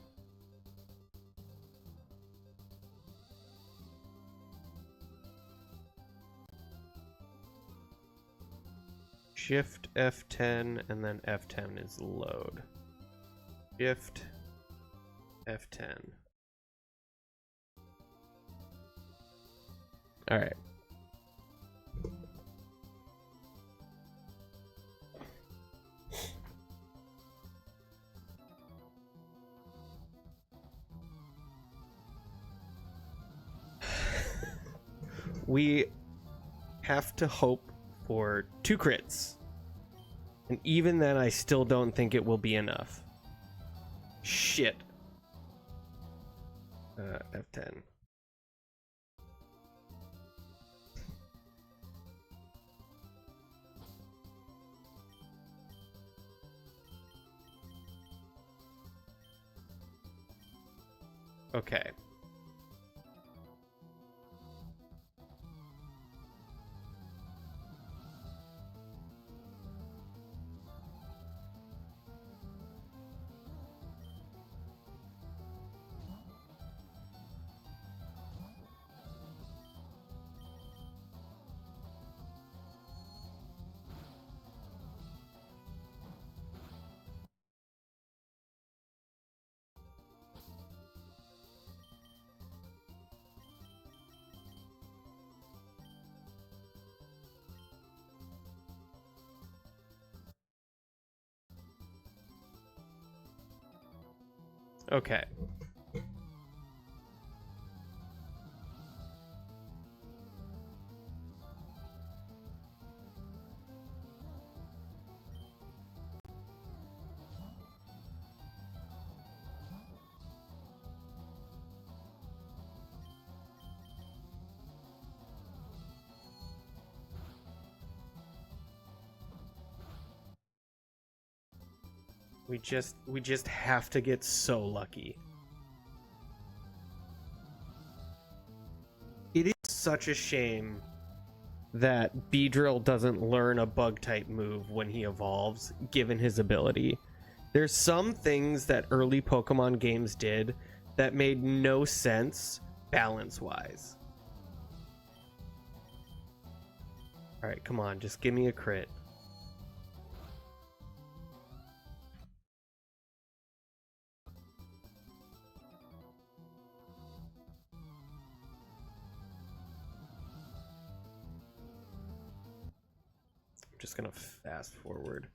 Shift F10 and then F10 is load. Shift F10. Alright. We have to hope for 2 crits. And even then, I still don't think it will be enough. Shit. F10. Okay. Okay. We just have to get so lucky. It is such a shame that Beedrill doesn't learn a bug type move when he evolves, given his ability. There's some things that early Pokemon games did that made no sense balance-wise. Alright, come on, just give me a crit. I'm just gonna fast forward.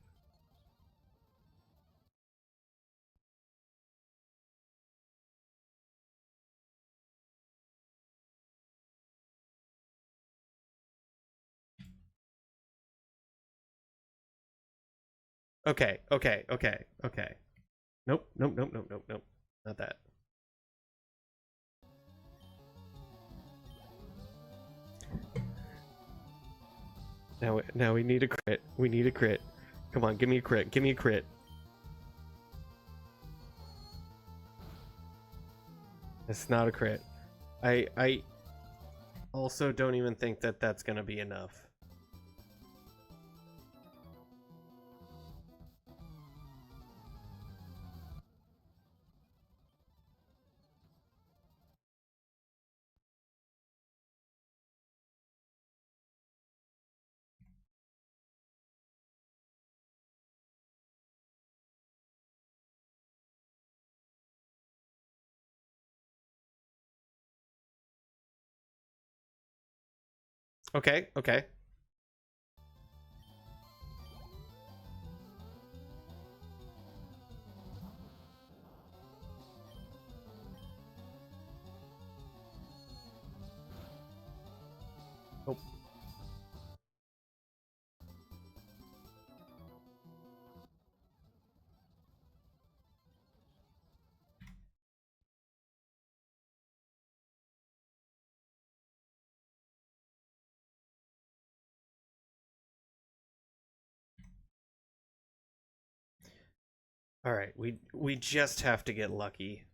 Okay. Nope. Not that. Now we need a crit. We need a crit. Come on, give me a crit. Give me a crit. It's not a crit. I also don't even think that that's gonna be enough. Okay, okay. Oh. All right, we just have to get lucky.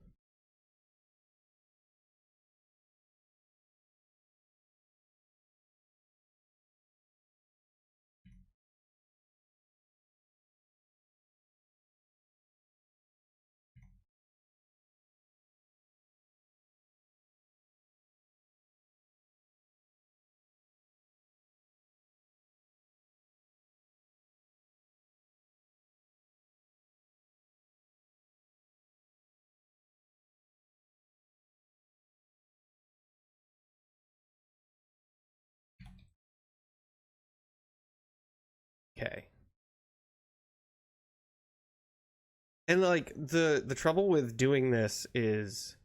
Okay. And like the trouble with doing this is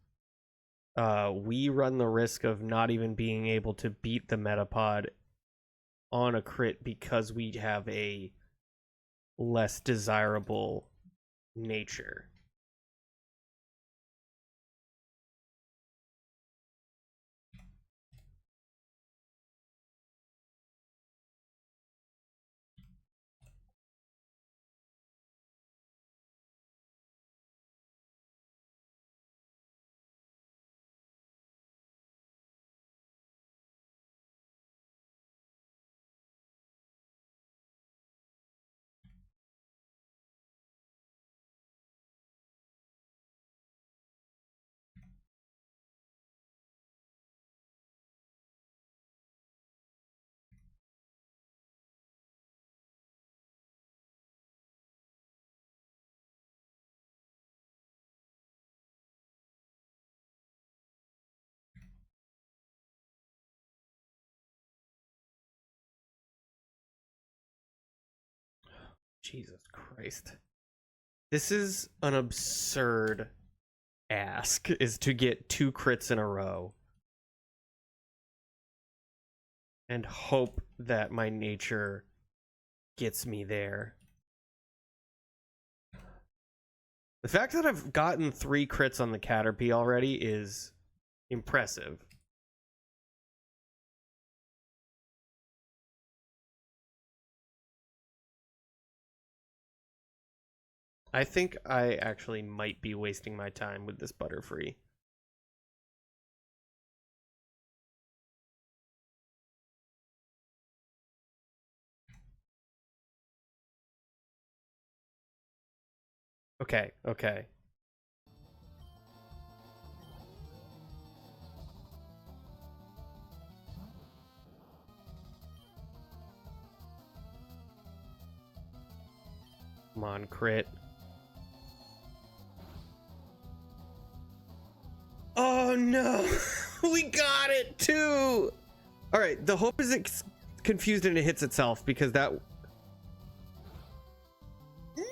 we run the risk of not even being able to beat the Metapod on a crit because we have a less desirable nature. Jesus Christ. This is an absurd ask, is to get 2 crits in a row and hope that my nature gets me there. The fact that I've gotten 3 crits on the Caterpie already is impressive. I think I actually might be wasting my time with this Butterfree. Okay, okay. Come on, crit. Oh no! We got it too! Alright, the hope is it's confused and it hits itself because that... No!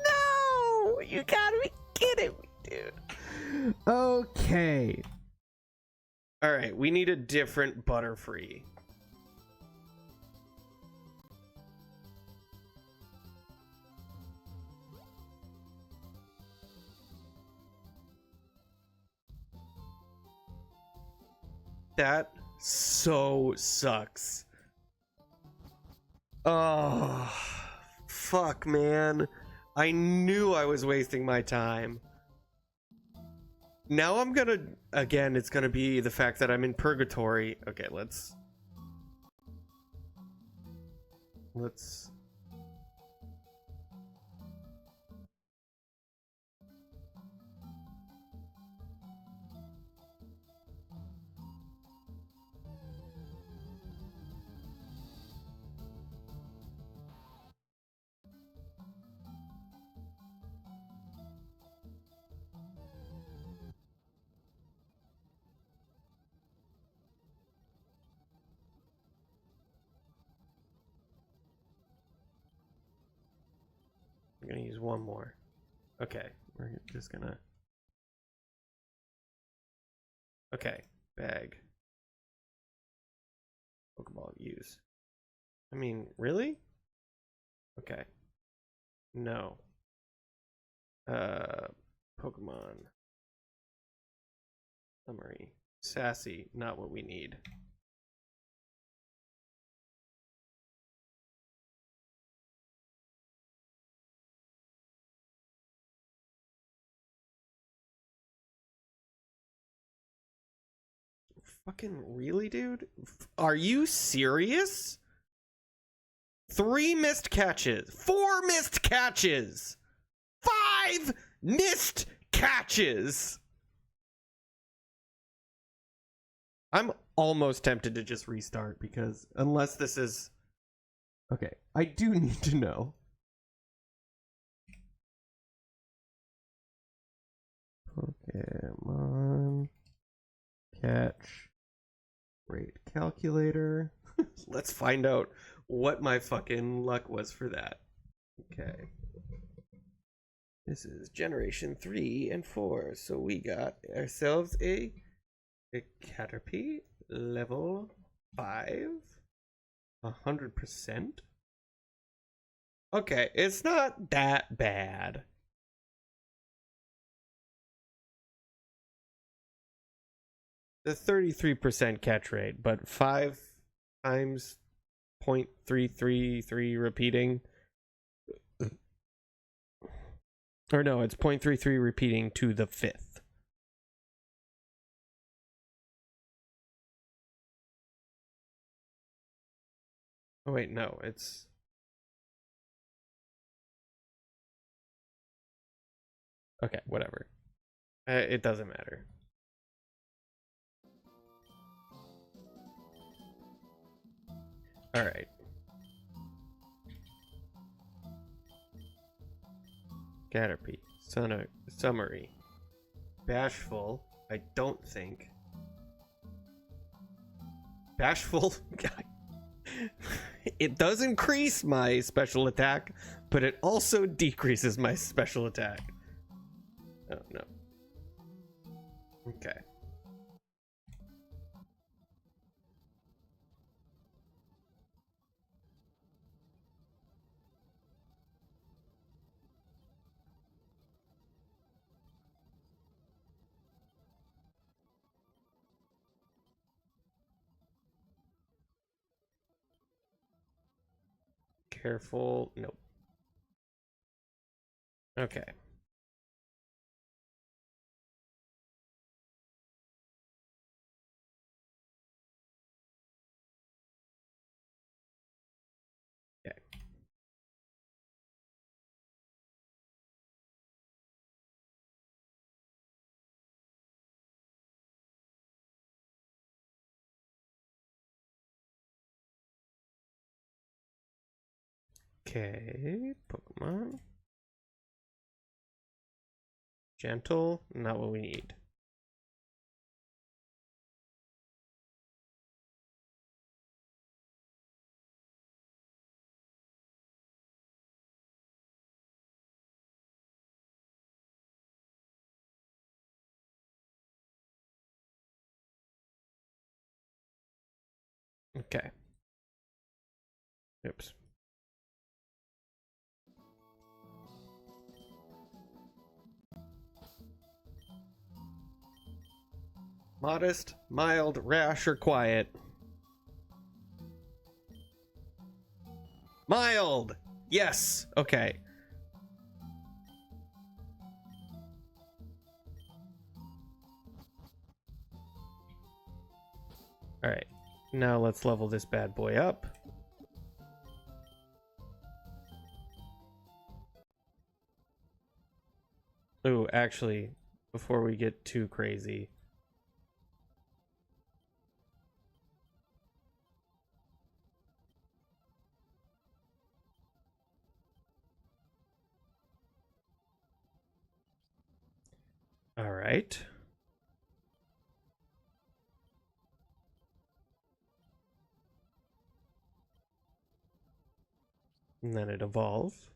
No! You gotta be kidding me, dude. Okay. Alright, we need a different Butterfree. That so sucks. Oh, fuck, man. I knew I was wasting my time. Now I'm gonna, again, it's gonna be the fact that I'm in purgatory. Okay, let's... There's one more. Okay, we're just gonna... Okay, bag. Pokeball, use. I mean, really? Okay. No. Pokemon. Summary. Sassy, not what we need. Fucking really, dude? Are you serious? 3 missed catches. 4 missed catches. 5 missed catches. I'm almost tempted to just restart because unless this is... Okay, I do need to know. Pokemon catch rate calculator. Let's find out what my fucking luck was for that. Okay. This is generation 3 and 4. So we got ourselves a Caterpie level 5. 100%. Okay, it's not that bad. The 33% catch rate, but 5 times 0.333 repeating. Or no, it's 0.33 repeating to the 5th. Oh wait, no, it's... Okay, whatever. It doesn't matter. Alright. Caterpie. Summary. Bashful. I don't think. Bashful. It does increase my special attack, but it also decreases my special attack. Oh, no. Okay. Careful. Nope. Okay. Okay. Okay. Pokemon. Gentle. Not what we need. Okay. Oops. Modest, mild, rash, or quiet? Mild! Yes! Okay. Alright. Now let's level this bad boy up. Ooh, actually, before we get too crazy... Alright. And then it evolves.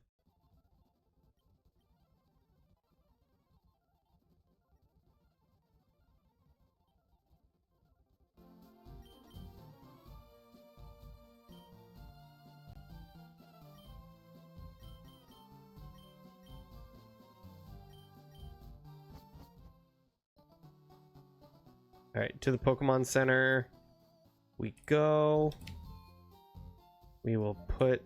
All right, to the Pokemon Center we go. We will put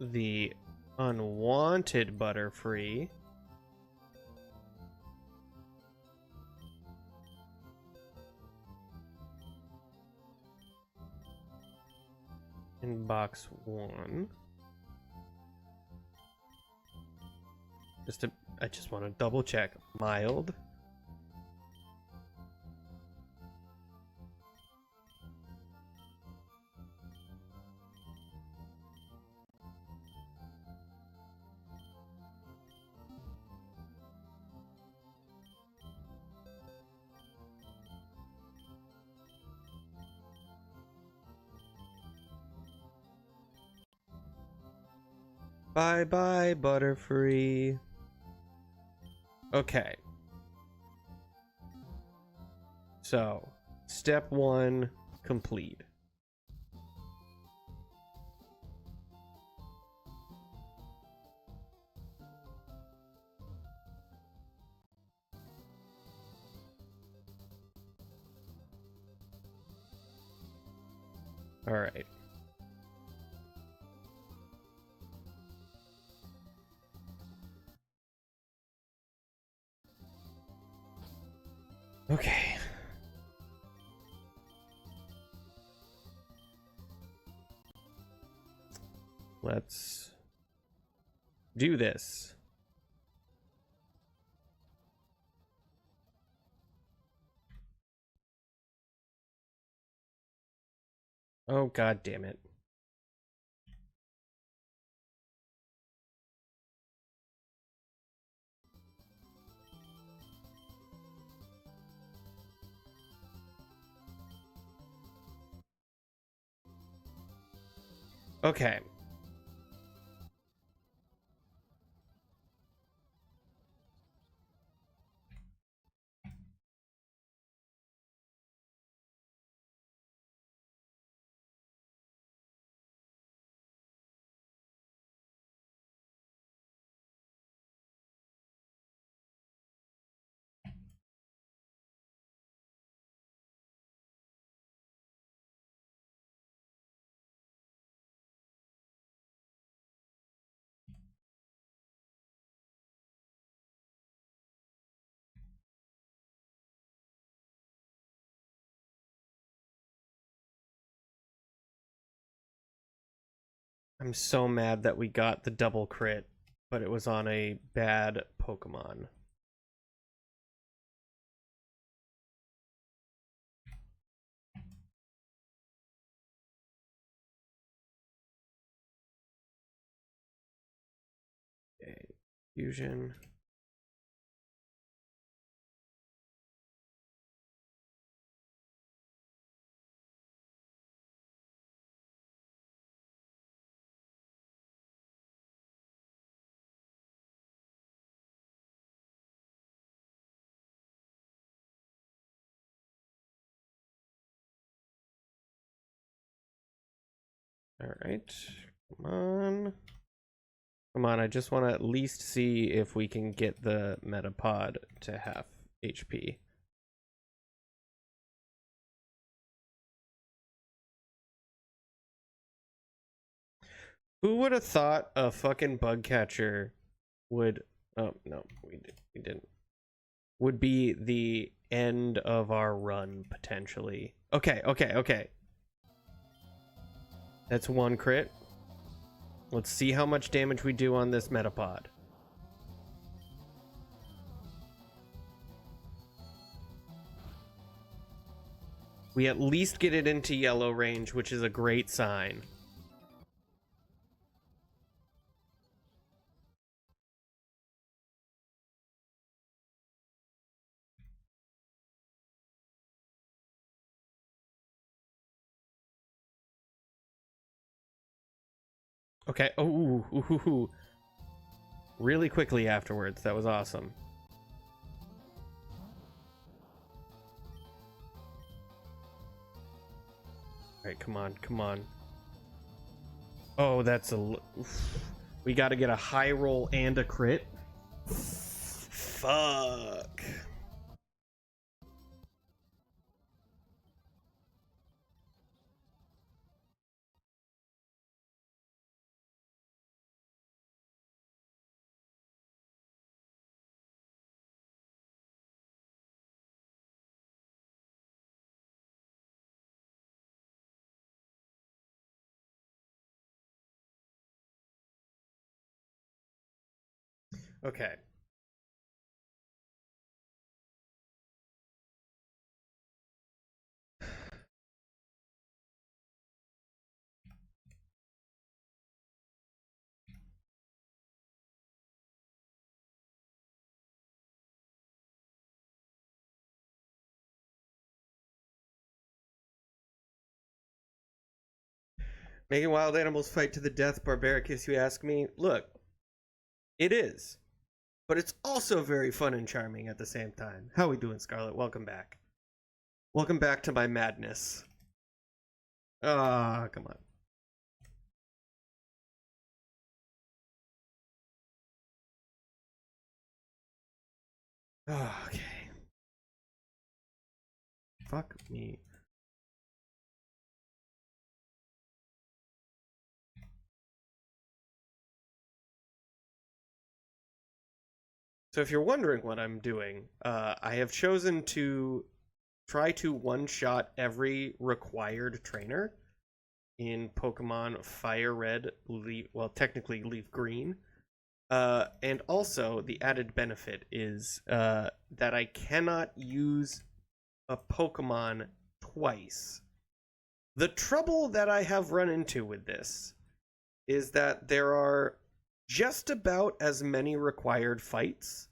the unwanted Butterfree. In box 1. I just want to double check. Mild. Bye bye, Butterfree. Okay. So, step 1 complete. All right. Okay. Let's do this. Oh, god damn it. Okay. I'm so mad that we got the double crit, but it was on a bad Pokemon. Okay. Fusion. All right. Come on. Come on, I just want to at least see if we can get the Metapod to half HP. Who would have thought a fucking bug catcher would... Oh, no, we didn't. Would be the end of our run, potentially. Okay, okay, okay. That's 1 crit. Let's see how much damage we do on this Metapod. We at least get it into yellow range, which is a great sign. Okay. Oh, ooh. Really quickly afterwards. That was awesome. All right, come on, come on. Oh, that's a... We got to get a high roll and a crit. Fuck. Okay. Making wild animals fight to the death, barbaric, if you ask me. Look, it is. But it's also very fun and charming at the same time. How we doing, Scarlet? Welcome back. Welcome back to my madness. Ah, come on. Oh, okay. Fuck me. So if you're wondering what I'm doing, I have chosen to try to one-shot every required trainer in Pokemon Fire Red, well, technically Leaf Green. And also, the added benefit is that I cannot use a Pokemon twice. The trouble that I have run into with this is that there are just about as many required fights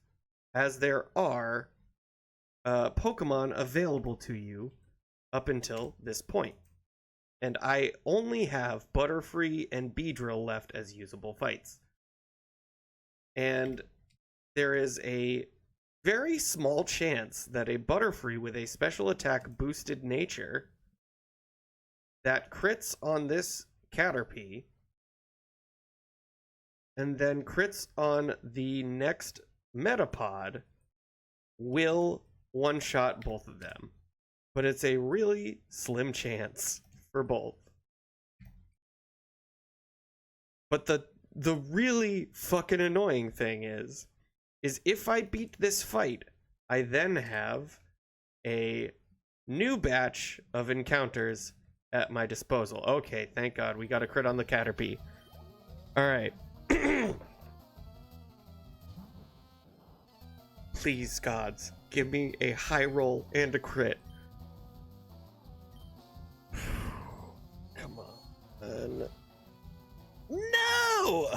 as there are Pokemon available to you up until this point. And I only have Butterfree and Beedrill left as usable fights. And there is a very small chance that a Butterfree with a special attack boosted nature that crits on this Caterpie and then crits on the next Metapod will one-shot both of them. But it's a really slim chance for both. But the really fucking annoying thing is if I beat this fight, I then have a new batch of encounters at my disposal. Okay, thank God, we got a crit on the Caterpie. Alright. Please, gods, give me a high roll and a crit. Come on. No!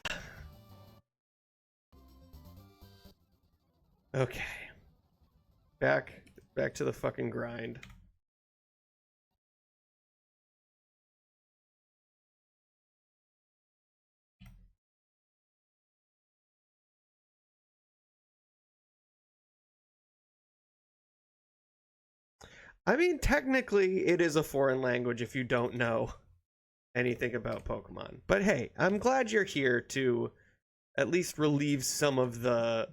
Okay. Back to the fucking grind. I mean, technically, it is a foreign language if you don't know anything about Pokemon. But hey, I'm glad you're here to at least relieve some of the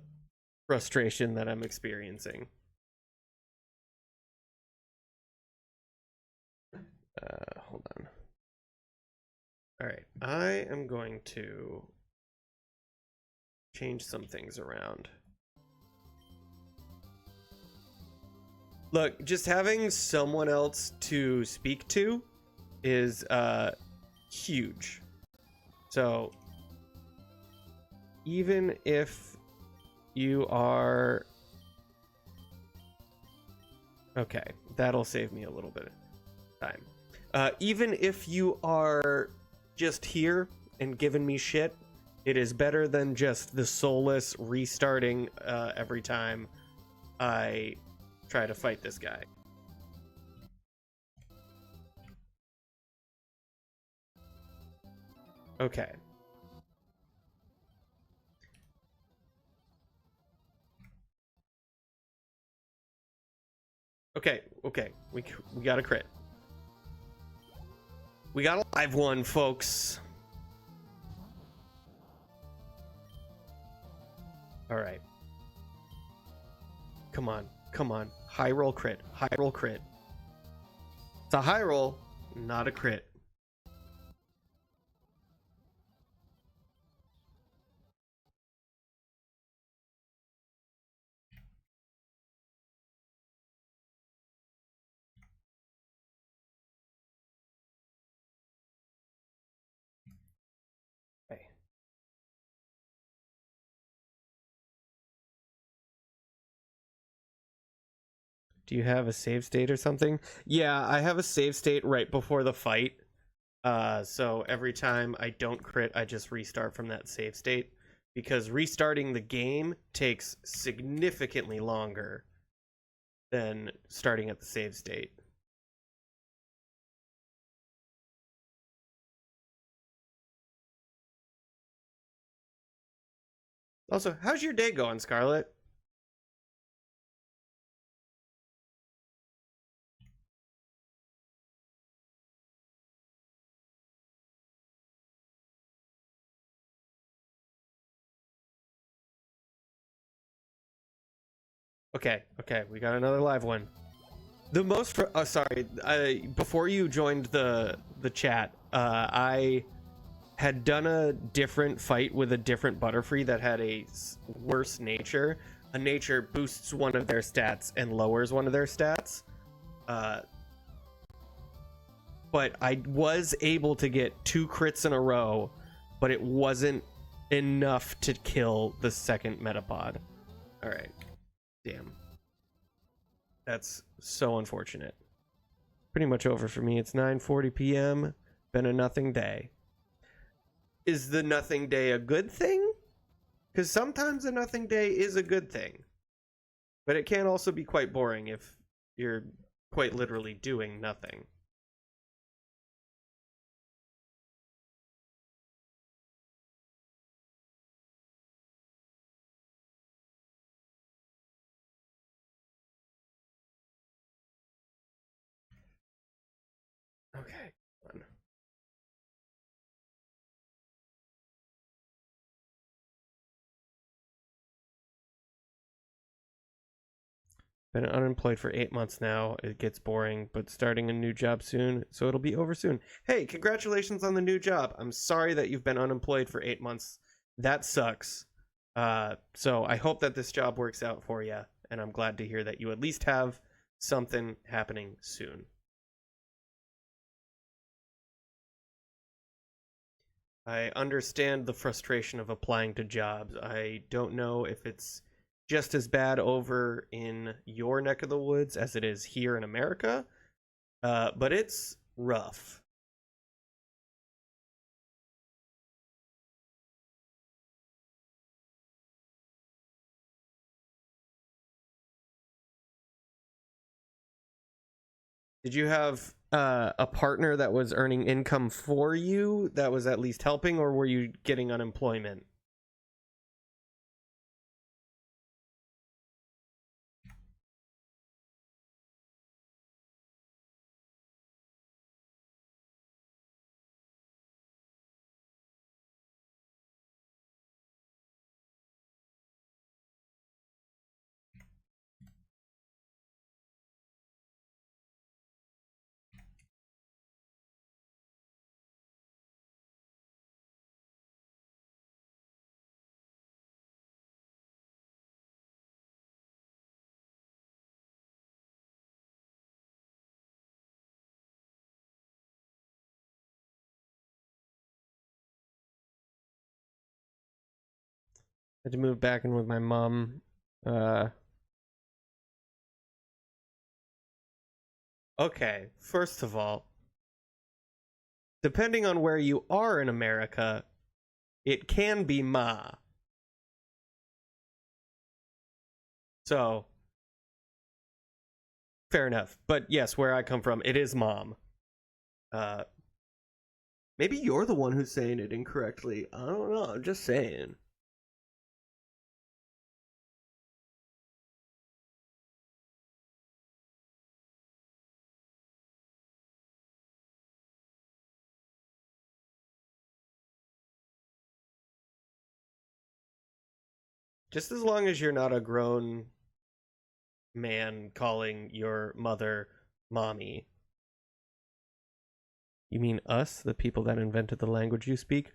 frustration that I'm experiencing. Hold on. All right, I am going to change some things around. Look, just having someone else to speak to is huge. So even if you are okay, that'll save me a little bit of time. Even if you are just here and giving me shit, it is better than just the soulless restarting every time I try to fight this guy. Okay. Okay, we got a crit. We got a live one, folks. All right. Come on. High roll crit. It's a high roll, not a crit. Okay. Do you have a save state or something? Yeah, I have a save state right before the fight. So every time I don't crit, I just restart from that save state, because restarting the game takes significantly longer than starting at the save state. Also, how's your day going, Scarlet? Okay, we got another live one. The most sorry, before you joined the chat, I had done a different fight with a different Butterfree that had a worse nature. A nature boosts one of their stats and lowers one of their stats. But I was able to get 2 crits in a row, but it wasn't enough to kill the second Metapod. All right. Damn. That's so unfortunate. Pretty much over for me. It's 9:40 p.m. Been a nothing day. Is the nothing day a good thing? Because sometimes a nothing day is a good thing. But it can also be quite boring if you're quite literally doing nothing. Okay. Been unemployed for 8 months now. It gets boring, but starting a new job soon, so it'll be over soon. Hey, congratulations on the new job. I'm sorry that you've been unemployed for 8 months. That sucks. So I hope that this job works out for you, and I'm glad to hear that you at least have something happening soon. I understand the frustration of applying to jobs. I don't know if it's just as bad over in your neck of the woods as it is here in America, but it's rough. Did you have a partner that was earning income for you that was at least helping, or were you getting unemployment? I had to move back in with my mom. Okay, first of all, depending on where you are in America, it can be ma. So, fair enough. But yes, where I come from, it is mom. Uh, maybe you're the one who's saying it incorrectly. I don't know. I'm just saying. Just as long as you're not a grown man calling your mother mommy. You mean us, the people that invented the language you speak?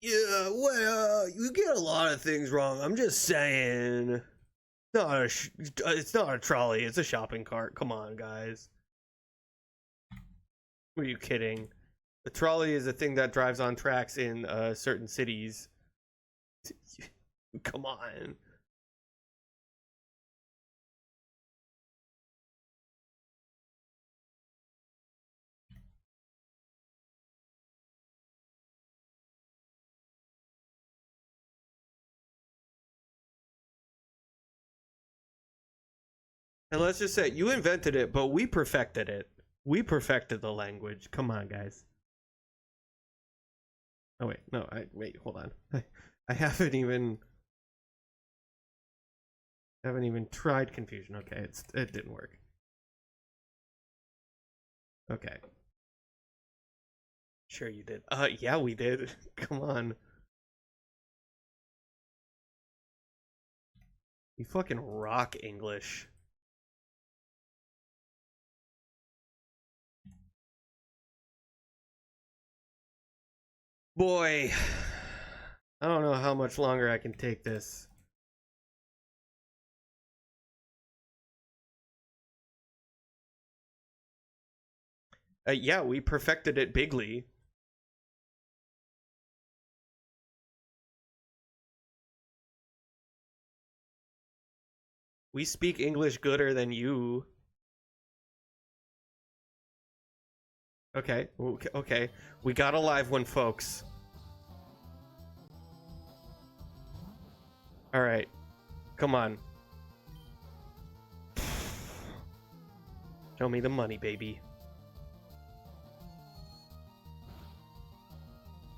Yeah, well, you get a lot of things wrong. I'm just saying. It's not a trolley. It's a shopping cart. Come on, guys. Were you kidding? The trolley is a thing that drives on tracks in certain cities. Come on. And let's just say you invented it, but we perfected it. We perfected the language. Come on, guys. Oh wait, no, wait, hold on. I haven't even tried confusion. Okay, it didn't work. Okay. Sure you did. Yeah, we did. Come on. You fucking rock English. Boy, I don't know how much longer I can take this. Yeah, we perfected it bigly. We speak English gooder than you. Okay, okay. We got a live one, folks. All right, come on. Show me the money, baby.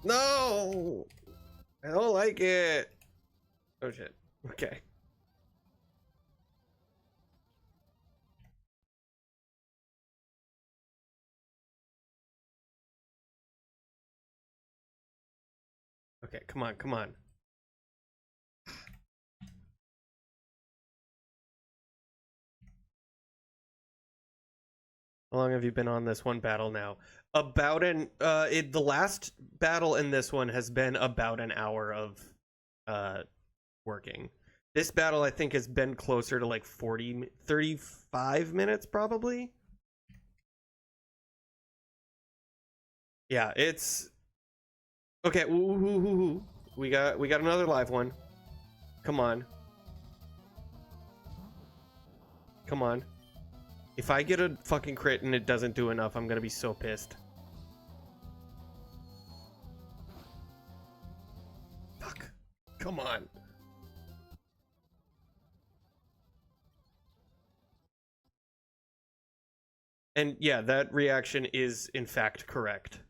No! I don't like it. Oh shit. Okay. Okay, come on, come on. How long have you been on this one battle now? About the last battle in this one has been about an hour of working. This battle I think has been closer to like 35 minutes probably. Yeah, it's okay. Ooh. We got another live one. Come on. Come on. If I get a fucking crit and it doesn't do enough, I'm gonna be so pissed. Fuck. Come on. And yeah, that reaction is in fact correct.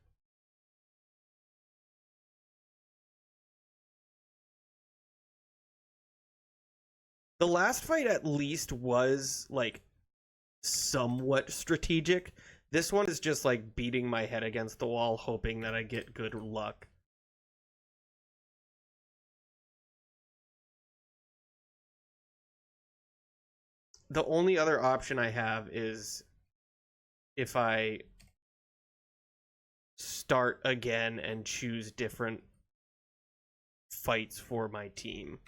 The last fight at least was like somewhat strategic. This one is just like beating my head against the wall, hoping that I get good luck. The only other option I have is if I start again and choose different fights for my team.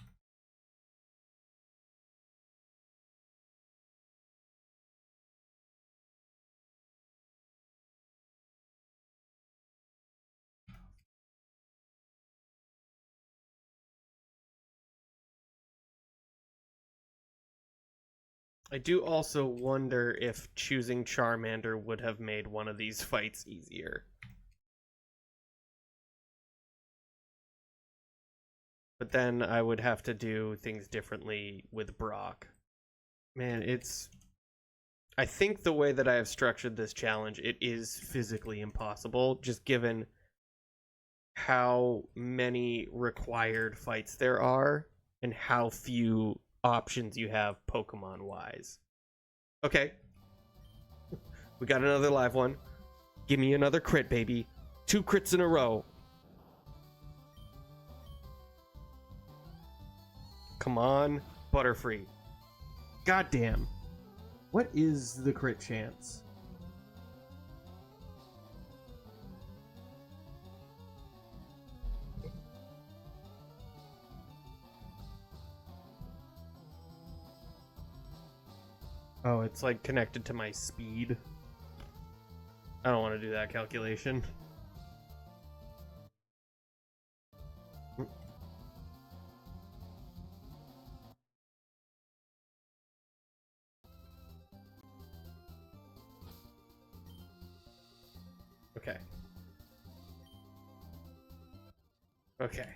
I do also wonder if choosing Charmander would have made one of these fights easier. But then I would have to do things differently with Brock. Man, it's... I think the way that I have structured this challenge, it is physically impossible, just given how many required fights there are and how few options you have Pokemon wise. Okay. We got another live one. Give me another crit, baby. 2 crits in a row. Come on, Butterfree. Goddamn. What is the crit chance? Oh, it's like connected to my speed. I don't want to do that calculation. Okay. Okay.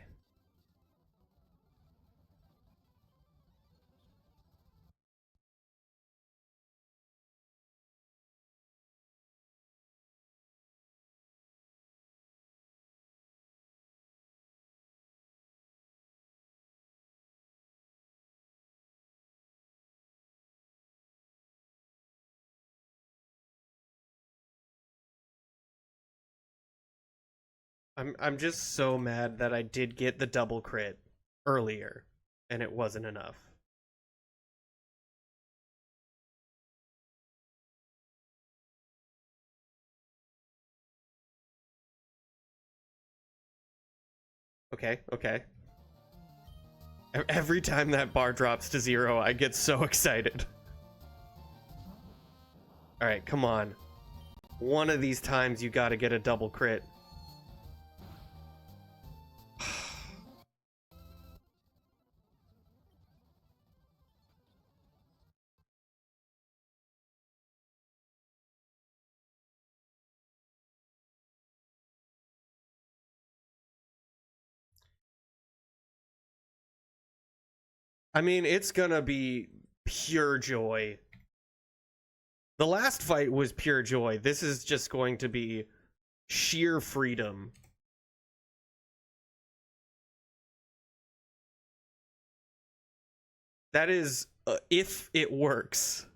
I'm just so mad that I did get the double crit earlier and it wasn't enough. Okay, okay. Every time that bar drops to 0, I get so excited. All right, come on. One of these times you got to get a double crit. I mean, it's gonna be pure joy. The last fight was pure joy. This is just going to be sheer freedom. That is, if it works.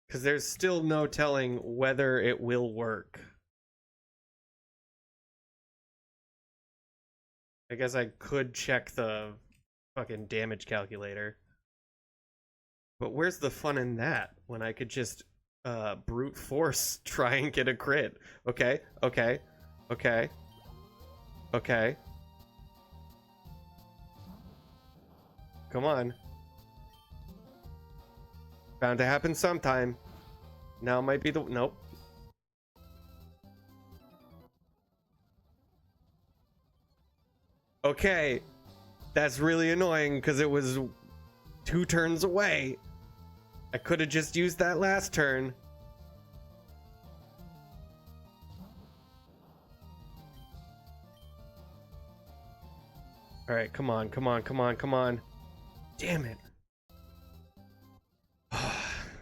Because there's still no telling whether it will work. I guess I could check the fucking damage calculator. But where's the fun in that when I could just brute force try and get a crit? Okay, okay, okay, okay. Come on. Bound to happen sometime. Now might be the... Nope. Okay. That's really annoying because it was 2 turns away. I could have just used that last turn. All right, come on, come on, come on, come on. Damn it.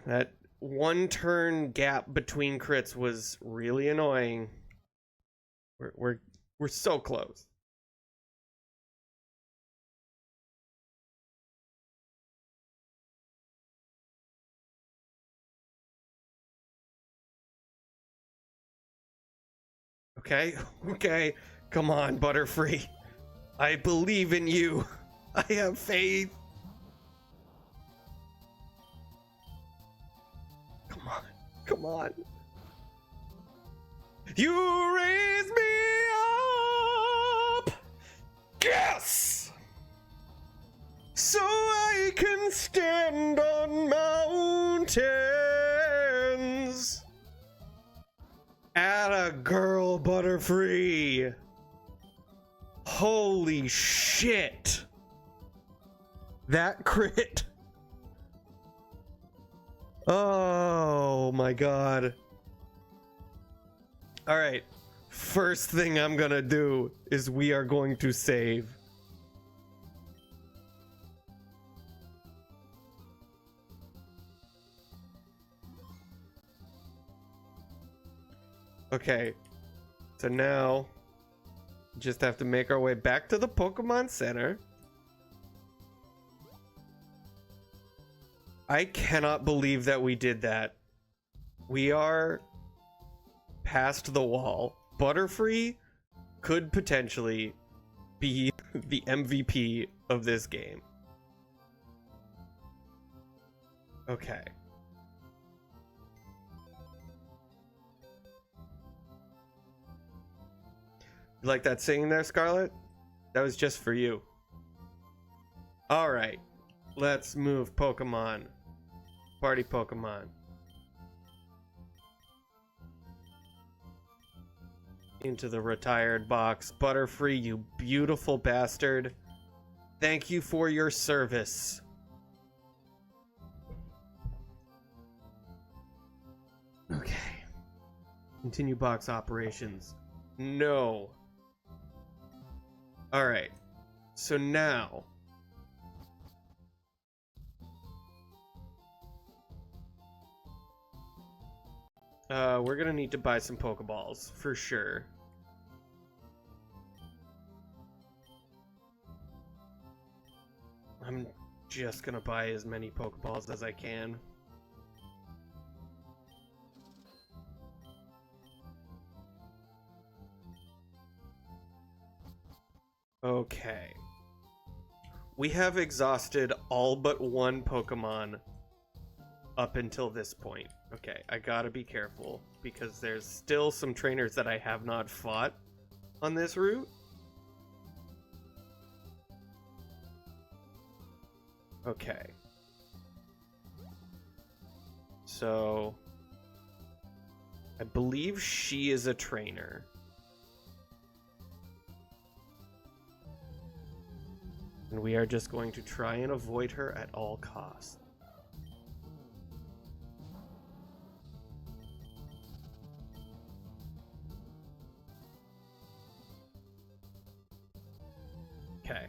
That 1 turn gap between crits was really annoying. We're so close. Okay, okay. Come on, Butterfree. I believe in you. I have faith. Come on, come on. You raise me up. Yes! So I can stand on mountains. Atta girl, Butterfree. Holy shit. That crit. Oh my god. Alright. First thing I'm gonna do is we are going to save. Okay. So now just have to make our way back to the Pokemon Center. I cannot believe that we did that. We are past the wall. Butterfree could potentially be the MVP of this game. Okay. You like that singing there, Scarlet? That was just for you. Alright. Let's move Pokemon. Party Pokemon. Into the retired box. Butterfree, you beautiful bastard. Thank you for your service. Okay. Continue box operations. No. Alright. So now... we're gonna need to buy some Pokeballs, for sure. I'm just gonna buy as many Pokeballs as I can. Okay. We have exhausted all but one Pokemon up until this point. Okay, I gotta be careful because there's still some trainers that I have not fought on this route. Okay. So I believe she is a trainer. And we are just going to try and avoid her at all costs. Okay.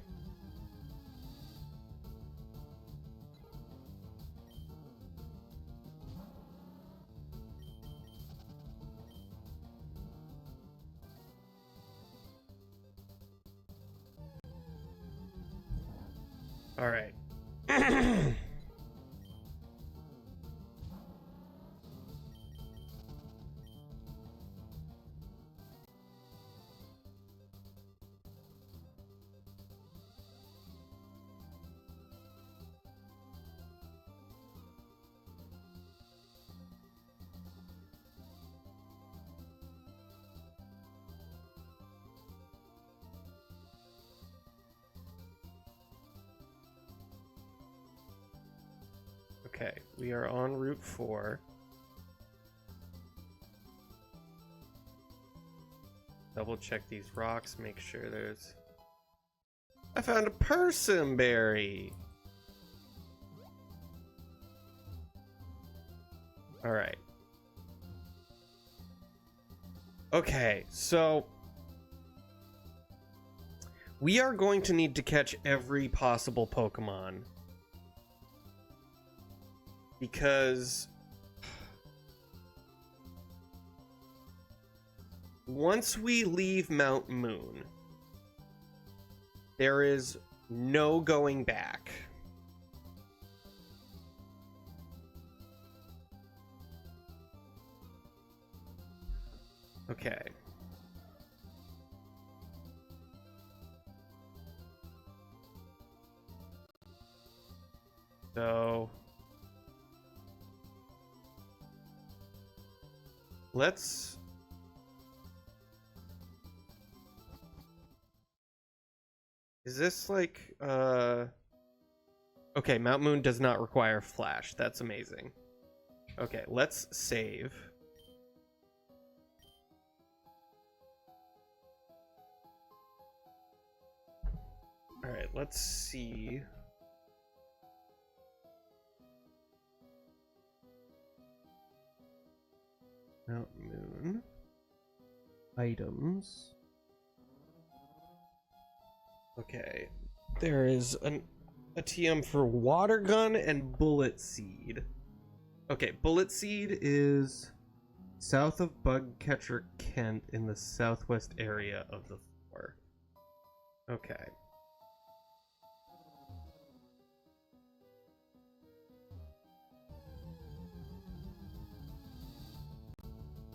All right. Okay, we are on Route 4. Double check these rocks, make sure there's... I found a Persimberry! Alright. Okay, so... we are going to need to catch every possible Pokemon. Because... once we leave Mount Moon, there is no going back. Okay. So... let's... is this like, okay, Mount Moon does not require flash. That's amazing. Okay, let's save. Alright, let's see. Mount Moon. Items. Okay, there is a TM for Water Gun and Bullet Seed. Okay, Bullet Seed is south of Bugcatcher Kent in the southwest area of the floor. Okay.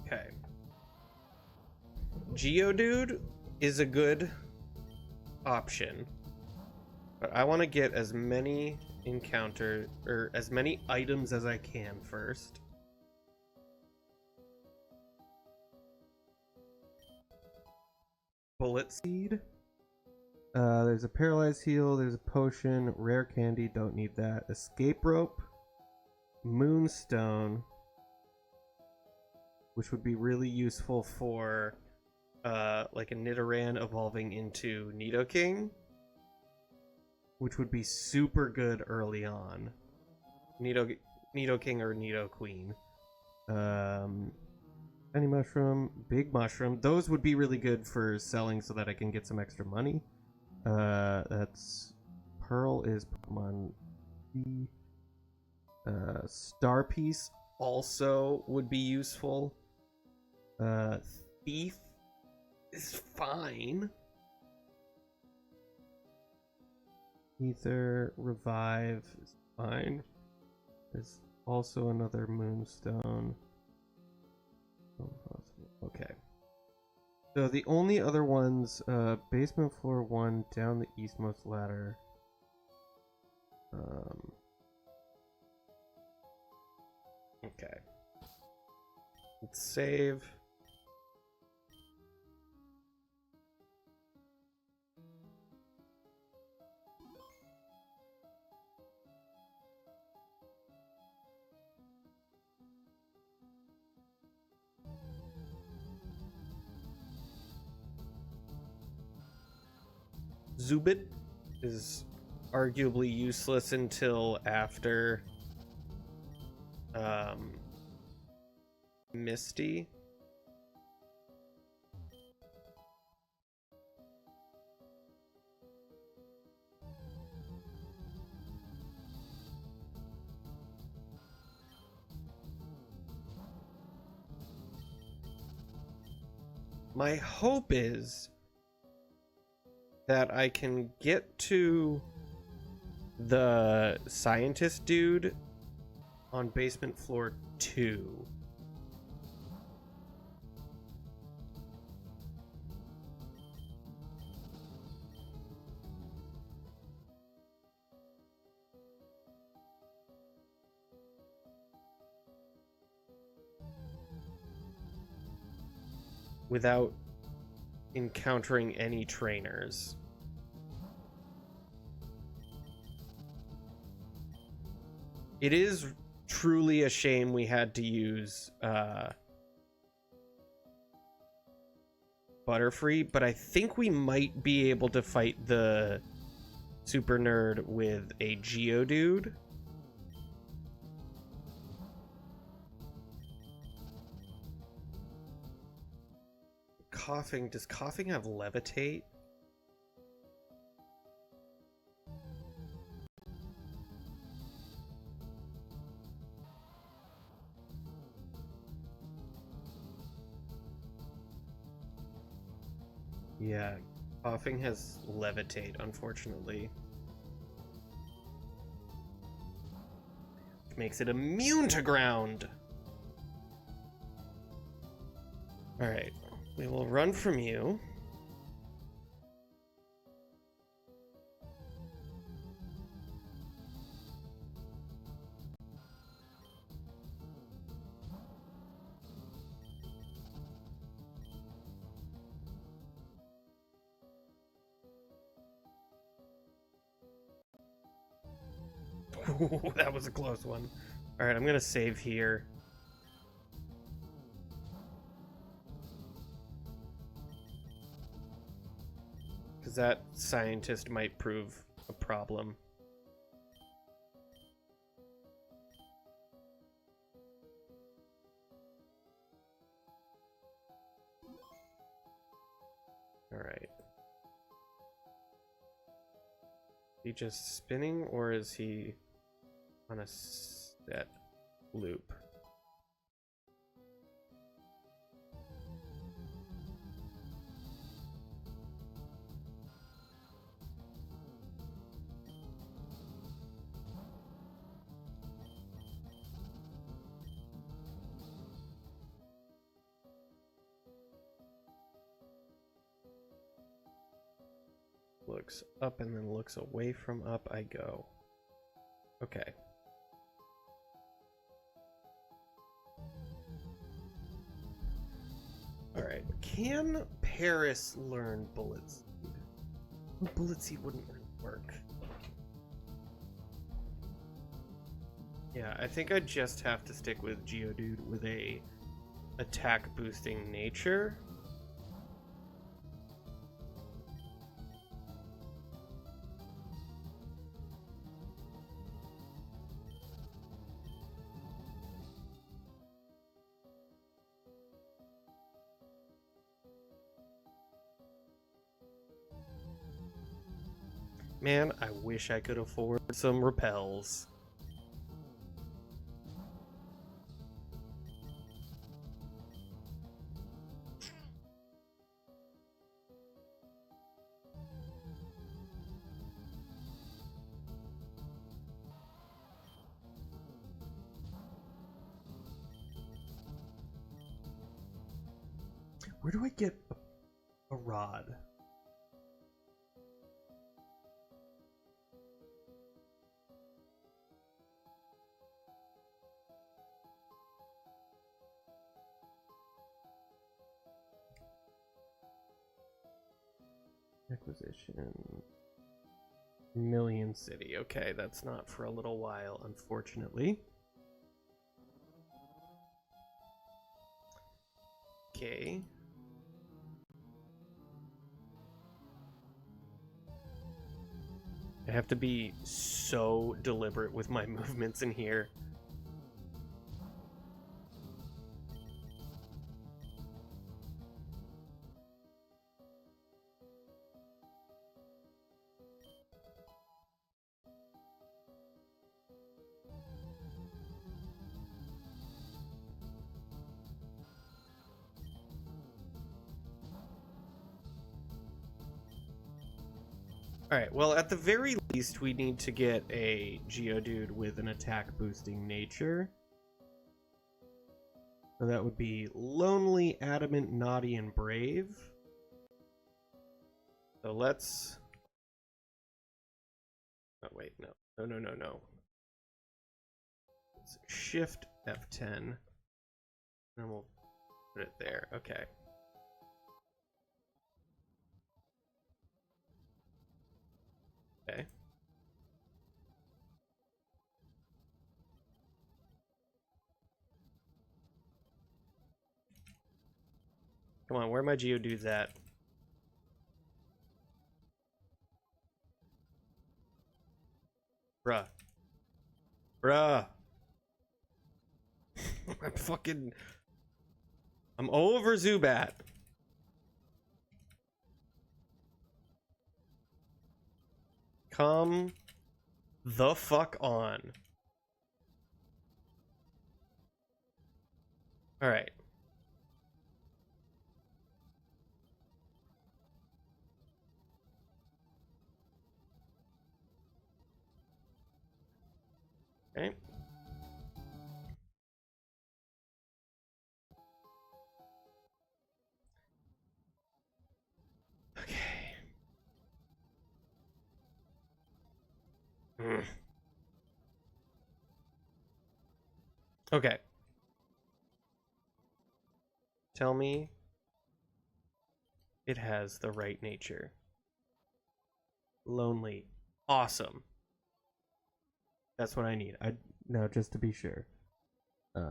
Okay. Geodude is a good option, but I want to get as many as many items as I can first. Bullet Seed. There's a Paralyzed Heal, there's a potion, rare candy, don't need that. Escape Rope, Moonstone, which would be really useful for like a Nidoran evolving into Nidoking, which would be super good early on. Nidoking or Nidoqueen. Any Mushroom, Big Mushroom. Those would be really good for selling so that I can get some extra money. That's... Pearl is Pokemon. Star Piece also would be useful. Thief is fine. Ether, Revive is fine. There's also another Moonstone. Okay. So the only other ones, basement floor 1, down the eastmost ladder. Okay. Let's save. Zubit is arguably useless until after Misty. My hope is that I can get to the scientist dude on basement floor 2. Without encountering any trainers. It is truly a shame we had to use Butterfree, but I think we might be able to fight the super nerd with a Geodude. Coughing. Does coughing have levitate? Yeah, coughing has levitate, unfortunately. Which makes it immune to ground. Alright, we will run from you. Ooh, that was a close one. Alright, I'm gonna save here. Because that scientist might prove a problem. Alright. Is he just spinning, or is he on a set loop? Looks up and then looks away from up I go. Okay. Alright. Can Paris learn Bullet Seed? Bullet Seed wouldn't really work. Yeah, I think I just have to stick with Geodude with a attack boosting nature. Man, I wish I could afford some repels. Where do I get a rod. Acquisition. Million City. Okay, that's not for a little while, unfortunately. Okay. I have to be so deliberate with my movements in here. Alright, well, at the very least, we need to get a Geodude with an attack-boosting nature. So that would be Lonely, Adamant, Naughty, and Brave. So let's... Oh, wait, no. No. Let's Shift F10. And we'll put it there. Okay. Okay. Come on, where are my Geodudes at? Bruh. I'm over Zubat. Come the fuck on. Alright. Okay. Okay. Okay. Tell me it has the right nature. Lonely. Awesome. That's what I need. Now, just to be sure. Uh,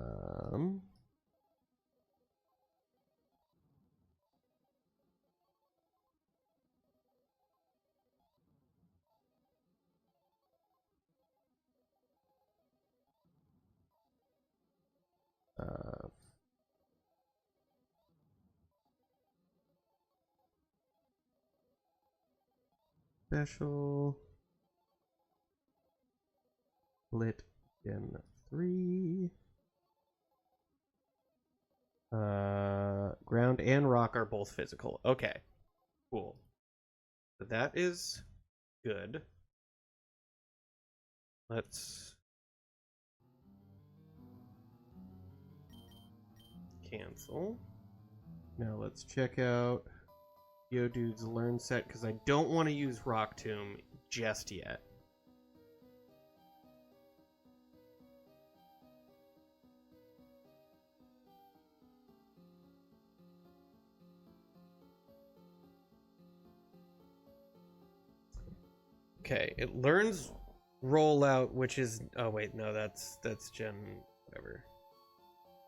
Special. Lit Gen 3. Ground and rock are both physical. Okay. Cool. So that is good. Let's cancel. Now let's check out Geodude's learn set because I don't want to use Rock Tomb just yet. Okay, it learns rollout, which is wait, no, that's gen whatever.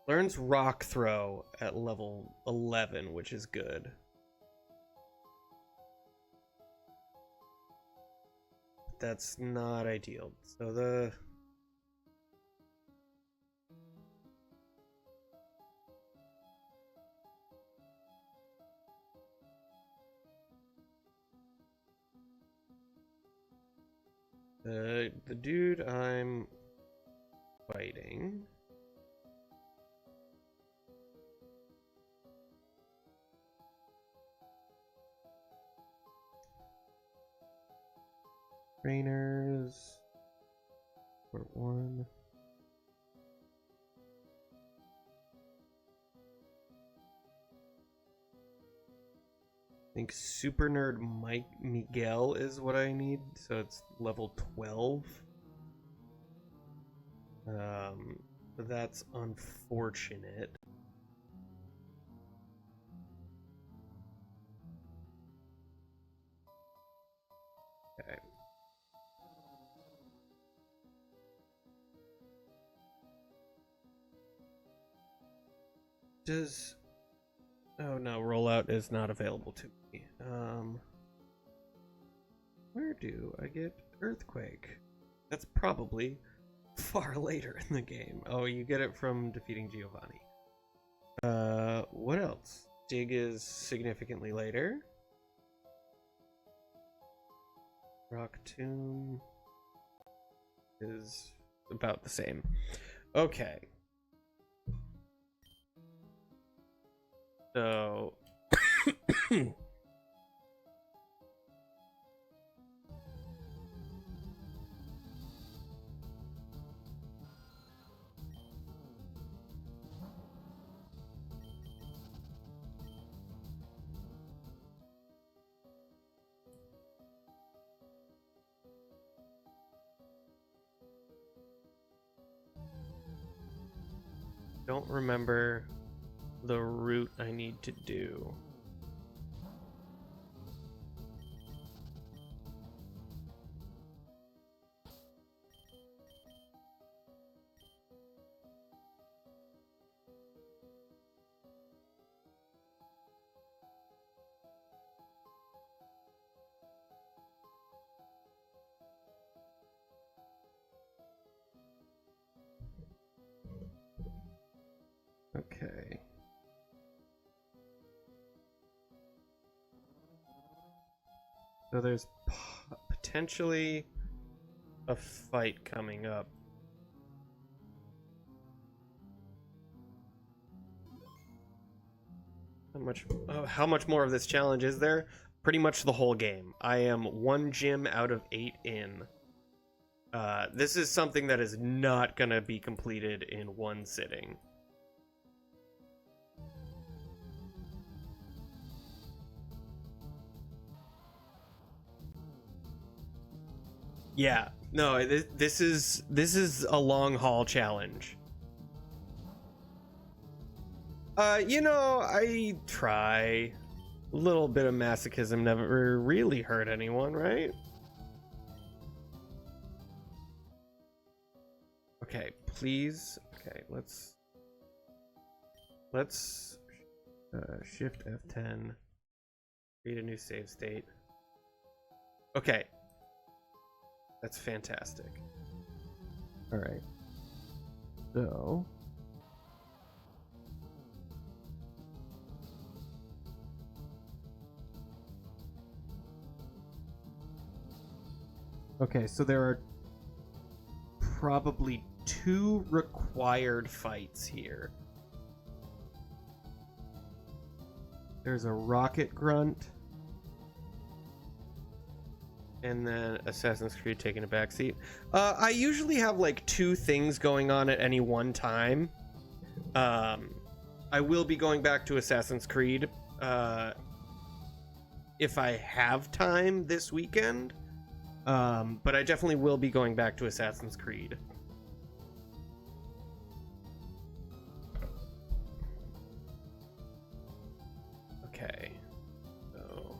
Learns rock throw at level 11, which is good. That's not ideal. So the dude I'm fighting trainers for 1. think Super Nerd Miguel is what I need, so it's level 12. But that's unfortunate. Okay. Oh no, rollout is not available to me. Where do I get Earthquake? That's probably far later in the game. Oh, you get it from defeating Giovanni. What else? Dig is significantly later. Rock Tomb is about the same. Okay. So don't remember the route I need to do. Okay. So there's potentially a fight coming up. How much more of this challenge is there? Pretty much the whole game. I am 1 gym out of 8 in. This is something that is not gonna be completed in one sitting. Yeah, no, this is a long haul challenge. You know, I try. A little bit of masochism never really hurt anyone, right? Okay, please. Okay, let's shift F10, create a new save state. Okay, that's fantastic. All right, so okay, so there are probably 2 required fights here. There's a rocket grunt, and then Assassin's Creed taking a backseat. I usually have like 2 things going on at any one time. I will be going back to Assassin's Creed if I have time this weekend. But I definitely will be going back to Assassin's Creed. Okay. So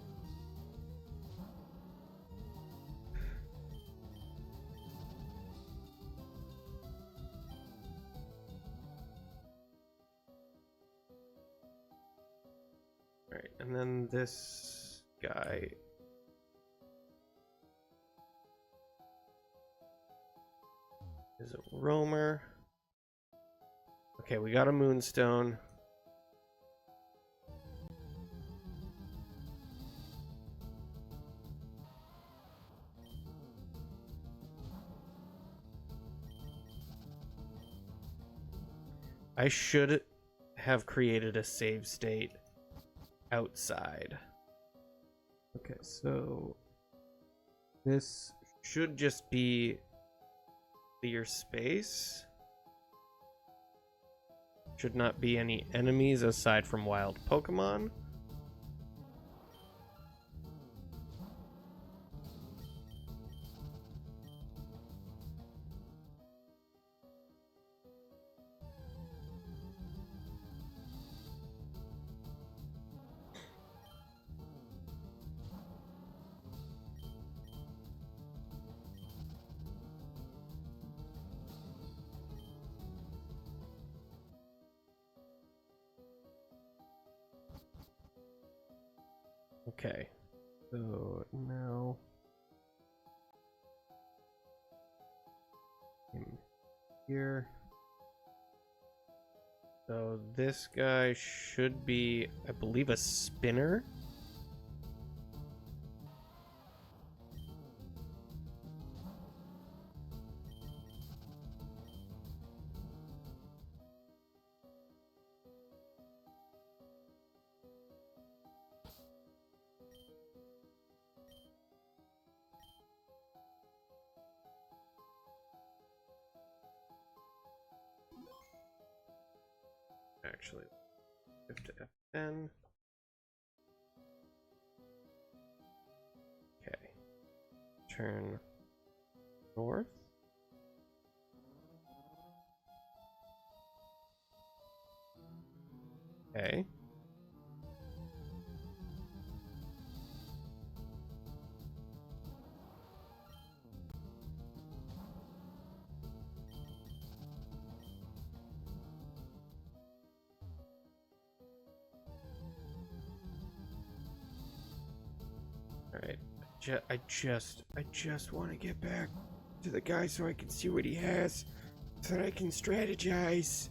all right, and then this guy is a roamer. Okay, we got a moonstone. I should have created a save state outside. Okay, so this should just be clear space. Should not be any enemies aside from wild Pokemon. Okay. So now him here. So this guy should be, I believe, a spinner. Actually, shift to F10. Okay. Turn north. Okay. All right. I just want to get back to the guy so I can see what he has, so that I can strategize.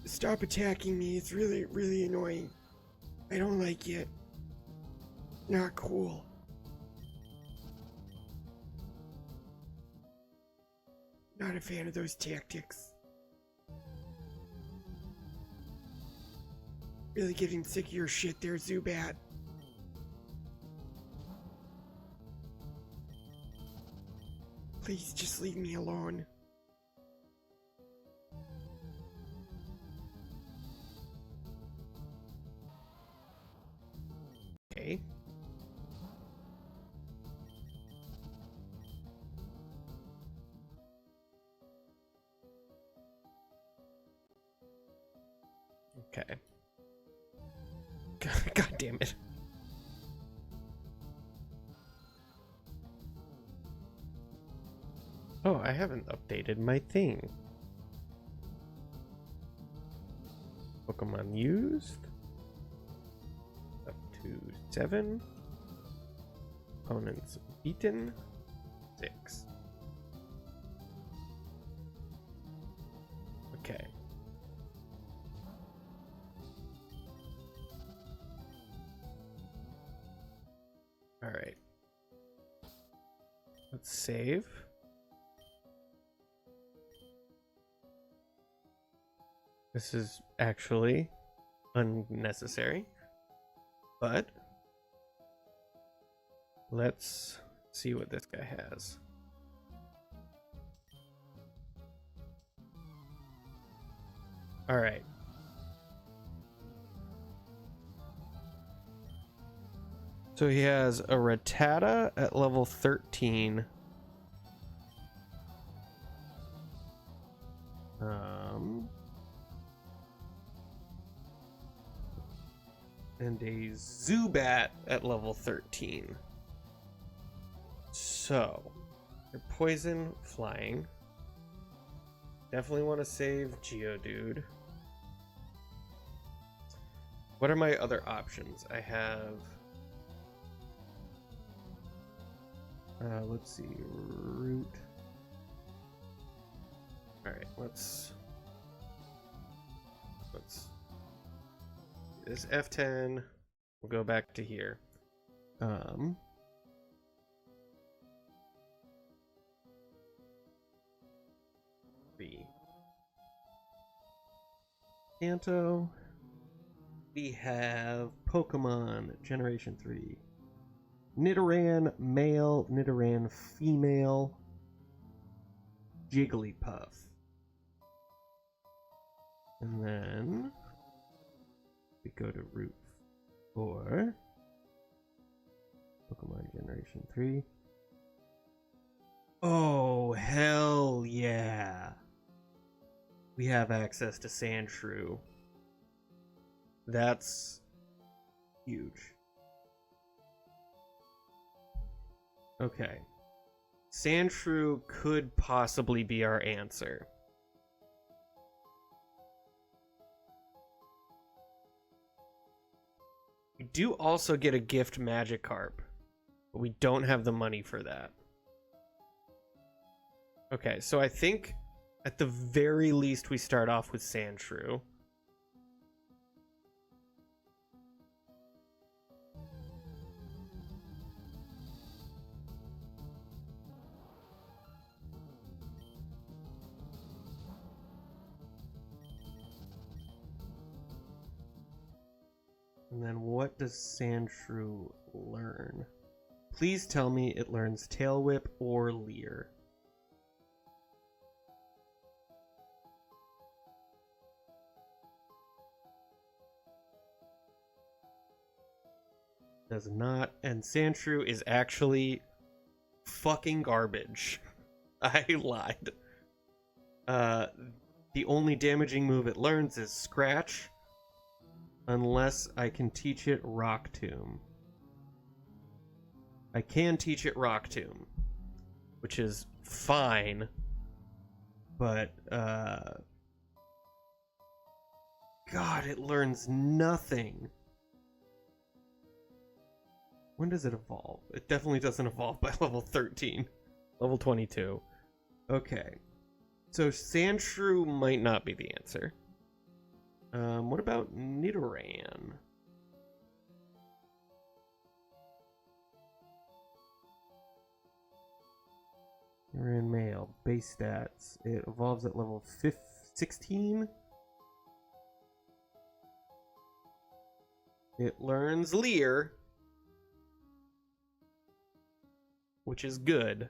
Stop attacking me. It's really annoying. I don't like it. Not cool. Not a fan of those tactics. Really getting sick of your shit there, Zubat. Please just leave me alone. Okay. Okay. God damn it. Oh, I haven't updated my thing. Pokemon used. Up to 7. Opponents beaten. 6. Okay. Alright. Let's save. This is actually unnecessary, but let's see what this guy has. All right. So he has a Rattata at level 13. And a Zubat at level 13. So, they're poison flying. Definitely want to save Geodude. What are my other options? I have... let's see, Root. Alright, let's this F10. We'll go back to here. Kanto. We have Pokemon Generation 3. Nidoran male, Nidoran female, Jigglypuff. And then we go to Route 4. Pokemon Generation 3. Oh, hell yeah. We have access to Sandshrew. That's huge. Okay. Sandshrew could possibly be our answer. do also get a gift Magikarp, but we don't have the money for that. Okay, so I think at the very least we start off with Sandshrew. And then what does Sandshrew learn? Please tell me it learns Tail Whip or Leer. Does not, and Sandshrew is actually fucking garbage. I lied. The only damaging move it learns is Scratch, unless I can teach it Rock Tomb. I can teach it Rock Tomb, which is fine, but God, it learns nothing. When does it evolve? It definitely doesn't evolve by level 13. Level 22. Okay. So Sandshrew might not be the answer. What about Nidoran? Nidoran male. Base stats. It evolves at level 16. It learns Leer, which is good.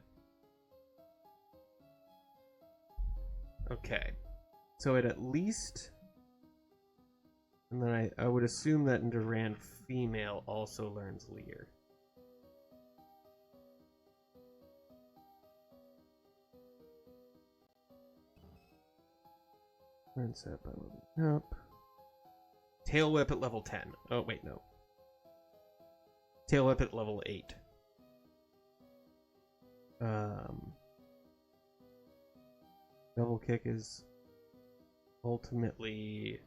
Okay. So it at least... And then I would assume that Nidoran female also learns Leer. Learns that by leveling up. Tail Whip at level 10. Oh, wait, no. Tail Whip at level 8. Double Kick is ultimately...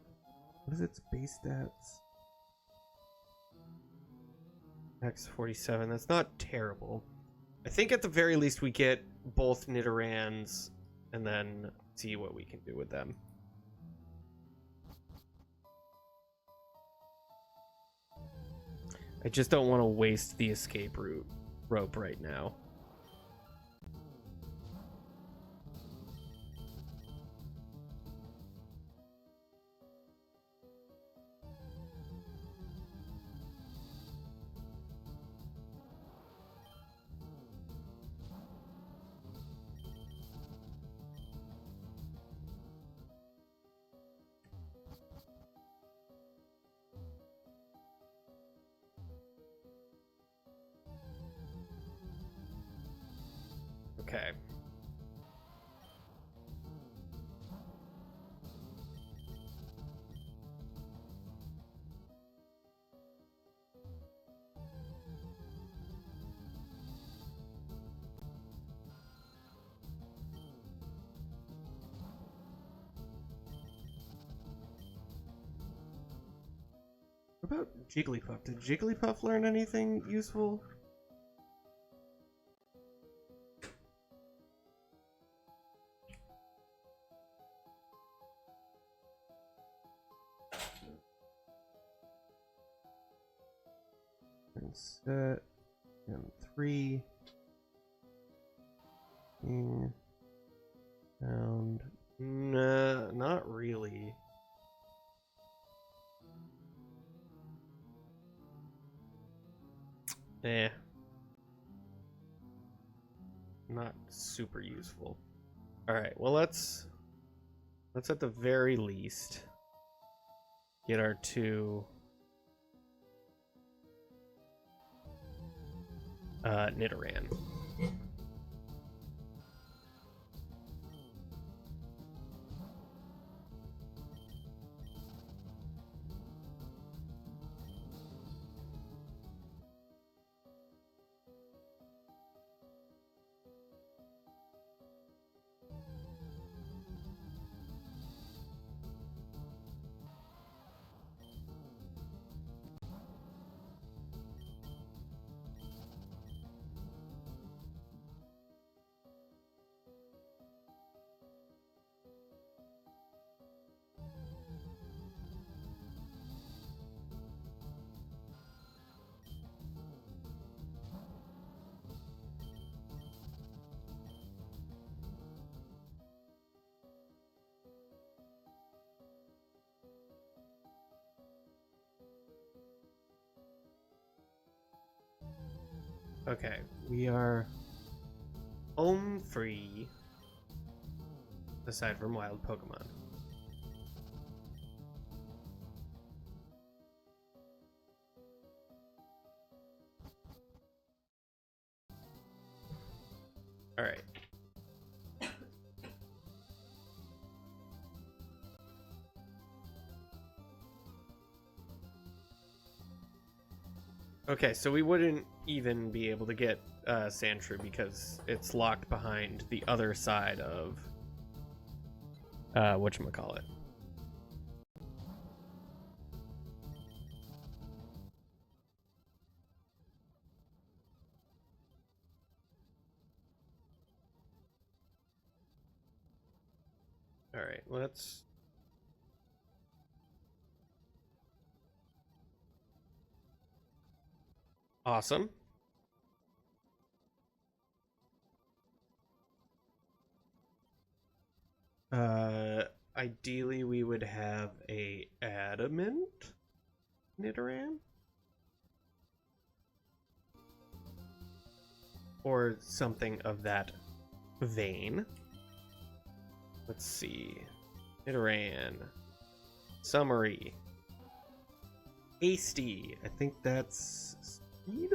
What is its base stats? Max 47. That's not terrible. I think at the very least we get both Nidorans and then see what we can do with them. I just don't want to waste the escape rope right now. Okay. What about Jigglypuff? Did Jigglypuff learn anything useful? And set and 3 and nah, not really. Not super useful. All right, well let's at the very least get our 2 Nidoran. Okay, we are home free, aside from wild Pokemon. All right. Okay, so we wouldn't even be able to get Sandshrew because it's locked behind the other side of whatchamacallit. All right, let's. Awesome. Ideally, we would have a adamant Nidoran or something of that vein. Let's see. Nidoran. Summary. Hasty. I think that's speed?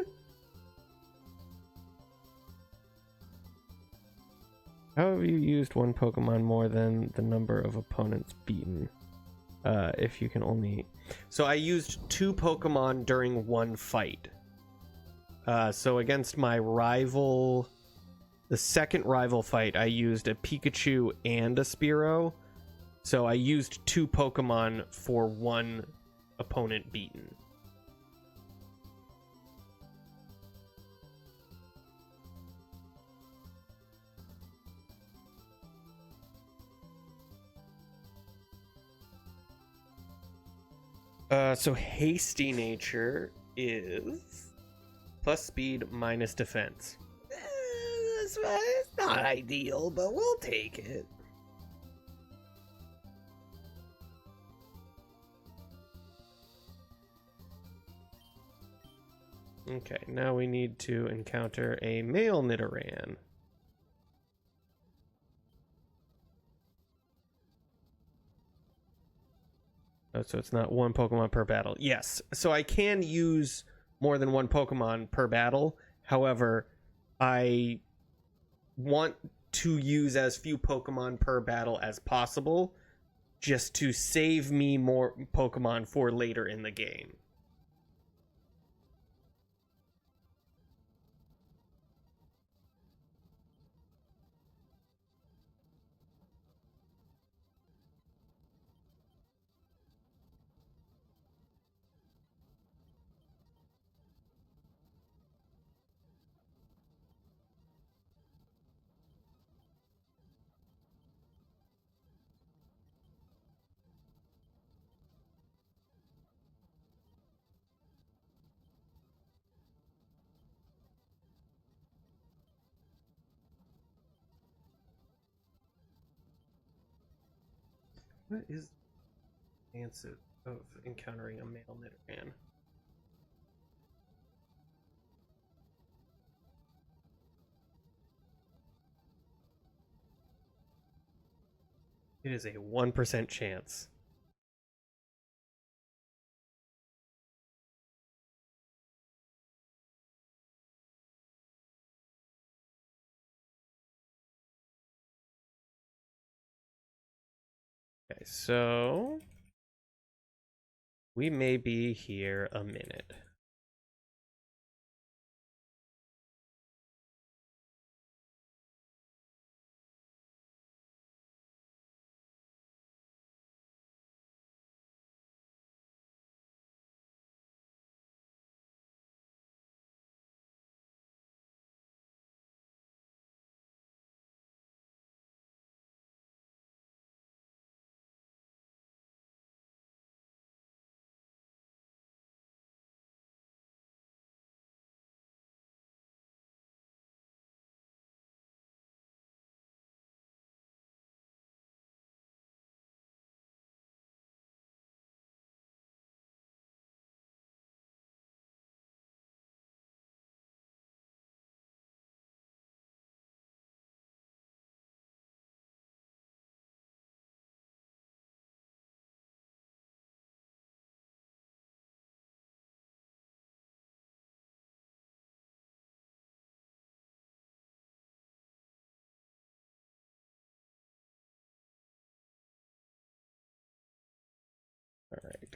How have you used one Pokemon more than the number of opponents beaten? If you can only... So I used 2 Pokemon during one fight. So against my rival... The second rival fight, I used a Pikachu and a Spearow. So I used 2 Pokemon for one opponent beaten. So hasty nature is plus speed minus defense. It's not ideal, but we'll take it. Okay, now we need to encounter a male Nidoran. Oh, so it's not one Pokemon per battle. Yes, so I can use more than one Pokemon per battle. However, I want to use as few Pokemon per battle as possible just to save me more Pokemon for later in the game. What is the chance of encountering a male Nidoran? It is a 1% chance. Okay, so we may be here a minute.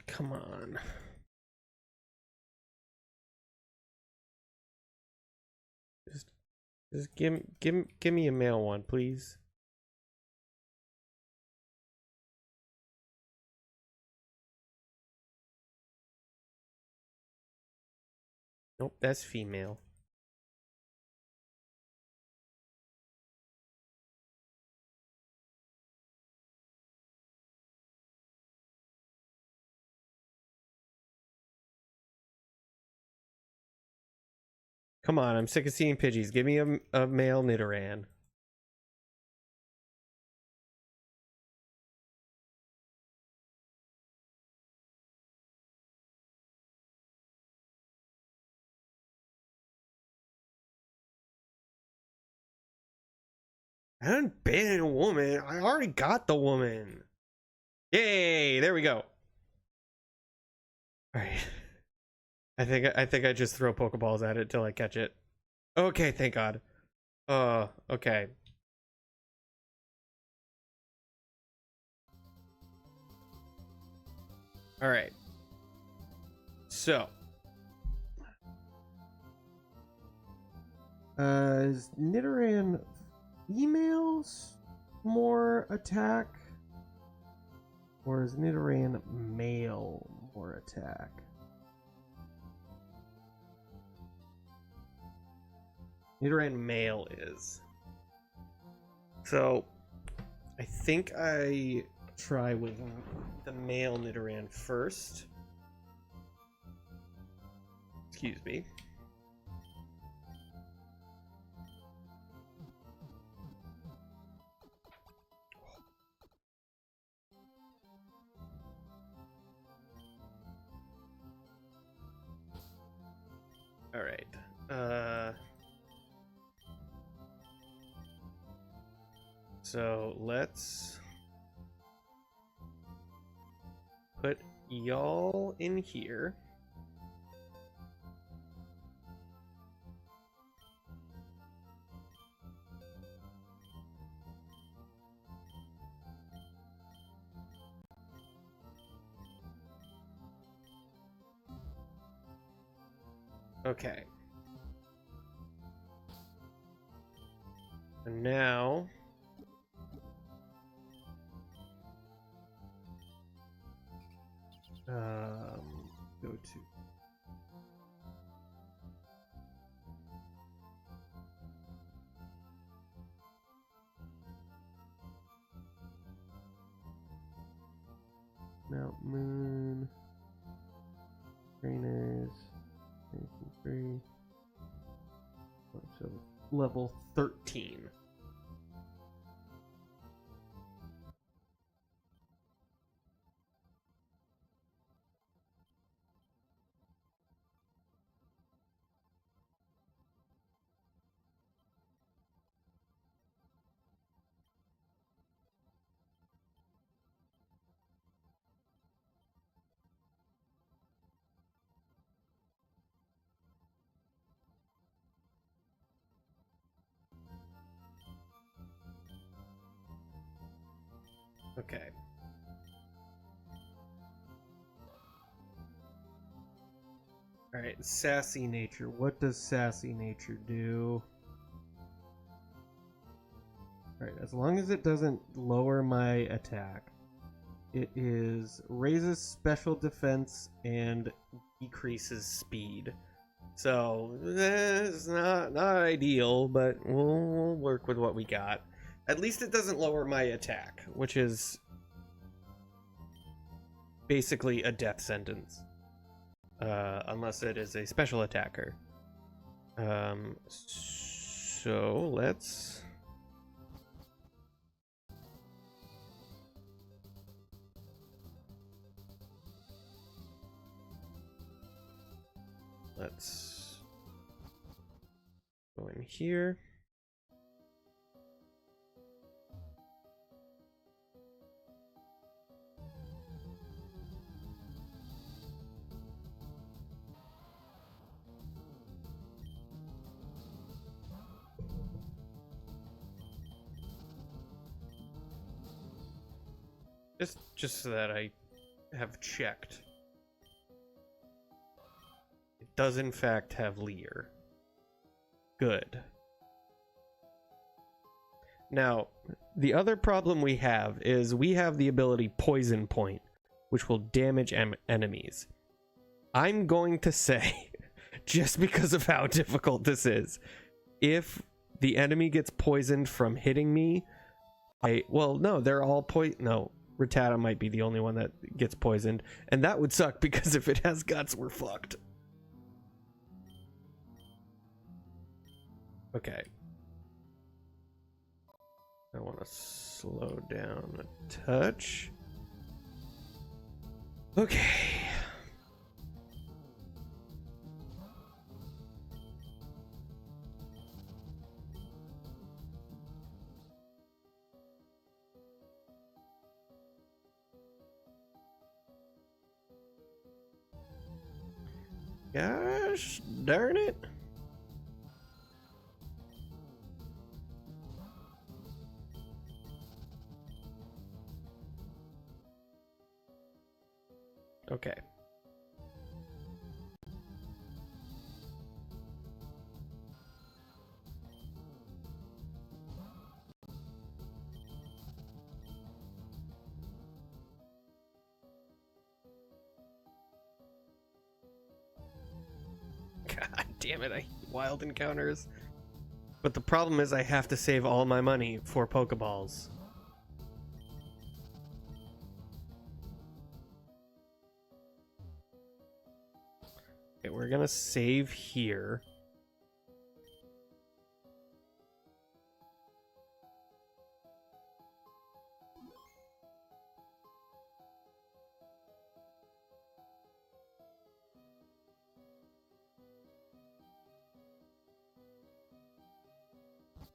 Come on. Just give me a male one, please. Nope, that's female. Come on, I'm sick of seeing Pidgeys. Give me a male Nidoran. I didn't ban a woman. I already got the woman. Yay! There we go. All right. I think I just throw Pokeballs at it till I catch it. Okay, thank God. Okay. All right. So, is Nidoran females more attack, or is Nidoran male more attack? Nidoran male is. So, I think I try with the male Nidoran first. Excuse me. All right. So let's put y'all in here. Okay. And now go to Mount Moon trainers 3, so level 13. Okay. All right, sassy nature. What does sassy nature do? All right, as long as it doesn't lower my attack, it raises special defense and decreases speed. So that's not ideal, but we'll work with what we got. At least it doesn't lower my attack, which is basically a death sentence. Unless it is a special attacker. So let's go in here. Just so that I have checked. It does in fact have Leer. Good. Now, the other problem we have is we have the ability Poison Point, which will damage enemies. I'm going to say, just because of how difficult this is, if the enemy gets poisoned from hitting me, well, no, they're all no, Rattata might be the only one that gets poisoned, and that would suck because if it has guts, we're fucked. Okay. I want to slow down a touch. Okay. Gosh darn it. Okay. God damn it, I hate wild encounters. But the problem is I have to save all my money for Pokeballs. Okay, we're gonna save here.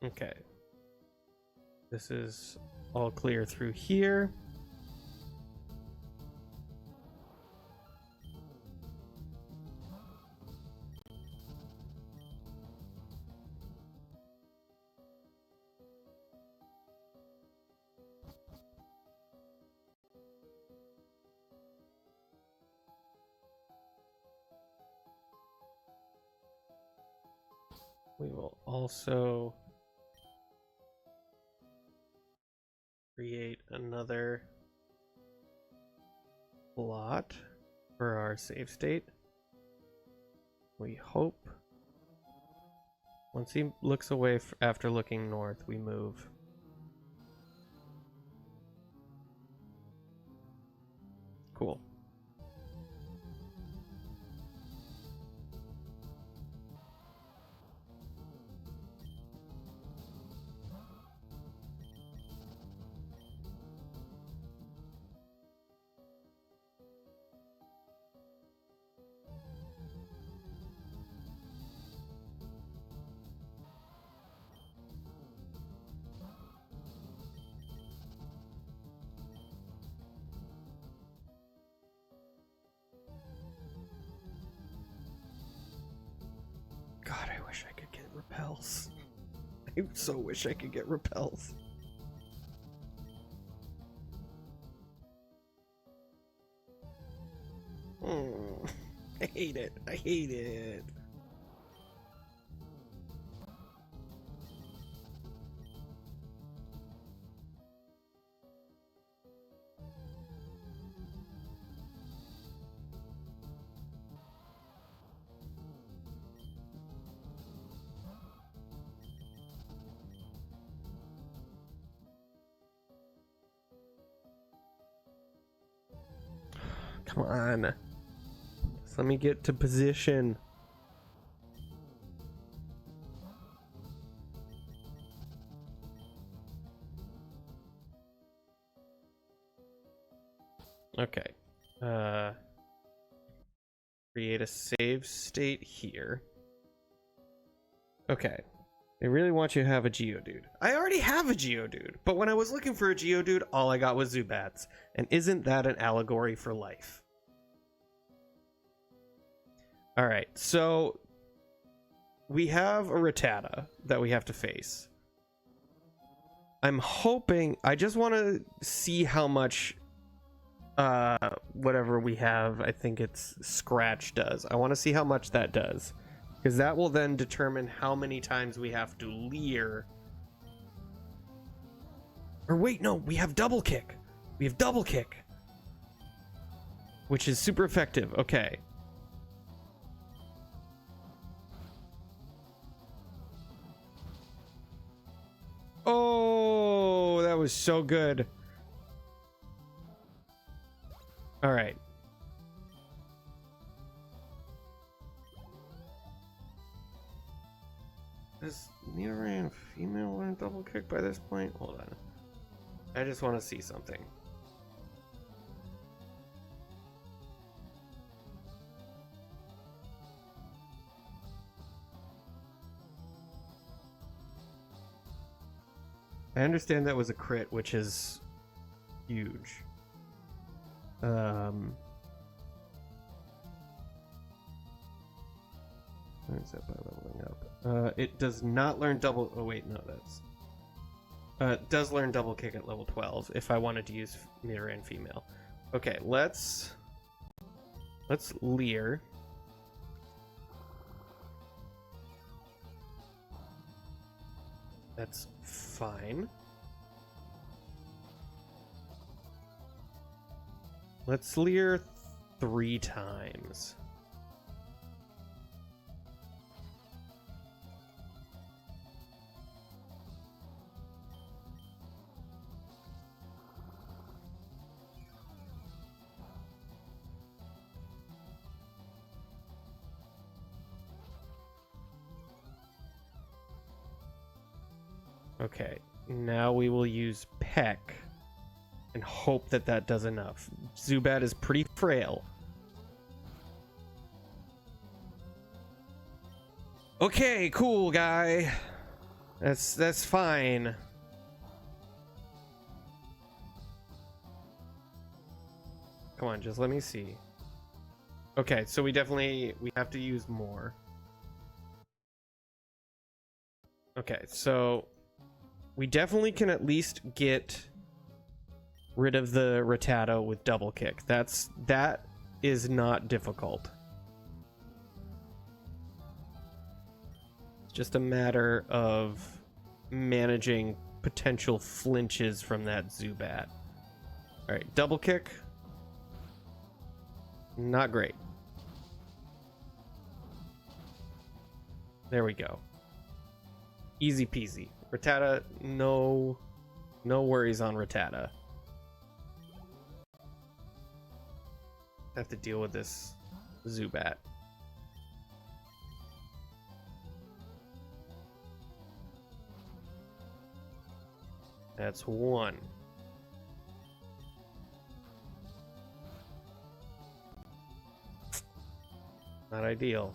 Okay. This is all clear through here. We will also create another plot for our save state. We hope. Once he looks away after looking north, we move. Cool. God, I wish I could get repels. I so wish I could get repels. I hate it. I hate it. Come on. Just let me get to position. Okay. Create a save state here. Okay. They really want you to have a Geodude. I already have a Geodude, but when I was looking for a Geodude, all I got was Zubats. And isn't that an allegory for life? Alright, so we have a Rattata that we have to face. I'm hoping, I just want to see how much whatever we have, I think it's scratch does. I want to see how much that does, because that will then determine how many times we have to leer. Or wait, no, we have double kick. We have double kick, which is super effective. Okay. Oh, that was so good. All right. Does Nidoran female learn double kick by this point? Hold on. I just want to see something. I understand that was a crit, which is huge. Where's that by leveling up? It does not learn double. Oh wait, no, that's. It does learn double kick at level 12 if I wanted to use Nidoran female. Okay, let's leer. That's fine. Let's leer 3 times. Okay, now we will use Peck and hope that that does enough. Zubat is pretty frail. Okay, cool guy. That's fine. Come on, just let me see. Okay, so we have to use more. Okay, so we definitely can at least get rid of the Rattata with double kick. That is not difficult. It's just a matter of managing potential flinches from that Zubat. All right, double kick. Not great. There we go. Easy peasy. Rattata, no worries on Rattata. Have to deal with this Zubat. That's 1. Not ideal.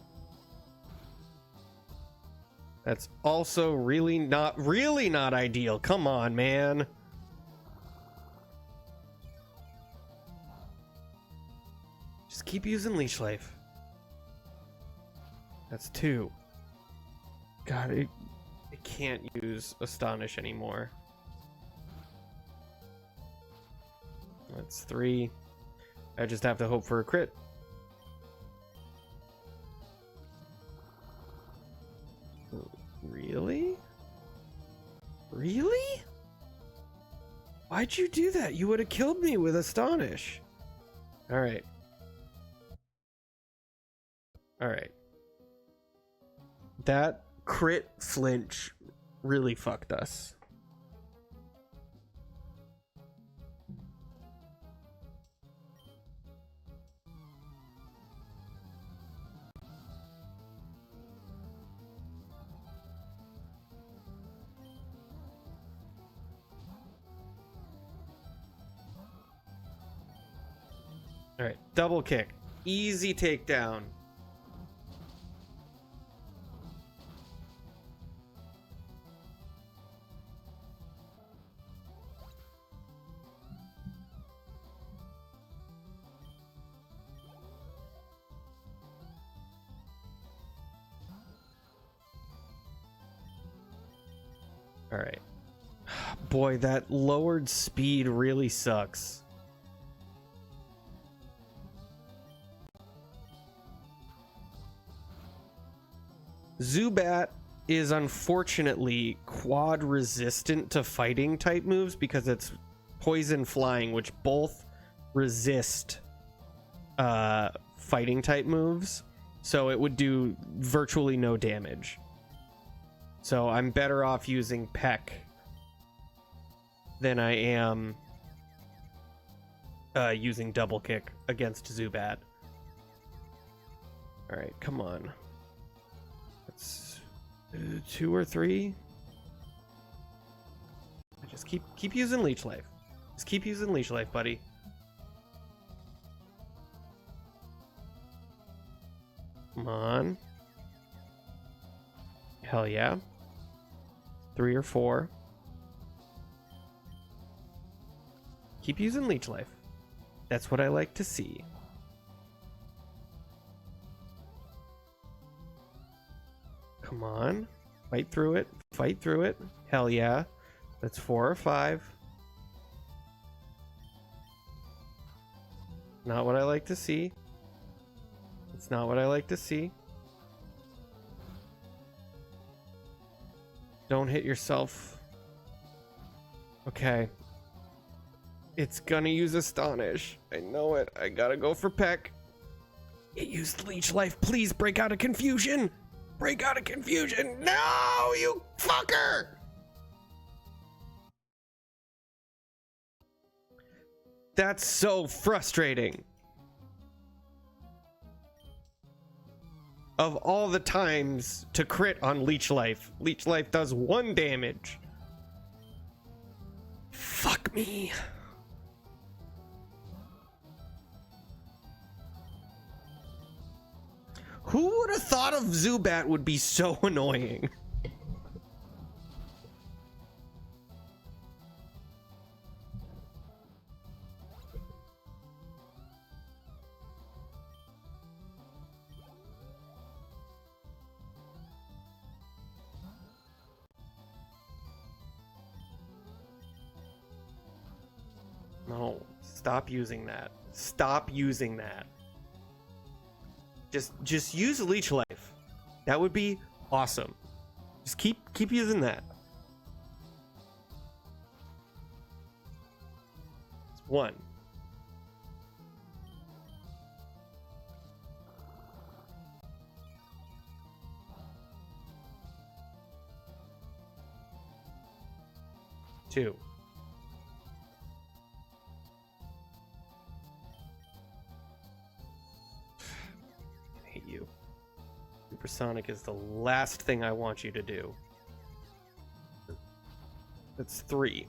That's also really not ideal. Come on, man. Just keep using Leash Life. That's 2. God, it can't use Astonish anymore. That's 3. I just have to hope for a crit. Really? Really? Why'd you do that? You would have killed me with Astonish. Alright. Alright. That crit flinch really fucked us. All right, double kick, easy takedown. All right, boy, that lowered speed really sucks. Zubat is unfortunately quad resistant to fighting type moves because it's poison flying, which both resist fighting type moves. So it would do virtually no damage. So I'm better off using Peck than I am using Double Kick against Zubat. All right, come on. That's 2 or 3. Just keep using Leech Life. Just keep using Leech Life, buddy. Come on. Hell yeah. 3 or 4. Keep using Leech Life. That's what I like to see. Come on. Fight through it. Fight through it. Hell yeah. That's 4 or 5. Not what I like to see. It's not what I like to see. Don't hit yourself. Okay. It's gonna use Astonish. I know it. I gotta go for Peck. It used Leech Life. Please break out of confusion. Break out of confusion. No, you fucker. That's so frustrating. Of all the times to crit on Leech Life does 1 damage. Fuck me. Who would have thought of Zubat would be so annoying? No, stop using that. Stop using that. Just use Leech Life. That would be awesome. Just keep using that. It's 1. Two. You. Supersonic is the last thing I want you to do. That's 3.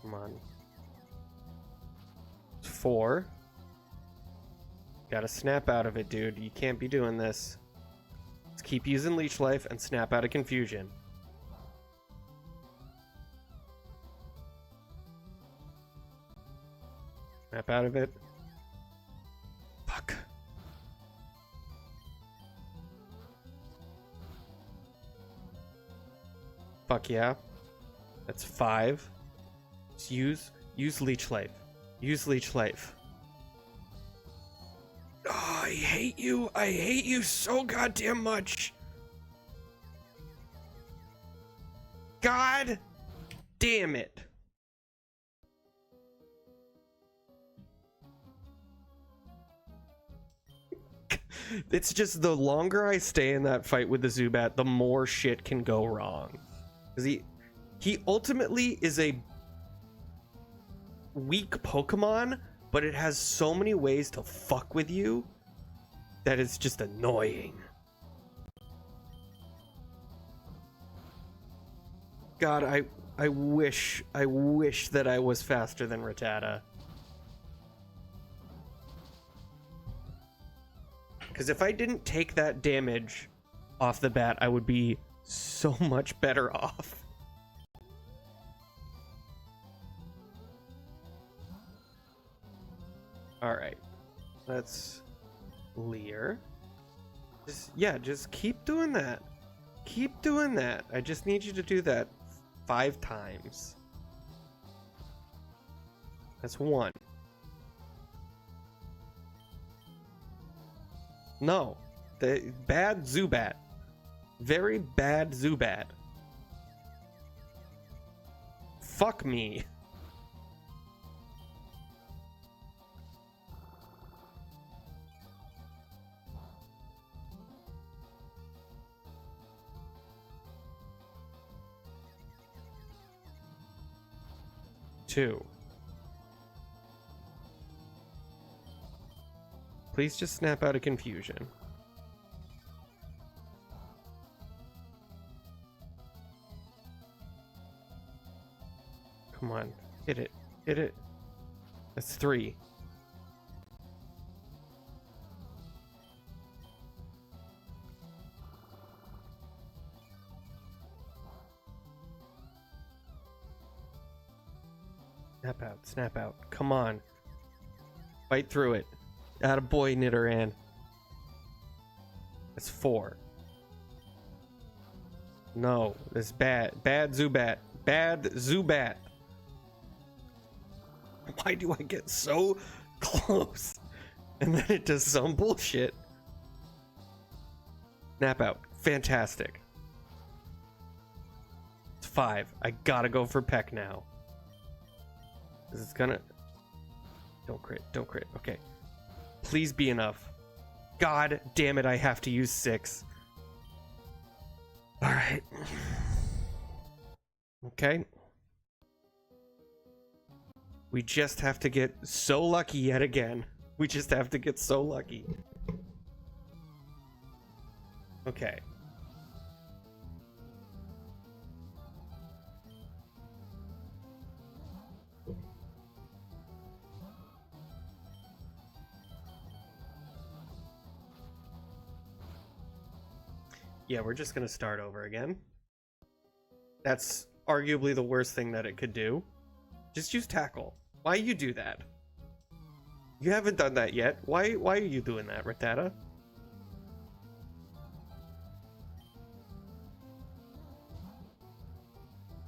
Come on. 4. Gotta snap out of it, dude. You can't be doing this. Keep using Leech Life and snap out of confusion. Snap out of it. Fuck. Fuck yeah. That's 5. Just use Leech Life. Use Leech Life. Oh, I hate you. I hate you so goddamn much. God damn it. It's just the longer I stay in that fight with the Zubat, the more shit can go wrong. Because he ultimately is a weak Pokemon, but it has so many ways to fuck with you that it's just annoying. God, I wish that I was faster than Rattata. Because if I didn't take that damage off the bat, I would be so much better off. All right, let's Leer. Just keep doing that. Keep doing that. I just need you to do that 5 times. That's 1. No. The bad Zubat. Very bad Zubat. Fuck me. Two. Please just snap out of confusion. Come on. Hit it. Hit it. That's 3. Snap out. Snap out. Come on. Fight through it. Attaboy, Nidoran. That's 4. No, that's bad. Bad Zubat. Bad Zubat. Why do I get so close and then it does some bullshit? Snap out. Fantastic. It's 5. I gotta go for Peck now. This is gonna... Don't crit. Don't crit. Okay. Please be enough. God damn it, I have to use 6. Alright. Okay. We just have to get so lucky yet again. We just have to get so lucky. Okay. Yeah, we're just gonna start over again. That's arguably the worst thing that it could do. Just use Tackle. Why you do that? You haven't done that yet. Why are you doing that, Rattata?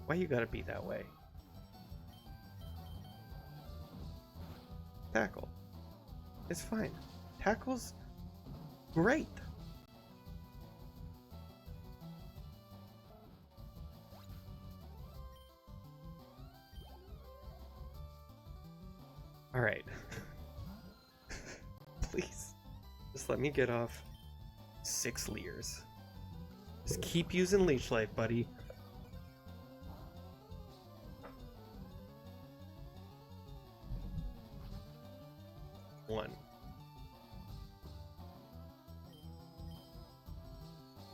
Why you gotta be that way? Tackle. It's fine. Tackle's great. All right. Please. Just let me get off 6 Leers. Just keep using Leech Life, buddy. One.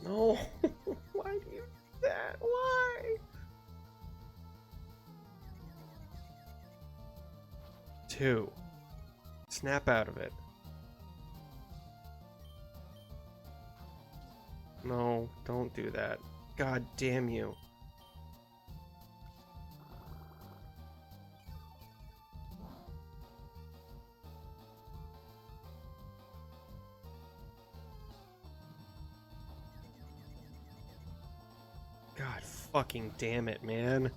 No. Why do you do that? Why? 2. Snap out of it. No, don't do that. God damn you. God fucking damn it, man.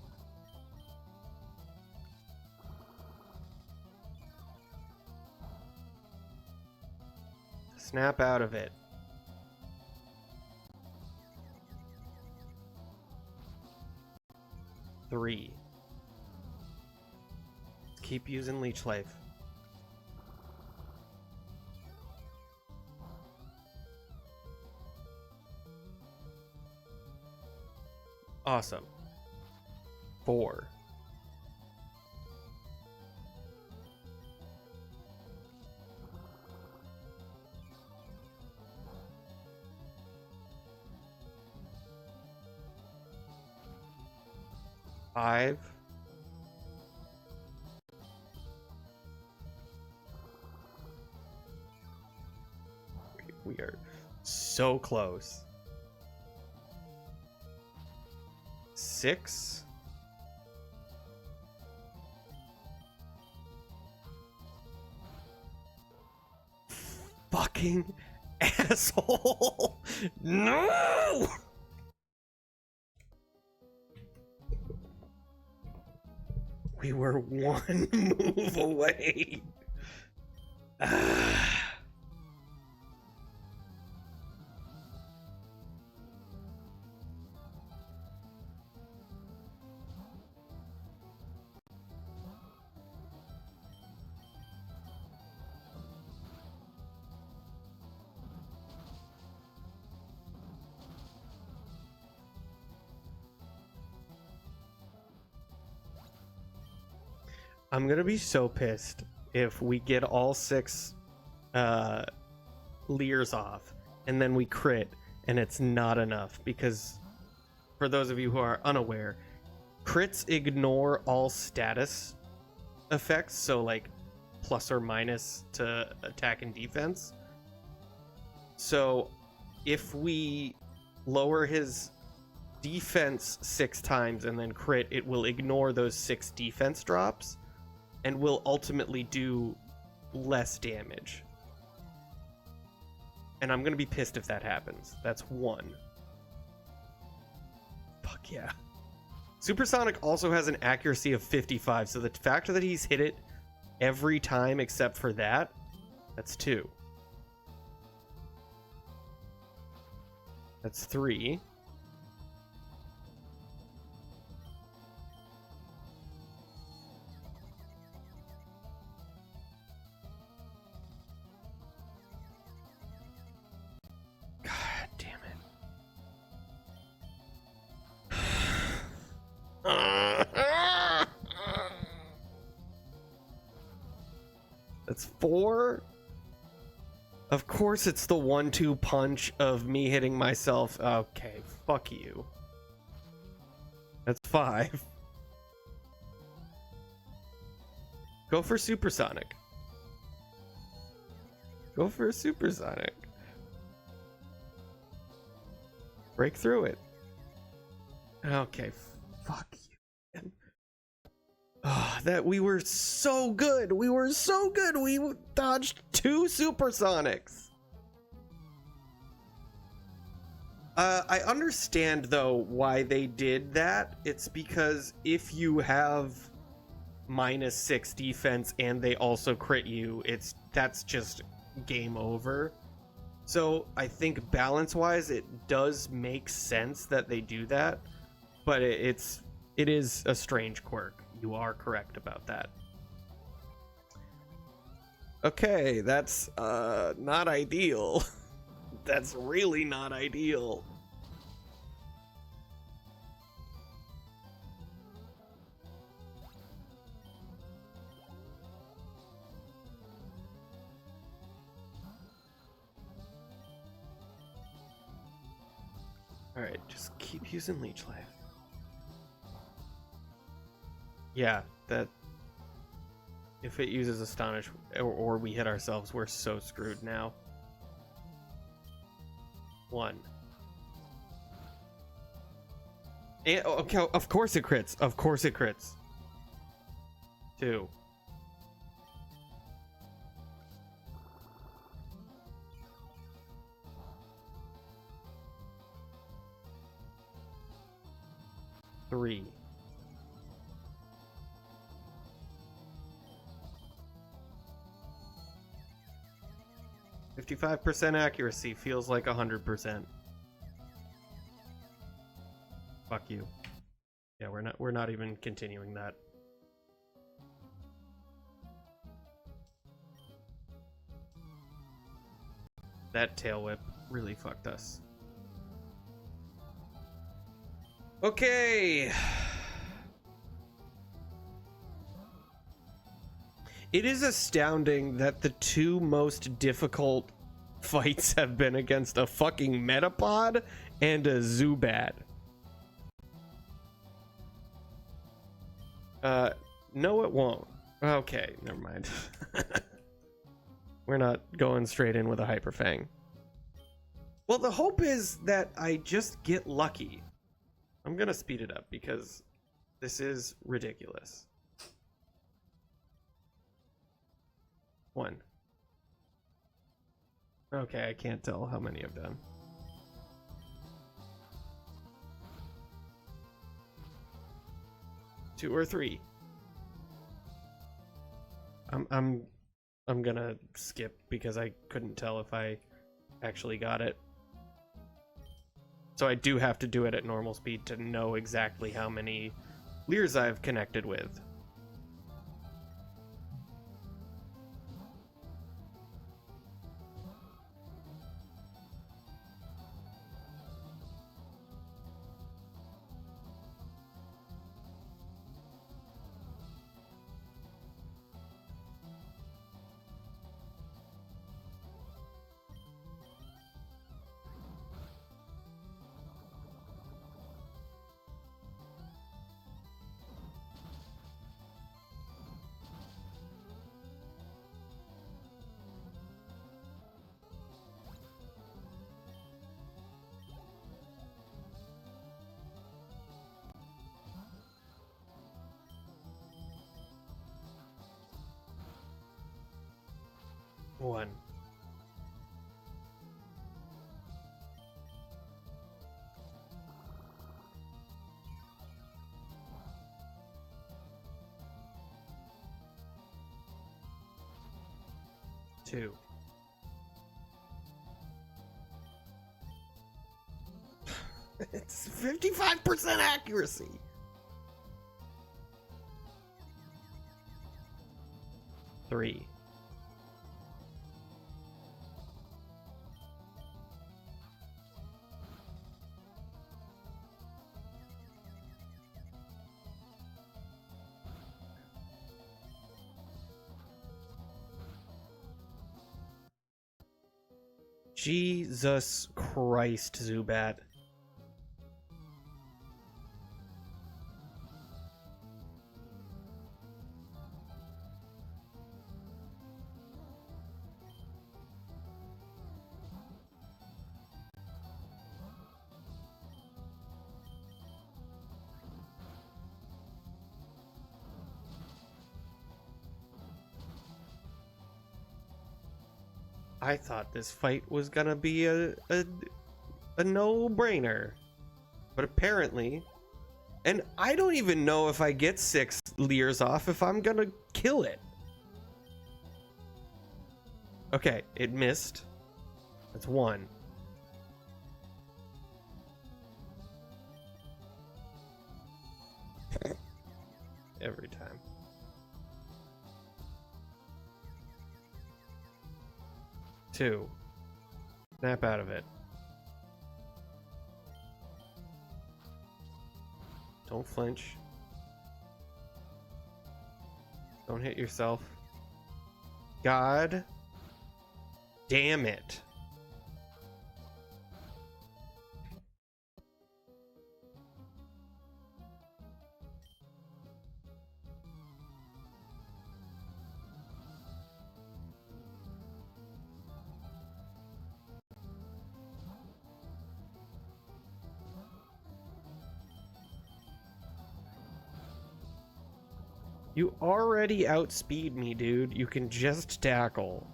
Snap out of it. Three. Keep using Leech Life. Awesome. 4. Five. We are so close. 6. Fucking asshole. No! We were one move away. I'm gonna be so pissed if we get all 6 Leers off and then we crit and it's not enough, because for those of you who are unaware, crits ignore all status effects, so like plus or minus to attack and defense. So if we lower his defense 6 times and then crit, it will ignore those 6 defense drops and will ultimately do less damage. And I'm gonna be pissed if that happens. That's 1. Fuck yeah. Supersonic also has an accuracy of 55, so the fact that he's hit it every time except for that, that's 2. That's 3. God damn it. That's 4. Of course it's the 1-2 punch of me hitting myself. Okay, fuck you. That's 5. Go for supersonic. Go for a supersonic. Break through it. Okay, fuck you. Oh, that we were so good. We were so good. We dodged 2 supersonics. I understand though why they did that. It's because if you have -6 defense and they also crit you, that's just game over. So I think balance-wise, it does make sense that they do that, but it is a strange quirk. You are correct about that. Okay, that's not ideal. That's really not ideal. Alright, just keep using Leech Life. Yeah, that... If it uses Astonish or we hit ourselves, we're so screwed now. 1. And, okay, of course it crits. Of course it crits. 2. 3. 55% accuracy feels like 100%. Fuck you. Yeah, we're not even continuing that. That tail whip really fucked us. Okay. It is astounding that the 2 most difficult fights have been against a fucking Metapod and a Zubat. No, it won't. Okay, never mind. We're not going straight in with a Hyper Fang. Well, the hope is that I just get lucky. I'm gonna speed it up because this is ridiculous. 1. Okay, I can't tell how many I've done. 2 or 3. I'm gonna skip because I couldn't tell if I actually got it. So I do have to do it at normal speed to know exactly how many Leers I've connected with. One. Two. It's 55% accuracy. Three. Jesus Christ, Zubat. I thought this fight was gonna be a no-brainer. But apparently... And I don't even know if I get 6 Leers off if I'm gonna kill it. Okay, it missed. That's 1. Every time. 2. Snap out of it. Don't flinch. Don't hit yourself. God damn it. You already outspeed me, dude. You can just tackle.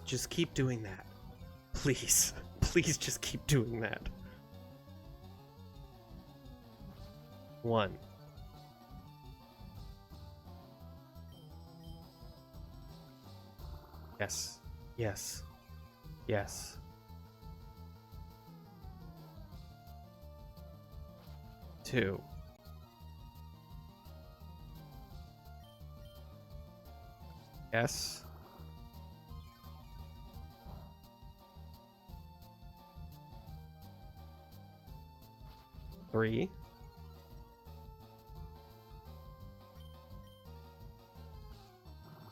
Just keep doing that. Please. Please just keep doing that. 1. Yes. Yes. Yes. 2. Yes. 3.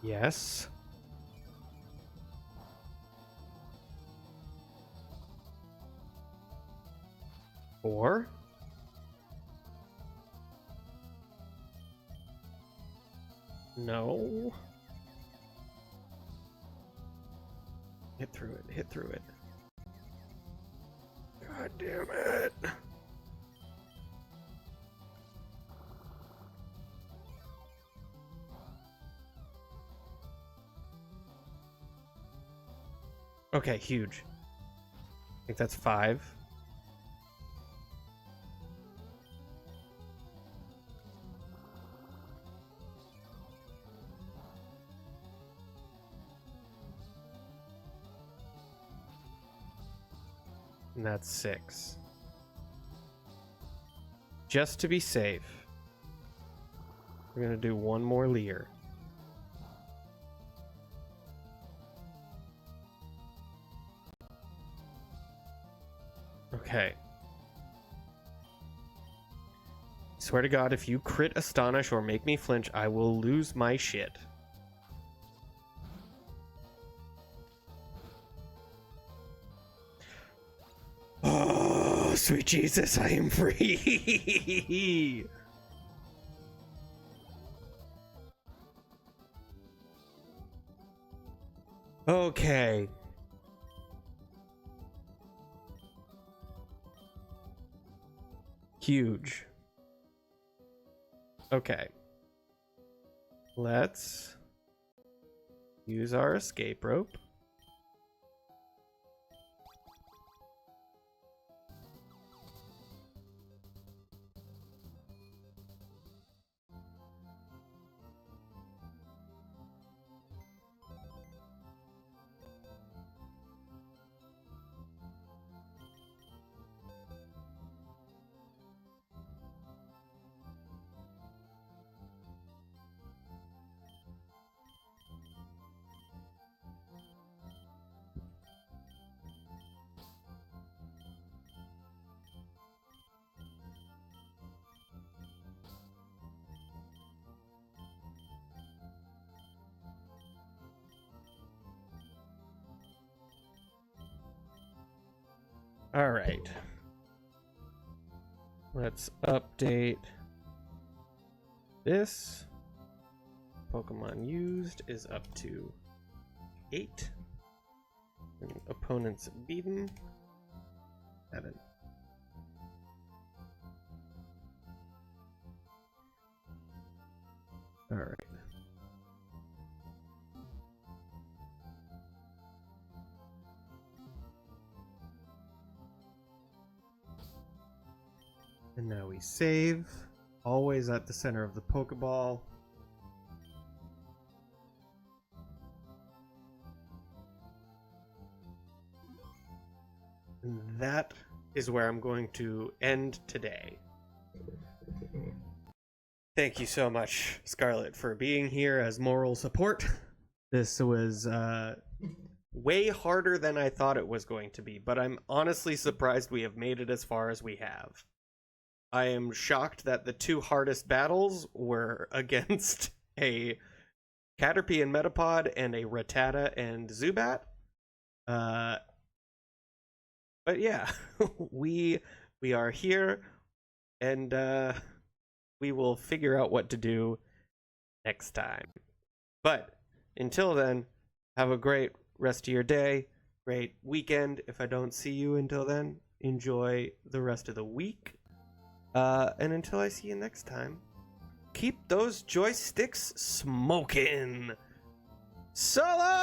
Yes. 4. No. Hit through it. Hit through it. God damn it. Okay, huge. I think that's 5. And that's 6. Just to be safe, we're gonna do one more Leer. Okay. Swear to God, if you crit Astonish or make me flinch, I will lose my shit. Oh, sweet Jesus, I am free. Okay. Huge. Okay. Let's use our escape rope. All right. Let's update this. Pokemon used is up to 8. And opponents beaten 7. All right. And now we save, always at the center of the Pokeball. And that is where I'm going to end today. Thank you so much, Scarlet, for being here as moral support. This was way harder than I thought it was going to be, but I'm honestly surprised we have made it as far as we have. I am shocked that the 2 hardest battles were against a Caterpie and Metapod and a Rattata and Zubat. But yeah, we are here, and we will figure out what to do next time. But until then, have a great rest of your day, great weekend. If I don't see you until then, enjoy the rest of the week. And until I see you next time, keep those joysticks smoking. So long!